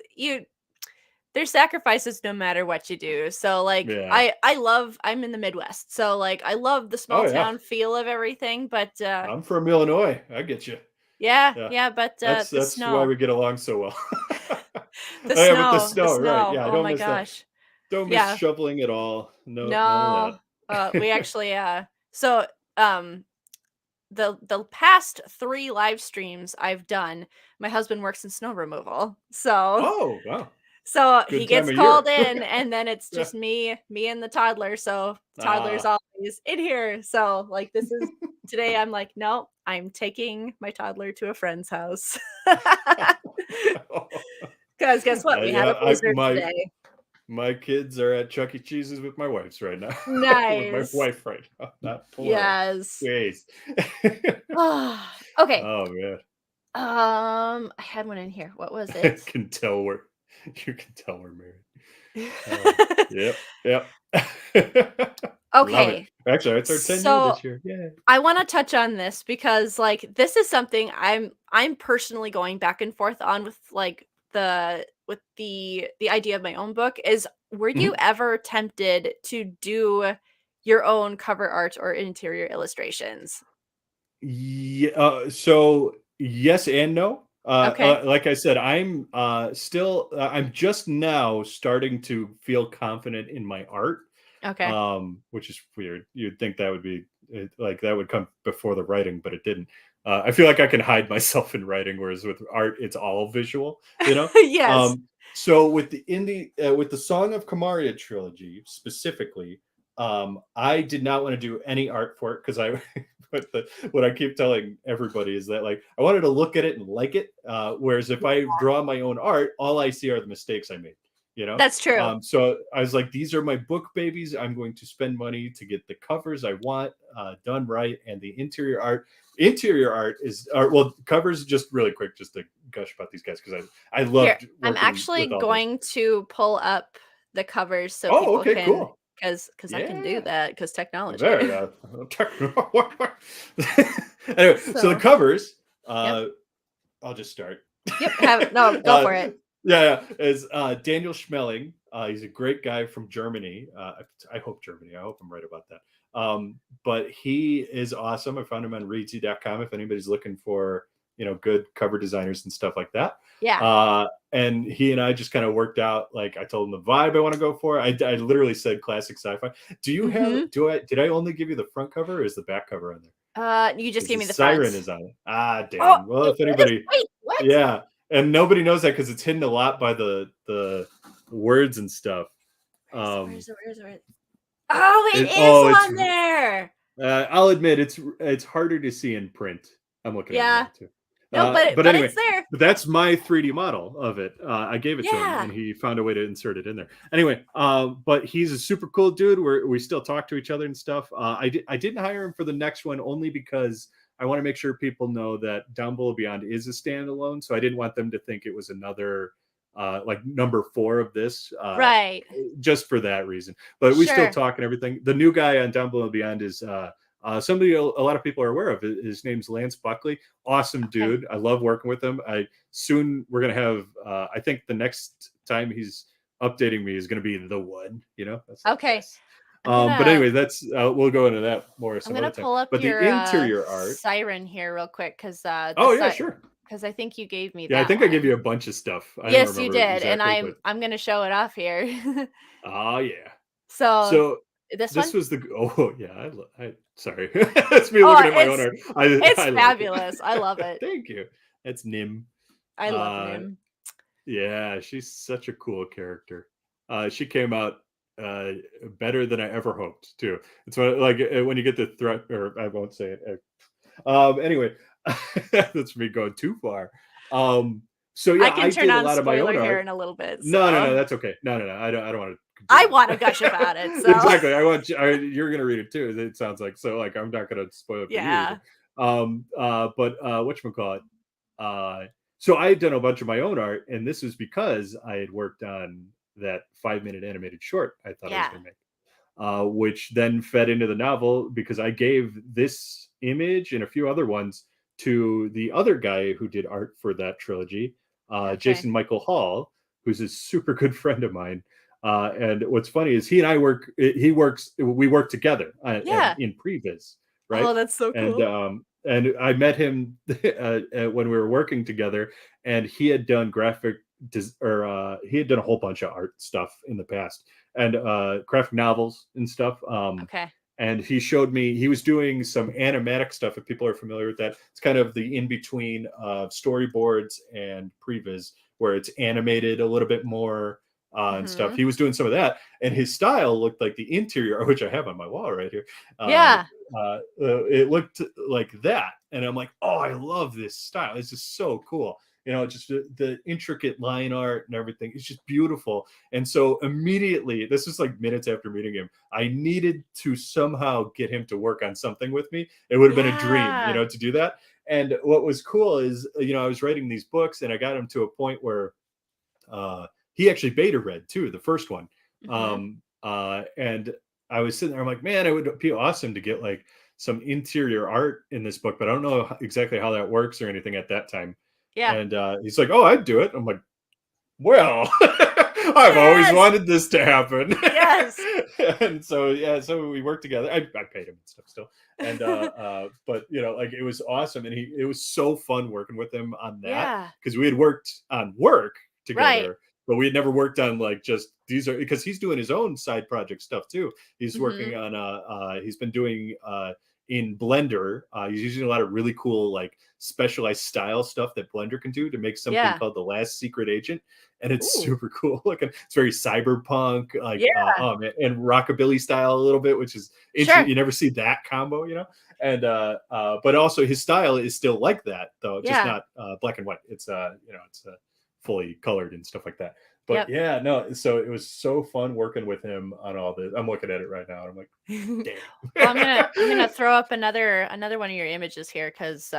there's sacrifices no matter what you do. So like yeah. I'm in the Midwest. So like I love the Oh small yeah. town feel of everything, but I'm from Illinois. I get you. yeah, Yeah, yeah, but the that's why snow. we get along so well. The Oh yeah, with the snow, the snow, right? snow. Yeah, I Oh don't my miss that. gosh. Don't miss Yeah. shoveling at all. No, none of that. No. We actually so um the past 3 live streams I've done, my husband works in snow removal. Oh, wow. So he Good time gets of called year. in and then it's Yeah. just me and the toddler. So toddler's Ah. always in here. So like this is today I'm like, no, I'm taking my toddler to a friend's house. Cause guess what? We had Yeah, a blizzard today. my kids are at Chuck E. Cheese's with my wife's right now. With my Nice. wife right now, not plural. Yes. Jeez. Okay. Oh man. I had one in here. What was I it? can tell we're you can tell we're married. Yep, yep. Love it. Okay. Actually, it's our 10-year So this year. Yeah. I want to touch on this because like this is something I'm personally going back and forth on with like the idea of my own book is were you Mhm. ever tempted to do your own cover art or interior illustrations? Yeah, so yes and no. Okay. Like I said, I'm just now starting to feel confident in my art, Okay. which is weird. You'd think that would be like that would come before the writing, but it didn't. I feel like I can hide myself in writing, whereas with art, it's all visual. You know. Yes. So with the Song of Kamaria trilogy specifically, I did not want to do any art for it because I what I keep telling everybody is that like I wanted to look at it and like it. Whereas if I draw my own art, all I see are the mistakes I made. You know. That's true. So I was like, these are my book babies. I'm going to spend money to get the covers I want done right, and the interior art. Interior art is, well, covers just really quick, just to gush about these guys because I Here, loved I'm working actually with all those. going to pull up the covers so Oh, people okay, can cool. because I can do Yeah. that because technology. Very techno. Anyway, so the So, covers, yep. I'll just start. Yep. No, go uh, for it. yeah, is Daniel Schmeling. He's a great guy from Germany. I hope Germany. I hope I'm right about that. But he is awesome. I found him on readsy.com if anybody's looking for, good cover designers and stuff like that. Yeah. And he and I just kind of worked out, like, I told him the vibe I want to go for. I literally said classic sci-fi. Did I only give you the front cover, or is the back cover on there? You just Because gave the me the front. siren is on it. Ah, Oh, dang. Well, it if is? anybody, Wait, what? yeah, and nobody knows that because it's hidden a lot by the words and stuff. Where is it? Oh, it It is oh, it's on there. I'll admit it's harder to see in print. I'm looking at it Yeah. now too. No, But but anyway, it's there. but that's my 3D model of it. I gave it to him, Yeah. and he found a way to insert it in there. Anyway, but he's a super cool dude. We still talk to each other and stuff. I didn't hire him for the next one only because I want to make sure people know that Down Below Beyond is a standalone. So I didn't want them to think it was another like number 4 of this. Right. Just for that reason. But we still Sure. talk and everything. The new guy on Down Below Beyond is somebody a lot of people are aware of. His name's Lance Buckley. Awesome Okay. dude. I love working with him. We're gonna have. I think the next time he's updating me is gonna be the one. That's like, Okay. yes. I'm But gonna anyway, that's we'll go into that more I'm some gonna other time. pull up But the your interior art. siren here real quick because Oh yeah, sure. because I think you gave me Yeah, I that think I gave one. you a bunch of stuff. I don't Yes, you remember did, and exactly, but I'm gonna show it off here. oh yeah. So So this this one? was the yeah. Sorry, that's me Oh, looking at my own art. it's I like it. fabulous. I love it. Thank you. That's Nim. I love Uh, Nim. yeah, she's such a cool character. She came out uh better than I ever hoped too. It's when you get the threat, or I won't say it. Anyway, that's me going too far. So I yeah, can I turn did a on lot of my spoiler own here art. in a little bit, No, so that's okay. No, I don't want to do I that. want to gush about it. So Exactly. I want you're gonna read it too. It sounds like so. Like I'm not gonna spoil it for you yeah, either. But whatchamacallit? Uh, so I had done a bunch of my own art, and this was because I had worked on that 5-minute animated short I thought I was yeah, gonna make, which then fed into the novel because I gave this image and a few other ones to the other guy who did art for that trilogy, okay, Jason Michael Hall, who's a super good friend of mine. And what's funny is he and I we work together yeah. in previs, right? Oh, that's so And cool. I met him when we were working together, and he had done he had done a whole bunch of art stuff in the past, and graphic novels and stuff. Okay, And he showed me he was doing some animatic stuff. If people are familiar with that, it's kind of the in between of storyboards and previs, where it's animated a little bit more and stuff. hmm He was doing some of that, and his style looked like the interior, which I have on my wall right here. Uh, yeah, it looked like that, and I'm like, oh, I love this style. It's just so cool. Just the intricate line art and everything. It's just beautiful. And so immediately, this was like minutes after meeting him, I needed to somehow get him to work on something with me. It would have been a dream, yeah. to do that. And what was cool is, I was writing these books, and I got him to a point where he actually beta read too, the first one. hmm And I was sitting there, I'm like, man, it would be awesome to get like some interior art in this book, but I don't know exactly how that works or anything at that time. Yeah. And he's like, oh, I'd do it. I'm like, well, I've always Yes. wanted this to happen. Yes. And so yeah, so we worked together. I paid him and stuff still. And but like it was awesome, and it was so fun working with him on that, Yeah. because we had worked on work Right. together, but we had never worked on like just these are because he's doing his own side project stuff too. He's hmm working on he's been doing in Blender. He's using a lot of really cool like specialized style stuff that Blender can do to make something Yeah. called the Last Secret Agent, and it's Ooh. super cool looking. It's very cyberpunk, like Yeah. and rockabilly style a little bit, which is interesting. Sure. You never see that combo, And but also his style is still like that, though, just Yeah. not black and white. It's it's fully colored and stuff like that. But Yep. yeah, no, so it was so fun working with him on all this. I'm looking at it right now, and I'm like, Well, I'm gonna damn. throw up another one of your images here because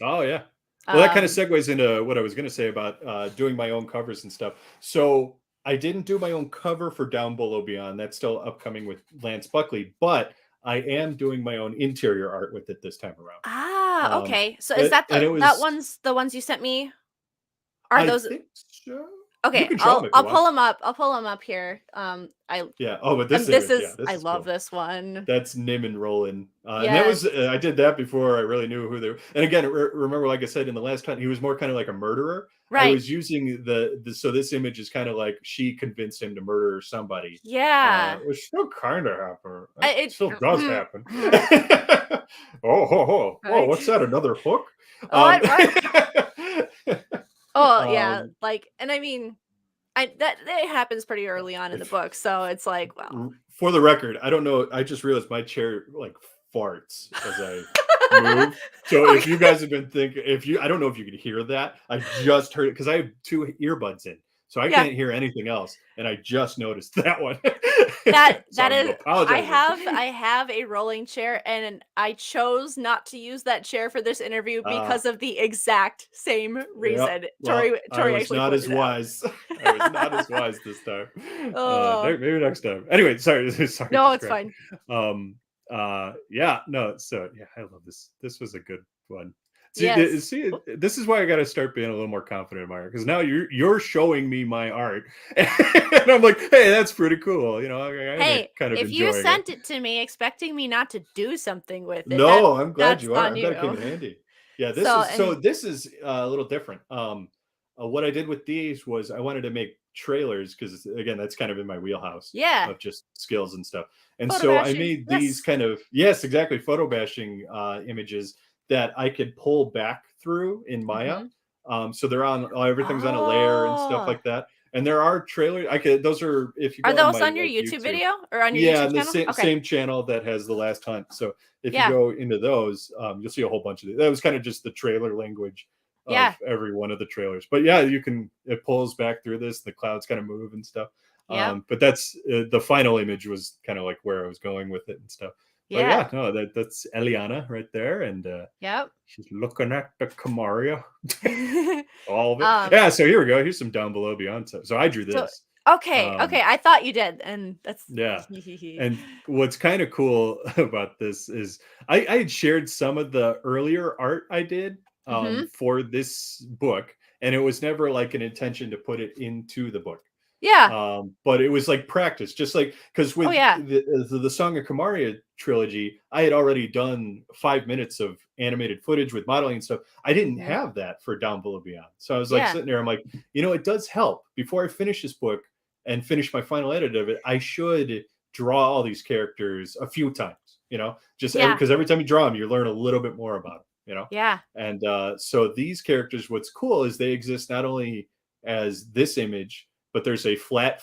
Oh yeah. Well, that kind of um segues into what I was going to say about doing my own covers and stuff. So I didn't do my own cover for Down Below Beyond. That's still upcoming with Lance Buckley, but I am doing my own interior art with it this time around. Ah, Um, okay. So is that and it that was, one's the ones you sent me? Are I those think so. You okay? can show them I'll if you I'll want. pull them up. I'll pull them up here. Yeah. Oh, but this And this image, yeah, is this I is love cool. this one. That's Nim and Roland, and that was Yes. I did that before I really knew who they were. And again, remember, like I said in the last time, he was more kind of like a murderer. I Right. was using so this image is kind of like she convinced him to murder somebody, Yeah. which still kind of happened. It It still does happen. right. Oh, ho, ho. Oh, Like, what's that? Another hook? Um, what? Oh, yeah, um, like and I mean, that happens pretty early on in the if book, so it's like, well. for the record, I don't know. I just realized my chair like farts as I move. So if Okay. you guys have been thinking, I don't know if you can hear that. I just heard it because I have two earbuds in, so I Yeah. can't hear anything else. And I just noticed that one. So That I'm is apologizing. I have a rolling chair, and I chose not to use that chair for this interview Uh, because of the exact same yeah. reason. Well, I Tori was actually not as pointed out. wise. I was not as wise this time. Oh, Maybe next time. Anyway, sorry, sorry, no, it's distract. fine. Um, yeah, no, so yeah, I love this. This was a good one. Yes. See, Oop. this is why I got to start being a little more confident in my art, because now you're showing me my art, and I'm like, hey, that's pretty cool. I'm Hey, kind of if you enjoying it. sent it to me expecting me not to do something with it, No, I'm glad that's you are. on I'm glad it came you. in handy. Yeah, So, and this is a little different. What I did with these was I wanted to make trailers because again, that's kind of in my wheelhouse yeah, of just skills and stuff. And photo so I bashing. made these Yes. kind of, yes, exactly, photo bashing images that I could pull back through in Maya. Mhm. So they're on, everything's on a layer and stuff Oh. like that. And there are trailers. Those are, if you Are go on those my on your like YouTube YouTube. video or on your Yeah, YouTube and the channel? Okay. same channel that has The Last Hunt. So if you Yeah. go into those, you'll see a whole bunch of these. That was kind of just the trailer language of Yeah. every one of the trailers. But yeah, it pulls back through this. The clouds kind of move and stuff. Yep. But that's the final image was kind of like where I was going with it and stuff. But Yeah. yeah, no, that's Eliana right there, and Yep. she's looking at the Camaria, all of it. Um, Yeah, so here we go. Here's some down below beyond. So I drew so this. okay, Um, okay, I thought you did, and that's yeah. And what's kind of cool about this is I had shared some of the earlier art I did Mhm. for this book, and it was never like an intention to put it into the book. Yeah. But it was like practice, just like because Oh, with yeah. the Song of Kamaria trilogy, I had already done 5 minutes of animated footage with modeling and stuff. I didn't Mhm. have that for Down Below Beyond, so I was like Yeah. sitting there. I'm like, it does help before I finish this book and finish my final edit of it. I should draw all these characters a few times, just Yeah. because every time you draw them, you learn a little bit more about them. Yeah. And so these characters, what's cool is they exist not only as this image, but there's a flat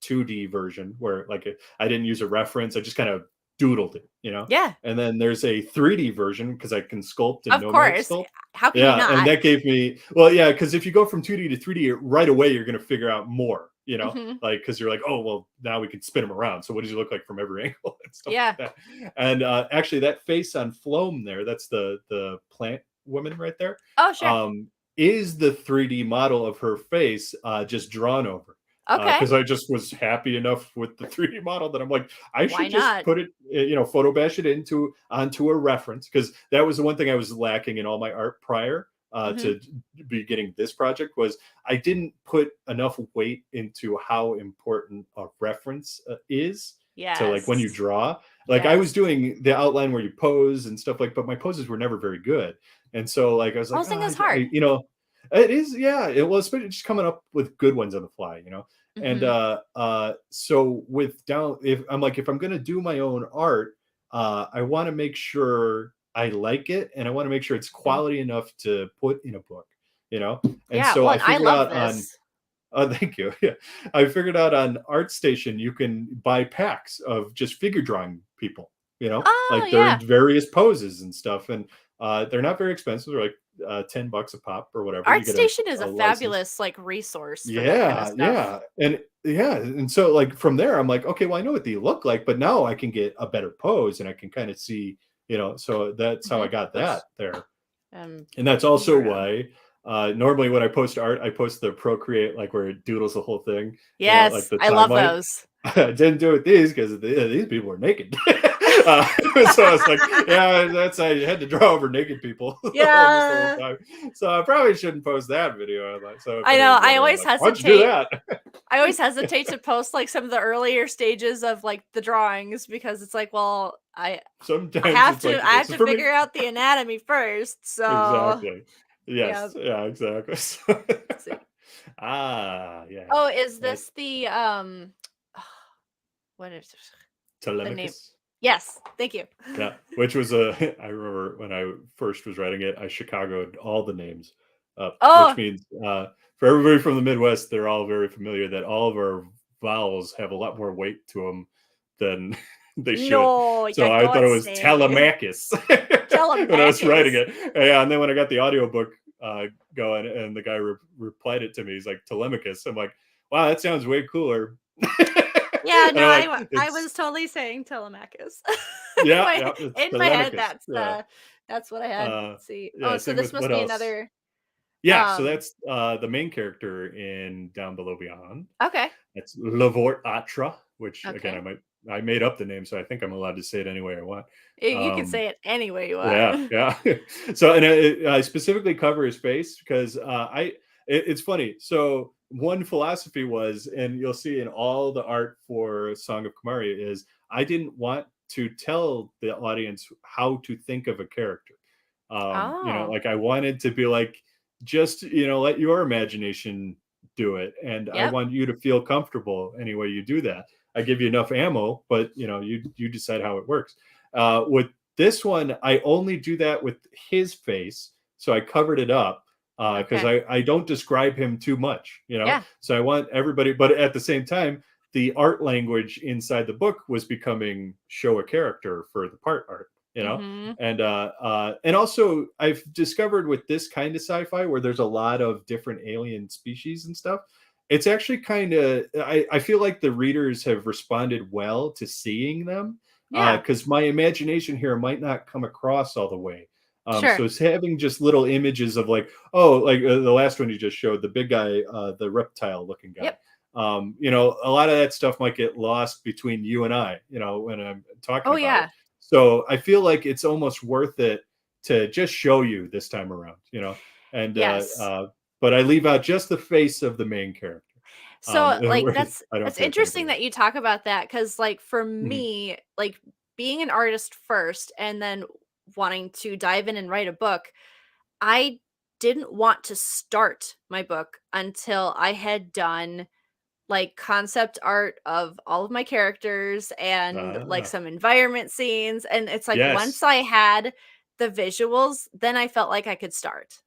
2D version where like I didn't use a reference. I just kind of doodled it. Yeah. And then there's a 3D version because I can sculpt and Of nomadic course. sculpt. How can you Yeah, and not? that gave me, well, yeah, because if you go from 2D to 3D right away, you're going to figure out more, Mhm. like because you're like, oh, well, now we can spin him around. So what does he look like from every angle and stuff Yeah. like that? And actually, that face on Floam there, that's the plant woman right there, Oh, sure. um, is the 3D model of her face just drawn over. Okay. Because I just was happy enough with the 3D model that I'm like, I Why should just not? put it, photo bash it onto a reference, because that was the one thing I was lacking in all my art prior Mhm. to beginning this project was I didn't put enough weight into how important a reference is to like when you Yes. draw. Like I was Yes. doing the outline where you pose and stuff but my poses were never very good, and so like I was like, oh, Posing is hard. it is, yeah. It was, especially just coming up with good ones on the fly. And Mhm. so with down, if I'm like, if I'm gonna do my own art, I want to make sure I like it, and I want to make sure it's Mhm. quality enough to put in a book. And Yeah, so well, I and I figured love out on, this. thank you. Yeah, I figured out on ArtStation you can buy packs of just figure drawing people. Oh, Like they're in yeah. various poses and stuff, and they're not very expensive. They're like $10 a pop or whatever. You get a, ArtStation is a a license. fabulous, like, resource for that kinda Yeah, stuff. yeah. And yeah, and so like from there, I'm like, okay, well, I know what they look like, but now I can get a better pose and I can kind of see, so that's how I Mhm. got that Oops. there. Um, And that's move also around. why normally when I post art, I post the Procreate, like where it doodles the whole thing, like Yes, the I love timeline. those. I didn't do it with these because these people are naked. uh, so I was like, yeah, that's I had to draw over naked people almost the whole Yeah. time. So I probably shouldn't post that video. So if I know. anyone's wondering, like, why'd you do that? I always hesitate to post like some of the earlier stages of like the drawings because it's like, well, Sometimes it's like, I this have is to for me. figure out the anatomy first. So Exactly. yeah, Yes. Yeah. Exactly. let's see. Yeah. Oh, is That this the what is the name? Telemachus. Yes, thank you. Yeah, which was a. I remember when I first was writing it, I Chicagoed all the names up, which Oh means for everybody from the Midwest, they're all very familiar that all of our vowels have a lot more weight to them than they should. no, you So I thought don't it was say. Telemachus when I was writing Telemachus. it. Yeah, and then when I got the audiobook going, and the guy replied it to me, he's like Telemachus. I'm like, wow, that sounds way cooler. Yeah, And no, I'm like, I it's was totally saying Telemachus. yeah, yeah, it's In my head, Telemachus. Yeah. that's what I had. Let's see. Yeah, Oh, so same this with must what be else? another. Yeah, so Um. that's the main character in Down Below Beyond. Okay. It's Lavort Atra, which again Okay. I made up the name, so I think I'm allowed to say it any way I want. You can Um, say it any way you yeah, want. yeah. So and I specifically cover his face because it's funny. So one philosophy was, and you'll see in all the art for Song of Kamaria, is I didn't want to tell the audience how to think of a character. Oh. Like I wanted to be like, just let your imagination do it, and I Yep. want you to feel comfortable any way you do that. I give you enough ammo, but you decide how it works. With this one, I only do that with his face, so I covered it up because Okay. I don't describe him too much, Yeah. So I want everybody, but at the same time, the art language inside the book was becoming show a character for the part art, Mhm. and also I've discovered with this kind of sci-fi where there's a lot of different alien species and stuff, it's actually kind of I feel like the readers have responded well to seeing them Yeah. because my imagination here might not come across all the way. So Sure. it's having just little images of like, oh, like the last one you just showed, the big guy, the reptile looking guy. Yep. A lot of that stuff might get lost between you and I, when I'm talking Oh about it. yeah. So I feel like it's almost worth it to just show you this time around, and Yes. but I leave out just the face of the main character. So, like, Where I don't that's touch interesting anybody that else. you talk about that because, like, for Mhm. me, like, being an artist first and then wanting to dive in and write a book, I didn't want to start my book until I had done, like, concept art of all of my characters and, like, Ah, some environment scenes, and it's like once yes. I had the visuals, then I felt like I could start.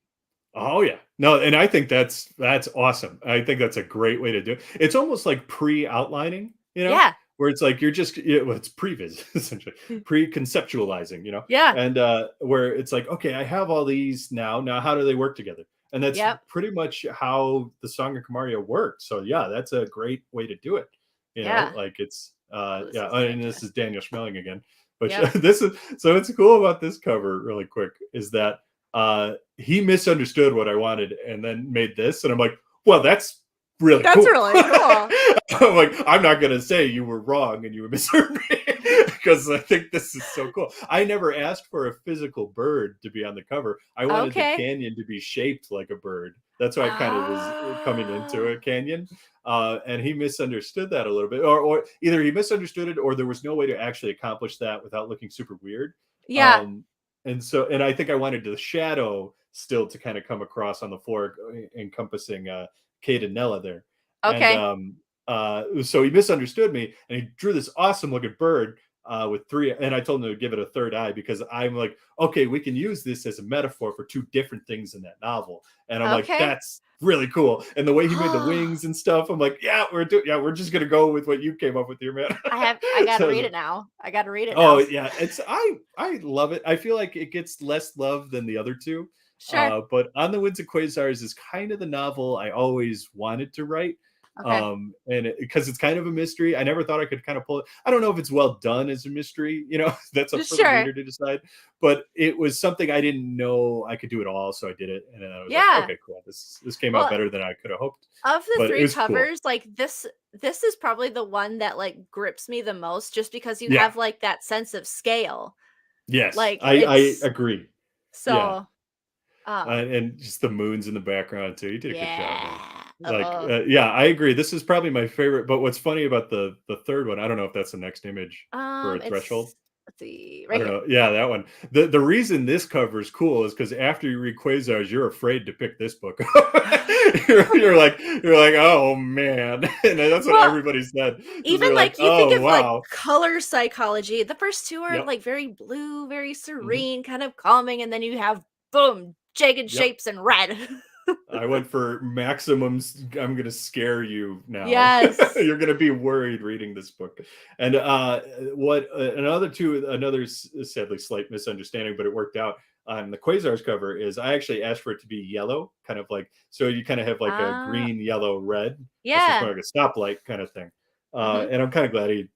Oh yeah. No, and I think that's awesome. I think that's a great way to do it. It's almost like pre-outlining, Yeah. where it's like you're just well, it's previs essentially, pre-conceptualizing, Yeah. and where it's like, okay, I have all these now. Now how do they work together? And that's Yep. pretty much how the Song of Kamaria works. So yeah, that's a great way to do it. Yeah. Like it's Oh, this yeah, is and this is fantastic. Daniel Schmeling again. But Yep. this is so what's cool about this cover, really quick, is that he misunderstood what I wanted and then made this. And I'm like, well, that's really That's cool. really cool. I'm like, I'm not going to say you were wrong and you misheard me because I think this is so cool. I never asked for a physical bird to be on the cover. I wanted the Okay. canyon to be shaped like a bird. That's why I kind of was coming into Ah. a canyon. And he misunderstood that a little bit, or either he misunderstood it or there was no way to actually accomplish that without looking super weird. Yeah. Um, and I think I wanted the shadow still to kind of come across on the floor, encompassing Kate and Nella there. And Okay. so he misunderstood me, and he drew this awesome looking bird with three. And I told him to give it a third eye because I'm like, okay, we can use this as a metaphor for two different things in that novel. And I'm like, Okay. that's really cool. And the way he made the wings and stuff, I'm like, yeah, we're just gonna go with what you came up with here, man. I gotta read So it now. I gotta read it oh now. yeah, I love it. I feel like it gets less love than the other two, Sure. but On the Winds of Quasars is kind of the novel I always wanted to write. Okay. And because it's kind of a mystery, I never thought I could kind of pull it. I don't know if it's well done as a mystery, that's up for the Sure. reader to decide. But it was something I didn't know I could do it all, so I did it, and then I was like, Yeah. okay, cool. This came out Well, better than I could have hoped, of the but it 3 was cool. covers, like, this is probably the one that, like, grips me the most just because you Yeah. have, like, that sense of scale. Yes, Like, I it's agree. Yeah. so, um And just the moons in the background too. You did a good job, man. yeah. Like, yeah, I agree. This is probably my favorite. But what's funny about the third one? I don't know if that's the next image for a threshold. It's let's see, I right don't here. know. Yeah, that one. The reason this cover is cool is because after you read Quasars, you're afraid to pick this book up. you're like, oh man, and that's what Well, everybody said. Because even, they're like, like, you think oh of, like, wow, color psychology, the first 2 are, yep, like, very blue, very hmm, serene, kind of calming, and then you have, boom, jagged yep. shapes and red. I went for maximum. I'm going to scare you now. Yes. You're going to be worried reading this book. And what another sadly slight misunderstanding, but it worked out on the Quasars cover is I actually asked for it to be yellow, kind of like so you kind of have like a Ah, green, yellow, red. This was yeah. more like a stoplight kind of thing. Mhm. And I'm kind of glad he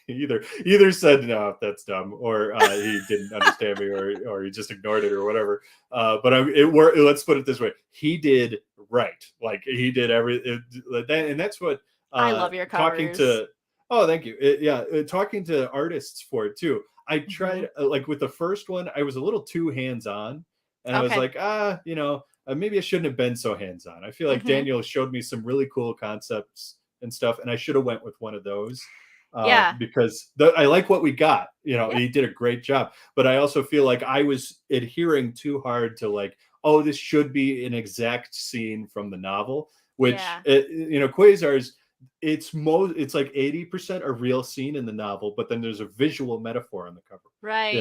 either said no, that's dumb, or he didn't understand me, or he just ignored it, or whatever. But it worked. Let's put it this way: he did right. Like he did and that's what I love your talking covers. to. Oh, thank you. Talking to artists for it too. I Mhm. tried like with the first one, I was a little too hands on, and I was Okay. like, maybe I shouldn't have been so hands on. I feel like Mhm. Daniel showed me some really cool concepts and stuff, and I should have went with one of those Yeah. because I like what we got. Yep. He did a great job, but I also feel like I was adhering too hard to like, oh, this should be an exact scene from the novel, which Yeah. Quasars. It's like 80% a real scene in the novel, but then there's a visual metaphor on the cover. Right.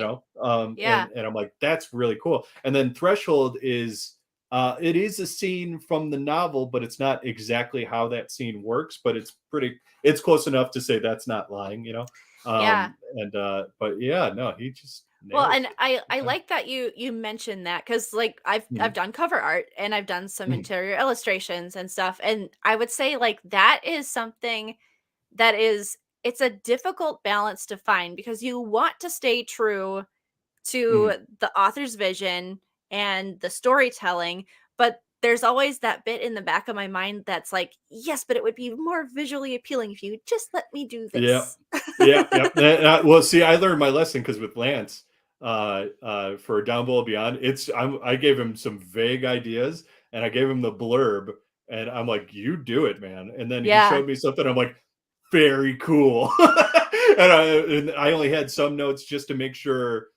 Yeah. And I'm like, that's really cool. And then Threshold is it is a scene from the novel, but it's not exactly how that scene works, but it's close enough to say that's not lying. Yeah. And but yeah, no, he just Well, nails and it. I Okay. like that you mentioned that because like I've Mhm, done cover art and I've done some mhm, interior illustrations and stuff, and I would say like that is something that is it's a difficult balance to find because you want to stay true to mhm. the author's vision and the storytelling, but there's always that bit in the back of my mind that's like, yes, but it would be more visually appealing if you just let me do Yeah. this. Yeah, yep. Well, see, I learned my lesson because with Lance, for Down Below Beyond, I gave him some vague ideas, and I gave him the blurb, and I'm like, "You do it, man." And then he Yeah. showed me something. I'm like, "Very cool." And I only had some notes just to make sure,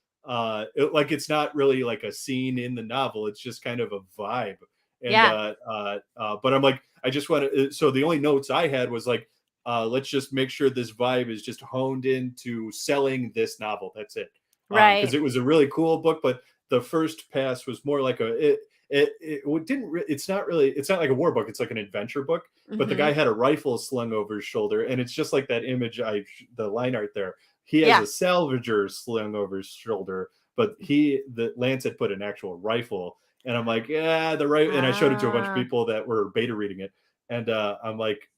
it's not really like a scene in the novel. It's just kind of a vibe. And Yeah. but I'm like, I just want to. So the only notes I had was like, let's just make sure this vibe is just honed into selling this novel. That's it. Because Right. it was a really cool book, but the first pass was more like it didn't it's not really, it's not like a war book, it's like an adventure book, but the guy Mhm. had a rifle slung over his shoulder, and it's just like that image, the line art there, he has a Yeah. salvager slung over his shoulder, but the Lance had put an actual rifle, and I'm like, yeah, the right, and I showed it to a bunch of Ah. people that were beta reading it, and I'm like,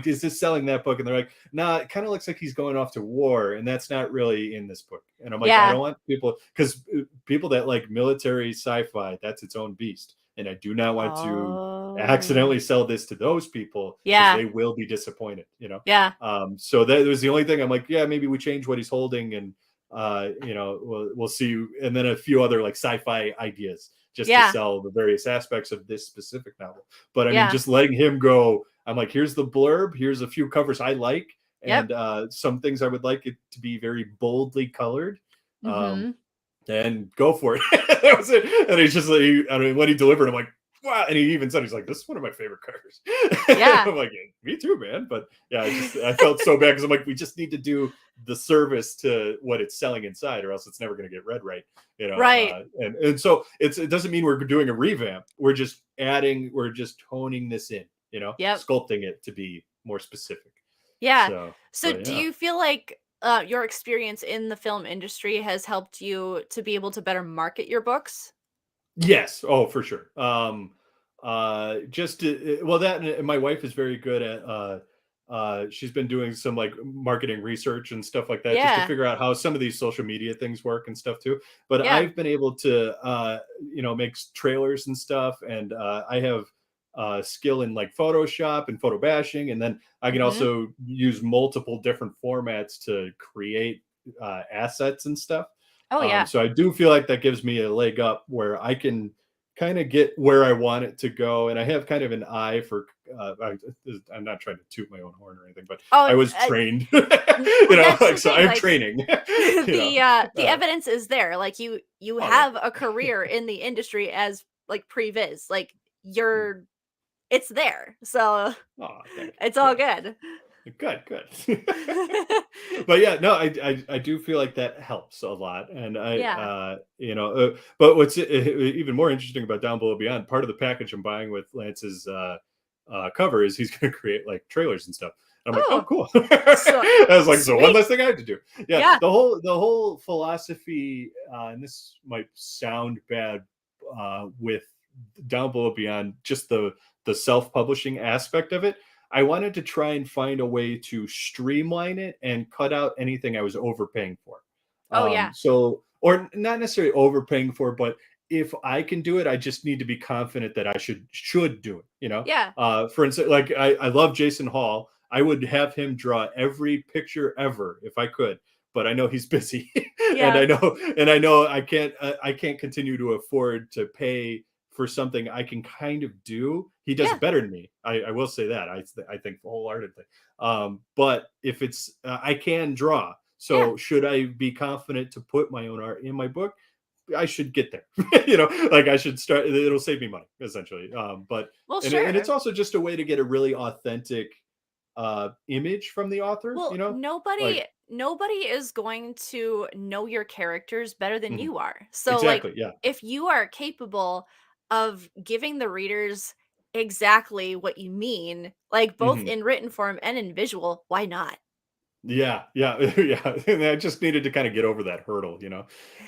is this selling that book? And they're like, nah, it kind of looks like he's going off to war, and that's not really in this book. And I'm like, I Yeah. don't want people, because people that like military sci-fi, that's its own beast, and I do not want to Oh. accidentally sell this to those people because Yeah. they will be disappointed. Yeah. So that was the only thing. I'm like, yeah, maybe we change what he's holding, and we'll see, and then a few other like sci-fi ideas just to Yeah. sell the various aspects of this specific novel. But I mean, Yeah. just letting him go, I'm like, here's the blurb, here's a few covers I like, Yep. and some things I would like it to be very boldly colored. Um, Mhm. and go for it. That was it. And he's just like, I mean, when he delivered, I'm like, wow. And he even said, he's like, this is one of my favorite covers. Yeah. I'm like, yeah, me too, man. But yeah, I felt so bad because I'm like, we just need to do the service to what it's selling inside, or else it's never going to get read right. Right. And so it doesn't mean we're doing a revamp. We're just honing this in, Yep. sculpting it to be more specific. Yeah. So, So but do yeah. you feel like your experience in the film industry has helped you to be able to better market your books? Yes. Oh, for sure. Just to, well, that and my wife is very good at she's been doing some like marketing research and stuff like that just to Yeah. figure out how some of these social media things work and stuff too. But Yeah. I've been able to make trailers and stuff, and I have skill in like Photoshop and photo bashing, and then I can Mhm. also use multiple different formats to create assets and stuff. Oh, yeah. So I do feel like that gives me a leg up where I can kind of get where I want it to go. And I have kind of an eye for, I'm not trying to toot my own horn or anything, but Oh, I was trained, well, that's like, the so thing, I'm like, training, you know, the uh, evidence is there, like, you oh yeah. have a career in the industry as, like, previs, like, Mm. you're it's there, so Oh, thank it's you. all Yeah. good. Good, good. But yeah, no, I do feel like that helps a lot, and Yeah. but what's even more interesting about Down Below Beyond, part of the package I'm buying with Lance's cover is he's going to create like trailers and stuff. I'm like, oh, Oh, cool. so I was like, so one sweet. less thing I have to do. Yeah, Yeah. the whole philosophy, and this might sound bad with Down Below Beyond, just the self publishing aspect of it. I wanted to try and find a way to streamline it and cut out anything I was overpaying for. Oh, yeah. Or not necessarily overpaying for, but if I can do it, I just need to be confident that I should do it. Yeah. For instance, like I love Jason Hall. I would have him draw every picture ever if I could, but I know he's busy, and Yeah. I know I can't continue to afford to pay for something I can kind of do. He does Yeah. it better than me. I will say that. I think wholeheartedly. But if it's I can draw, Yeah. so should I be confident to put my own art in my book? I should get there. Like I should start. It'll save me money essentially. But Well, and it's sure. also just a way to get a really authentic image from the author. Well, Like nobody is going to know your characters better than mhm, you are. So, like, exactly. Yeah. if you are capable of giving the readers exactly what you mean, like, both Mhm. in written form and in visual, why not? Yeah, yeah, yeah. And I just needed to kind of get over that hurdle.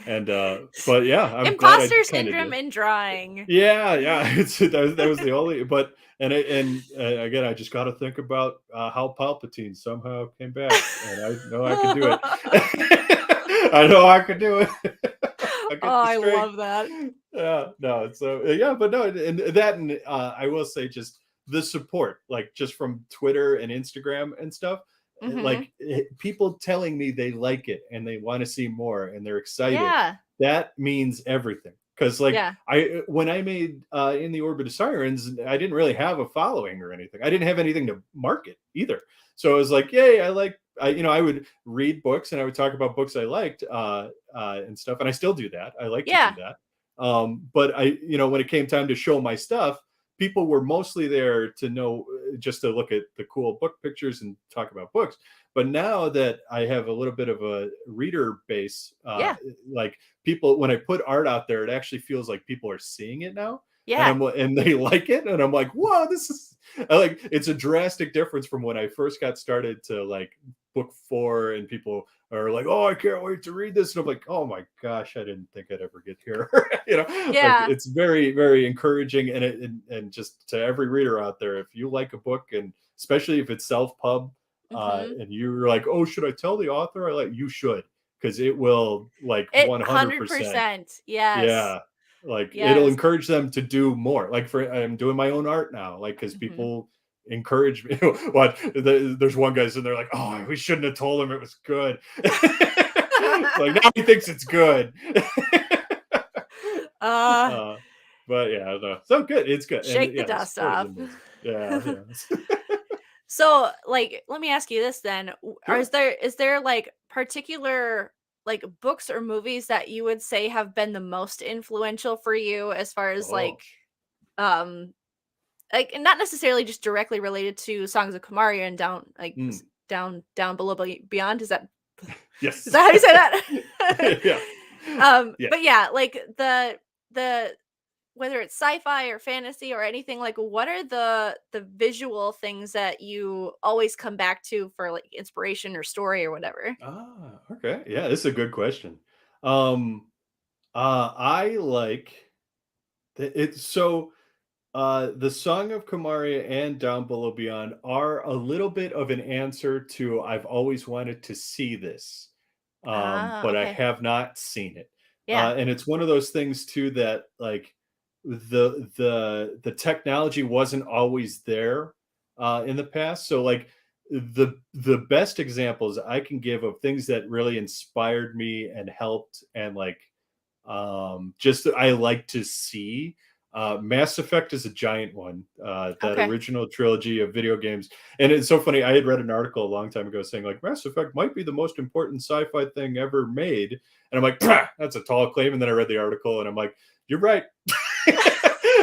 And but yeah, I'm glad I Imposter kind of syndrome did. in drawing. Yeah, yeah. That was the only. But again, I just got to think about how Palpatine somehow came back, and I know I could do it. I know I could do it. I Oh, get the I strength. love that. Yeah, no. So yeah, but no, and that, and I will say just the support, like just from Twitter and Instagram and stuff, Mhm. people telling me they like it and they want to see more and they're excited. Yeah. That means everything. Because like Yeah. when I made In the Orbit of Sirens, I didn't really have a following or anything. I didn't have anything to market either. So I was like, yay, I would read books and I would talk about books I liked and stuff, and I still do that. I like to do Yeah. that. But when it came time to show my stuff, people were mostly there to know, just to look at the cool book pictures and talk about books. But now that I have a little bit of a reader base, Yeah. like people, when I put art out there, it actually feels like people are seeing it now, and Yeah. and they like it, and I'm like, whoa, this is it's a drastic difference from when I first got started to like book 4, and people are like, oh, I can't wait to read this, and I'm like, oh my gosh, I didn't think I'd ever get here. Like Yeah. it's very, very encouraging, and just to every reader out there, if you like a book, and especially if it's self-pub, Mhm. and you're like, oh, should I tell the author? You should, because it will, like, It 100%. 100%. Yes. Yeah, like it'll Yes. encourage them to do more. Like I'm doing my own art now, like because Mhm. people encourage me. There's one guy sitting there like, oh, we shouldn't have told him it was good. It's like now he thinks it's good. Uh, uh, but yeah, no. So good, it's good, and shake the yeah, the dust support is off. amazing. Yeah, yeah. So, like, let me ask you this then. Are Sure. is there like particular like books or movies that you would say have been the most influential for you as far as Oh. um like not necessarily just directly related to Songs of Kamaria and Mm. down below beyond, is Yes. that how you say that? Yeah. Yeah. But yeah, like the whether it's sci-fi or fantasy or anything, like what are the visual things that you always come back to for like inspiration or story or whatever? Okay. Yeah, this is a good question. I like it. So The Song of Kamaria and Down Below Beyond are a little bit of an answer to I've always wanted to see this, Ah, but I okay. have not seen it. Yeah. And it's one of those things too that like the technology wasn't always there in the past. So like the best examples I can give of things that really inspired me and helped and like just that I like to see. Mass Effect is a giant one. That Okay. original trilogy of video games, and it's so funny. I had read an article a long time ago saying like Mass Effect might be the most important sci-fi thing ever made, and I'm like, that's a tall claim. And then I read the article, and I'm like, you're right.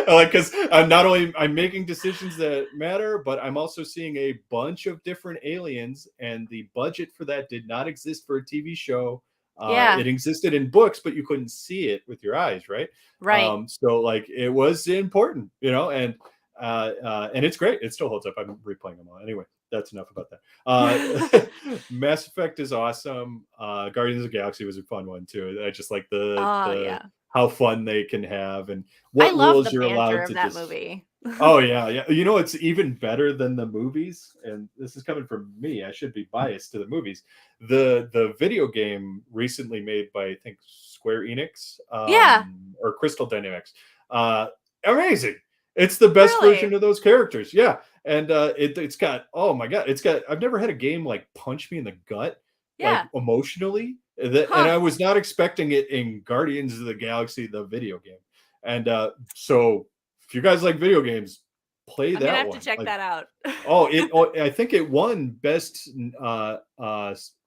Like because I'm not only I'm making decisions that matter, but I'm also seeing a bunch of different aliens, and the budget for that did not exist for a TV show. Yeah. It existed in books, but you couldn't see it with your eyes, right? Right. So like it was important, and it's great. It still holds up. I'm replaying them all. Anyway, that's enough about that. Mass Effect is awesome. Guardians of the Galaxy was a fun one too. I just like Oh, the yeah. how fun they can have and I what love rules the you're banter allowed of to that just. movie. Oh yeah, yeah. You know, it's even better than the movies, and this is coming from me. I should be biased to the movies. The video game recently made by I think Square Enix Yeah. or Crystal Dynamics. Uh, Amazing. It's the best version Really? of those characters. Yeah, and it's got oh my god, it's got. I've never had a game like punch me in the gut like Yeah. emotionally. And Huh. I was not expecting it in Guardians of the Galaxy, the video game. And so if you guys like video games, play I'm gonna that have to one. check Like, that out. I think it won best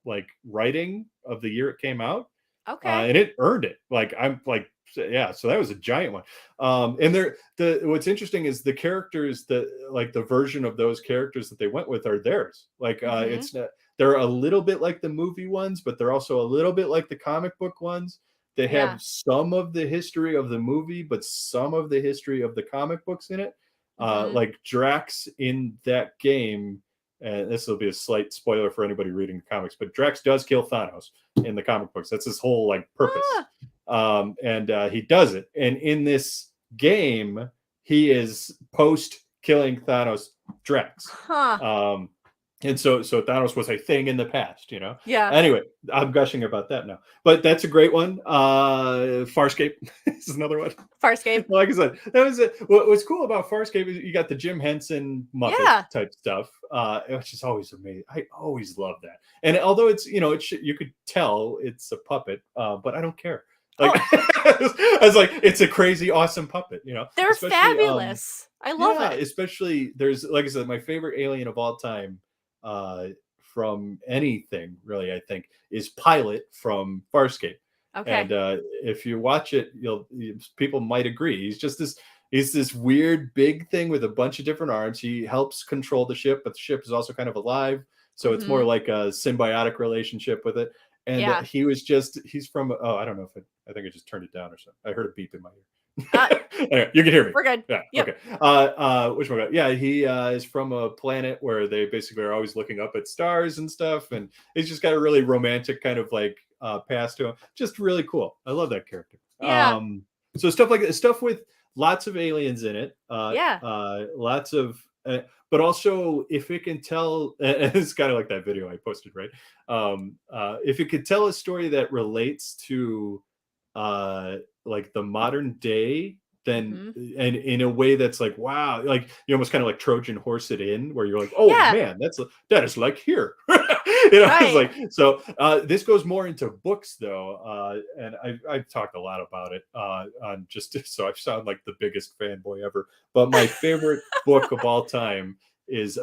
like writing of the year it came out, Okay. and it earned it. Like I'm like yeah, so that was a giant one. And the what's interesting is the characters that like the version of those characters that they went with are theirs. Like Mhm. it's not, they're a little bit like the movie ones, but they're also a little bit like the comic book ones. They Yeah. have some of the history of the movie, but some of the history of the comic books in it. Mhm. Like Drax in that game, and this will be a slight spoiler for anybody reading the comics, but Drax does kill Thanos in the comic books. That's his whole like purpose, Ah. and he does it. And in this game, he is post killing Thanos Drax. Huh. Um, and so Thanos was a thing in the past, you know. Yeah. Anyway, I'm gushing about that now, but that's a great one. Farscape is another one. Farscape. Like I said, that was it. What's cool about Farscape is you got the Jim Henson Muppet Yeah. type stuff, which is always amazing. I always love that. And although it's you could tell it's a puppet, but I don't care. Like Oh, I was like, it's a crazy, awesome puppet, they're Especially fabulous. I love yeah, it. especially there's like I said, my favorite alien of all time, uh, from anything really, I think, is Pilot from Farscape. Okay. And if you watch it, people might agree. He's this weird big thing with a bunch of different arms. He helps control the ship, but the ship is also kind of alive. So it's more Mhm. like a symbiotic relationship with it. And Yeah. he's from, oh, I don't know if I think I just turned it down or something. I heard a beep in my Uh, ear. Anyway, you can hear me. we're good. Yeah. Yep. Okay. Which one? Yeah, he is from a planet where they basically are always looking up at stars and stuff, and he's just got a really romantic kind of like past to him. Just really cool. I love that character. Yeah. So stuff like stuff with lots of aliens in it. Yeah. Lots of. But also, if it can tell, and it's kind of like that video I posted, right? If it could tell a story that relates to like the modern day, then Mhm. and in a way that's like wow, like you almost kind of like Trojan horse it in, where you're like, oh Yeah. man, that is like here, it's Right. like so. This goes more into books though, and I've talked a lot about it on just so I sound like the biggest fanboy ever. But my favorite book of all time is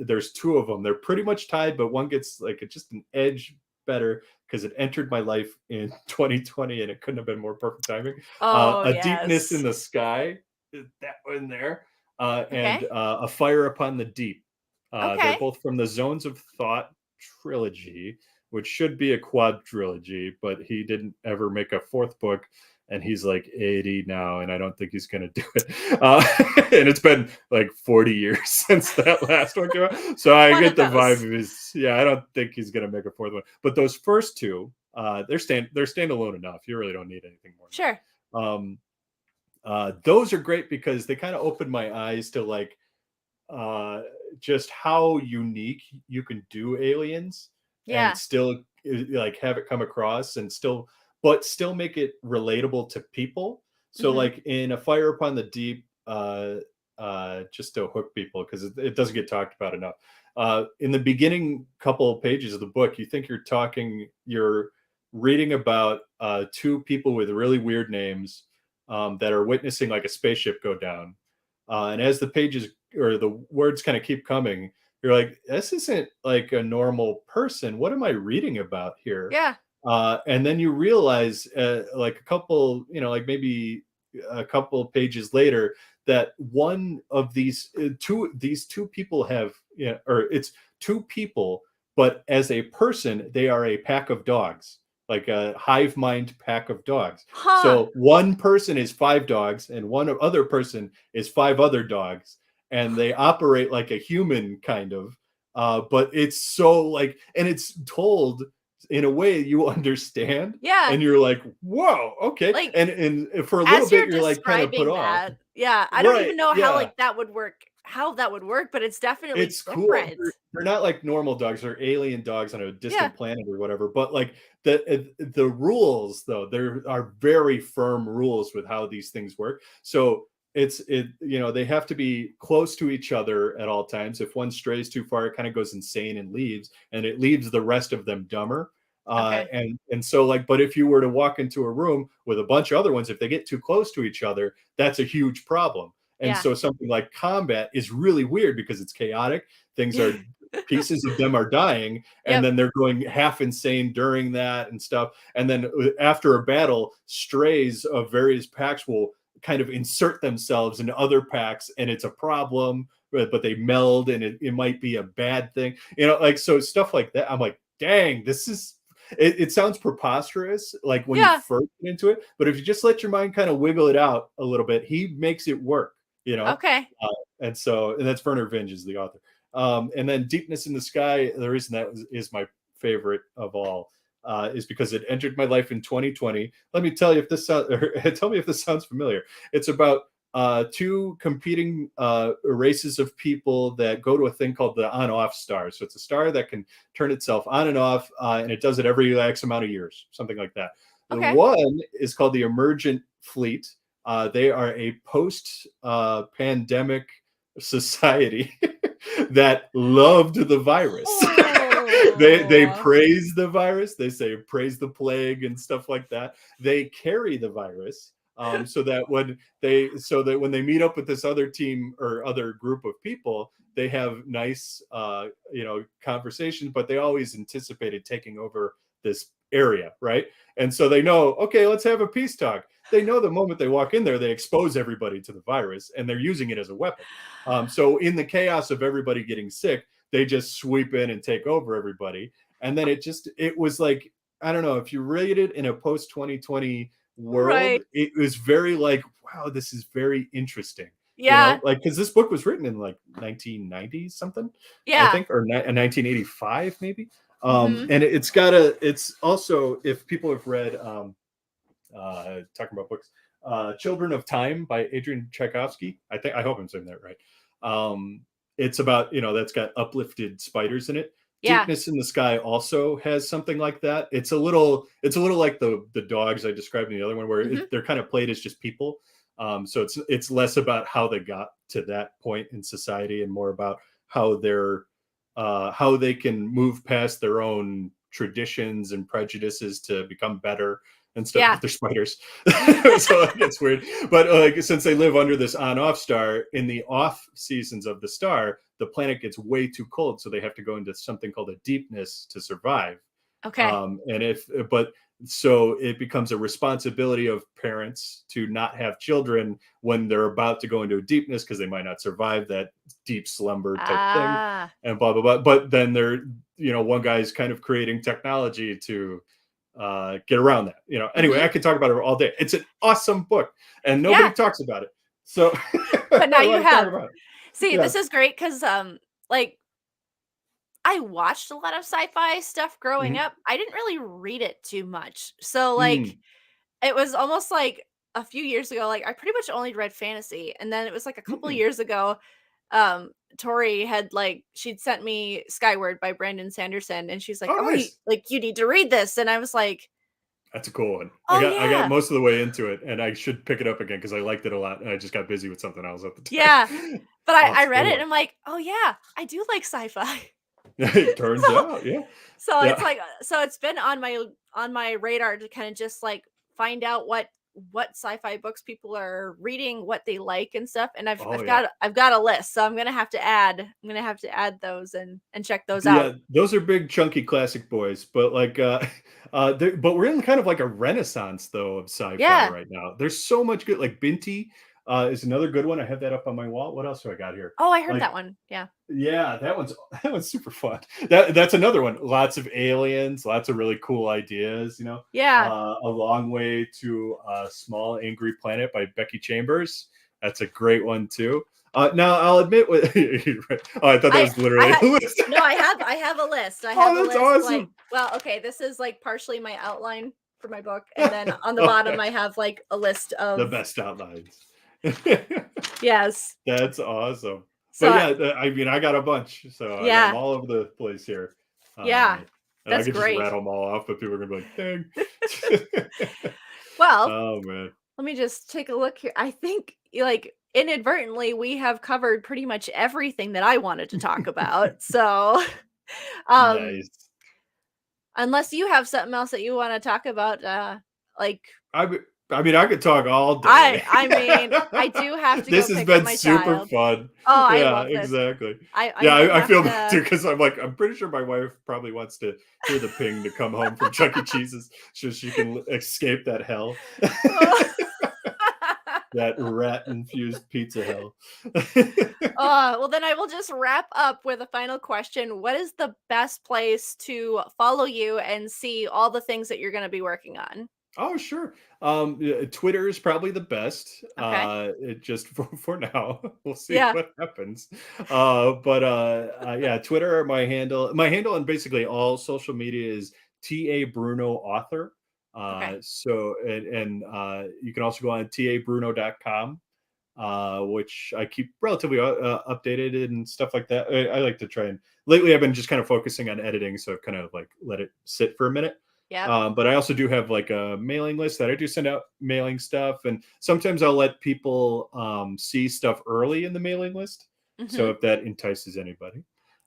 there's two of them. They're pretty much tied, but one gets like just an edge better because it entered my life in 2020 and it couldn't have been more perfect timing. Oh, A Deepness in yes. the Sky, that one there, and Okay. A Fire Upon the Deep. They're Okay. both from the Zones of Thought trilogy, which should be a quadrilogy, but he didn't ever make a fourth book. And he's like 80 now, and I don't think he's going to do it. And it's been like 40 years since that last one came out. So I One get of the vibe those. of his, yeah, I don't think he's going to make a fourth one. But those first two, they're standalone enough. You really don't need anything more than Sure. that. Those are great because they kind of opened my eyes to like uh, just how unique you can do aliens and Yeah. still like have it come across and still, but still make it relatable to people. So Mhm. like in A Fire Upon the Deep, just to hook people because it doesn't get talked about enough. In the beginning couple of pages of the book, you think you're reading about two people with really weird names that are witnessing like a spaceship go down. And as the pages or the words kind of keep coming, you're like, this isn't like a normal person. What am I reading about here? Yeah. And then you realize, like a couple, like maybe a couple pages later, that one of these two people have, or it's two people, but as a person, they are a pack of dogs, like a hive mind pack of dogs. Huh. So one person is five dogs, and one other person is five other dogs, and they operate like a human kind of. But it's so like, and it's told in a way you understand, Yeah. and you're like, whoa, okay. Like, And for a little as bit, you're you're like kind of put describing off. that, yeah, I don't Right. even know how, Yeah. like, that would work how that would work, but it's definitely It's cool. different. They're not like normal dogs, they're alien dogs on a Yeah. distant planet or whatever. But like the rules, though, there are very firm rules with how these things work. So they have to be close to each other at all times. If one strays too far, it kind of goes insane and leaves, and it leaves the rest of them dumber. Okay. And so like, but if you were to walk into a room with a bunch of other ones, if they get too close to each other, that's a huge problem. And Yeah. so something like combat is really weird because it's chaotic. Things are Pieces of them are dying, and Yep. then they're going half insane during that and stuff. And then after a battle, strays of various packs will kind of insert themselves into other packs, and it's a problem. But they meld, and it might be a bad thing. Like so stuff like that. I'm like, dang, this is. It sounds preposterous, like when you Yeah. first get into it. But if you just let your mind kind of wiggle it out a little bit, he makes it work. You know, Okay. uh, and that's Werner Vinge is the author. And then Deepness in the Sky, the reason is my favorite of all is because it entered my life in 2020. Let me tell you if this tell me if this sounds familiar. It's about two competing races of people that go to a thing called the on-off star. So it's a star that can turn itself on and off, and it does it every X amount of years, something like that. The Okay. one is called the Emergent Fleet. They are a post-pandemic society that loved the virus. They Oh. praise the virus. They say praise the plague and stuff like that. They carry the virus. So that when they meet up with this other team or other group of people, they have nice conversations, but they always anticipated taking over this area, right? And so they know, okay, let's have a peace talk. They know the moment they walk in there, they expose everybody to the virus, and they're using it as a weapon. So in the chaos of everybody getting sick, they just sweep in and take over everybody. And then it was like, I don't know, if you read it in a post 2020 world, Right. it was very like, wow, this is very interesting. Yeah. Like because this book was written in like 1990 something, I Yeah. think, or 1985 maybe. Mhm. And it's also, if people have read talking about books, Children of Time by Adrian Tchaikovsky. I hope I'm saying that right. It's about, that's got uplifted spiders in it. Yeah. Deepness in the Sky also has something like that. It's a little like the dogs I described in the other one, where Mhm. they're kind of played as just people. So it's less about how they got to that point in society and more about how they can move past their own traditions and prejudices to become better and stuff. Yeah. But they're spiders, so it gets weird. But like, since they live under this on-off star, in the off seasons of the star, the planet gets way too cold, so they have to go into something called a deepness to survive. Okay. And if but so it becomes a responsibility of parents to not have children when they're about to go into a deepness, because they might not survive that deep slumber type thing, Ah. and blah blah blah. But then one guy's kind of creating technology to get around that. Anyway, Mhm. I could talk about it all day. It's an awesome book, and nobody Yeah. talks about it. So But now I you want to talk have. about it. See, Yeah. this is great because like, I watched a lot of sci-fi stuff growing Mhm. up. I didn't really read it too much. So, like, Mm. it was almost like a few years ago, like I pretty much only read fantasy, and then it was like a couple Hmm. years ago, Tori had she'd sent me Skyward by Brandon Sanderson, and she's like, Oh, "Oh, nice. you need to read this," and I was like, That's a cool one. "Oh I got yeah, most of the way into it, and I should pick it up again because I liked it a lot, and I just got busy with something else at the yeah." time. But Oh, I it's a read good it, one. and I'm like, "Oh yeah, I do like sci-fi." It turns So out, yeah, so it's yeah. like so it's been on my radar to kind of just like find out what sci-fi books people are reading, what they like and stuff. And Oh, yeah. I've got a list, so I'm gonna have to add those and check those out. Yeah, those are big chunky classic boys, but like but we're in kind of like a renaissance though of sci-fi Yeah. right now. There's so much good like Binti is another good one. I have that up on my wall. What else do I got here? Oh, I heard Like that one. Yeah. yeah, that one's super fun. That's another one. Lots of aliens, lots of really cool ideas, you know. Yeah. A Long Way to a Small Angry Planet by Becky Chambers. That's a great one too. Now I'll admit what oh, I thought that I was I literally ha- a list. no, I have a list. I have Oh, a that's list like awesome. well, okay, this is like partially my outline for my book, and then on the bottom Okay. I have like a list The of best outlines. yes. That's awesome. But So yeah, I mean, I got a bunch, so I got them yeah. all over the place here. Yeah. And I That's could just great. rattle them all off, but people are gonna be like, "Dang." Well, Oh man. let me just take a look here. I think like inadvertently we have covered pretty much everything that I wanted to talk about. So, um Nice. unless you have something else that you want to talk about like I be I mean, I could talk all day. I mean, I do have to go This has pick up been my super child. fun. Oh, I Yeah, love this. exactly. I Yeah, might I have feel bad to too because I'm like, I'm pretty sure my wife probably wants to hear the ping to come home from Chuck E. Cheese's so she can escape that hell. That rat-infused pizza hell. well then I will just wrap up with a final question. What is the best place to follow you and see all the things that you're going to be working on? Oh, sure. Yeah, Twitter is probably the best. Okay. It just for now. We'll see Yeah. what happens. Yeah, Twitter, my handle on basically all social media is TA Bruno author. Okay. And you can also go on tabruno.com, which I keep relatively updated and stuff like that. I like to try and lately I've been just kind of focusing on editing, so I've kind of like let it sit for a minute. Yep. But I also do have like a mailing list that I do send out mailing stuff, and sometimes I'll let people see stuff early in the mailing list. So Mhm. if that entices anybody,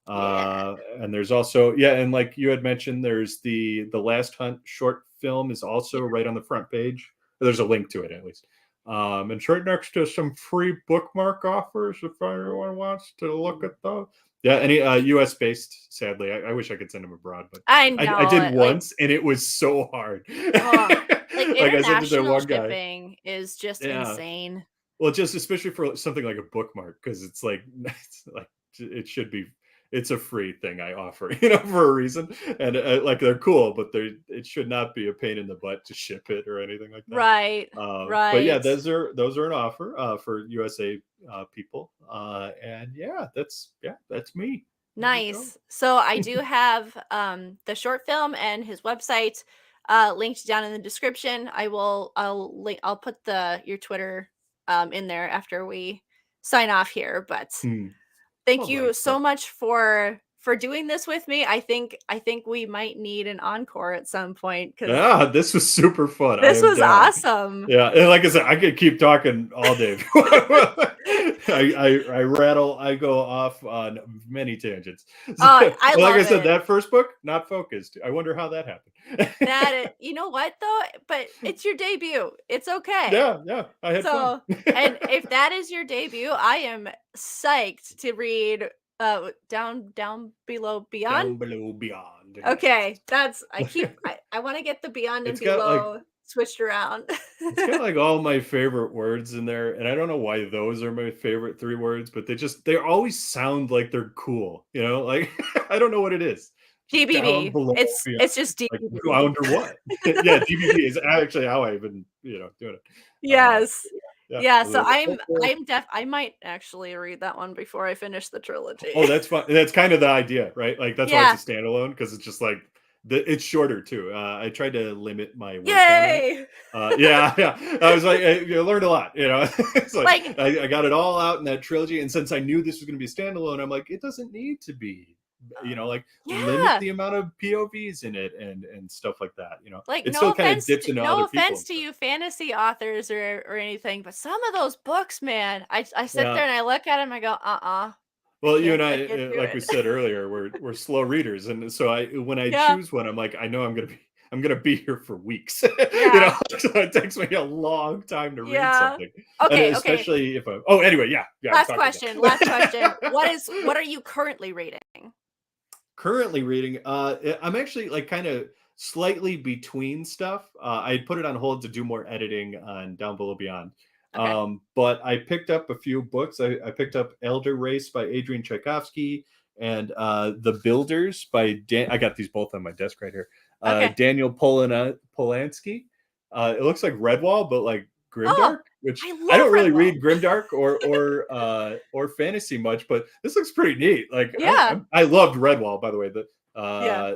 Yeah. and there's also yeah, and like you had mentioned, there's the Last Hunt short film is also right on the front page. There's a link to it at least. And it's right next to some free bookmark offers if anyone wants to look at those. Yeah, any US based, sadly. I wish I could send them abroad, but I I know did it, like once and it was so hard. oh, like Like I said to the international one guy, shipping is just yeah. insane. Well, just especially for something like a bookmark, because it's like it's like it should be it's a free thing I offer, for a reason. And like they're cool, but it should not be a pain in the butt to ship it or anything like that. Right. But yeah, Right. those are an offer for USA people. And that's me. There you go. Nice. So I do have the short film and his website linked down in the description. I'll put the your Twitter in there after we sign off here, but Hmm. thank All right. you so much for doing this with me. I think we might need an encore at some point cuz Yeah, this was super fun. I this am was down. awesome. Yeah, and like I said, I could keep talking all day. I rattle, I go off on many tangents. Oh, I Like I love said, it. that first book, not focused. I wonder how that happened. You know what though? But it's your debut. It's okay. Yeah, yeah, I had fun. So, and if that is your debut, I am psyched to read down below beyond. Down below beyond. Okay, Yes. that's I want to get the beyond and It's got like below switched around. It's got like all my favorite words in there, and I don't know why those are my favorite three words, but they always sound like they're cool, Like I don't know what it is. Just down DBB. below beyond. It's just Like DBB. under what? Yeah, DBB is actually how I've been, doing it. Yes. Yeah. Yeah, so The I might actually read that one before I finish the trilogy. Oh, that's fun. That's kind of the idea, right? Like that's why it's a Yeah. standalone because it's just like It's shorter too. I tried to limit my word count on it. Yay! Yeah, yeah. I was like, you learned a lot. It's like Like, I got it all out in that trilogy, and since I knew this was going to be standalone, I'm like, it doesn't need to be. Like limit yeah. the amount of POVs in it and stuff like that. Like, It still kind of dips into no other people offense and to stuff. you fantasy authors or anything, but some of those books, man, I sit Yeah. there and I look at them, I go, Well, you and I can't I, do like we it. said earlier, we're slow readers, and so when I Yeah, choose one, I'm like, I know I'm gonna be here for weeks. yeah, So it takes me a long time to read yeah. something, and Okay, okay. especially if I. Oh, anyway, yeah, yeah. Last Talk question. Last question. about. What are you currently reading? Currently reading, I'm actually like kind of slightly between stuff. I put it on hold to do more editing on Down Below Beyond. Okay. But I picked up a few books. I picked up Elder Race by Adrian Tchaikovsky and The Builders by I got these both on my desk right here. Okay. Daniel Polanski. It looks like Redwall, but like Oh, grimdark, which I I love don't really Redwall. read grimdark or fantasy much, but this looks pretty neat. Like Yeah. I loved Redwall, by the way. Yeah.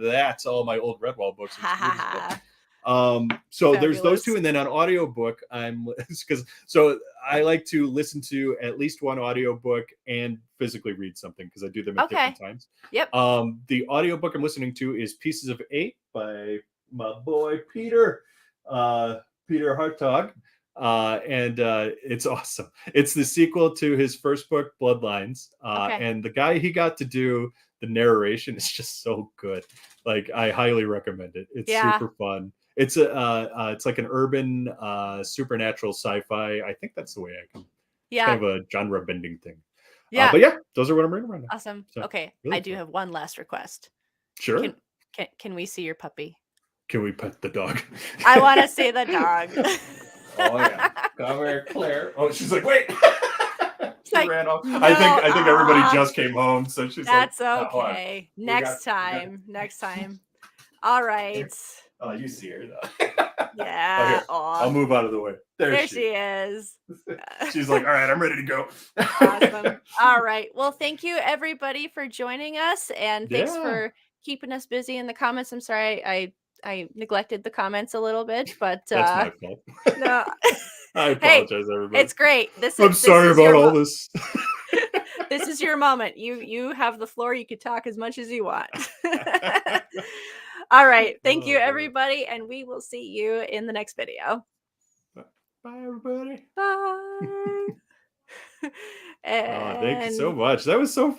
That's all my old Redwall books. It's Ha ha sweet as hell. ha. So there's those two, Fabulous. and then on audiobook, I'm because so I like to listen to at least one audiobook and physically read something because I do them at different Okay. times. Yep. The audiobook I'm listening to is Pieces of Eight by my boy uh, Peter Hartog. And it's awesome. It's the sequel to his first book, Bloodlines. Okay. And the guy he got to do the narration is just so good. Like I highly recommend it. It's Yeah. super fun. It's like an urban supernatural sci-fi. I think that's the way I can. It's kind Yeah. of a genre bending thing. Yeah. But yeah, those are what I'm reading right now. Awesome. So Okay. I really do fun. have one last request. Can Sure. can we see your puppy? Can we pet the dog? I want to see the dog. Oh yeah. Come here, Claire. Oh, she's like, wait. It's She like, ran off. no, I think everybody just came home, so she's like, that's no, hold on. okay. Next We got time. Next time. All right. oh, you see her though. Oh Yeah. here. I'll Aw. move out of the way. There There she she is. is. She's like, all right, I'm ready to go. Awesome. All right. Well, thank you everybody for joining us, and thanks Yeah. for keeping us busy in the comments. I'm sorry I neglected the comments a little bit, but That's my fault. no. I Hey, apologize, everybody. it's great. I'm This sorry is about your all this. this is your moment. You have the floor. You can talk as much as you want. All right. Thank you Oh boy. everybody, and we will see you in the next video. Bye, everybody. Bye. Oh, thank you so And much. That was so fun.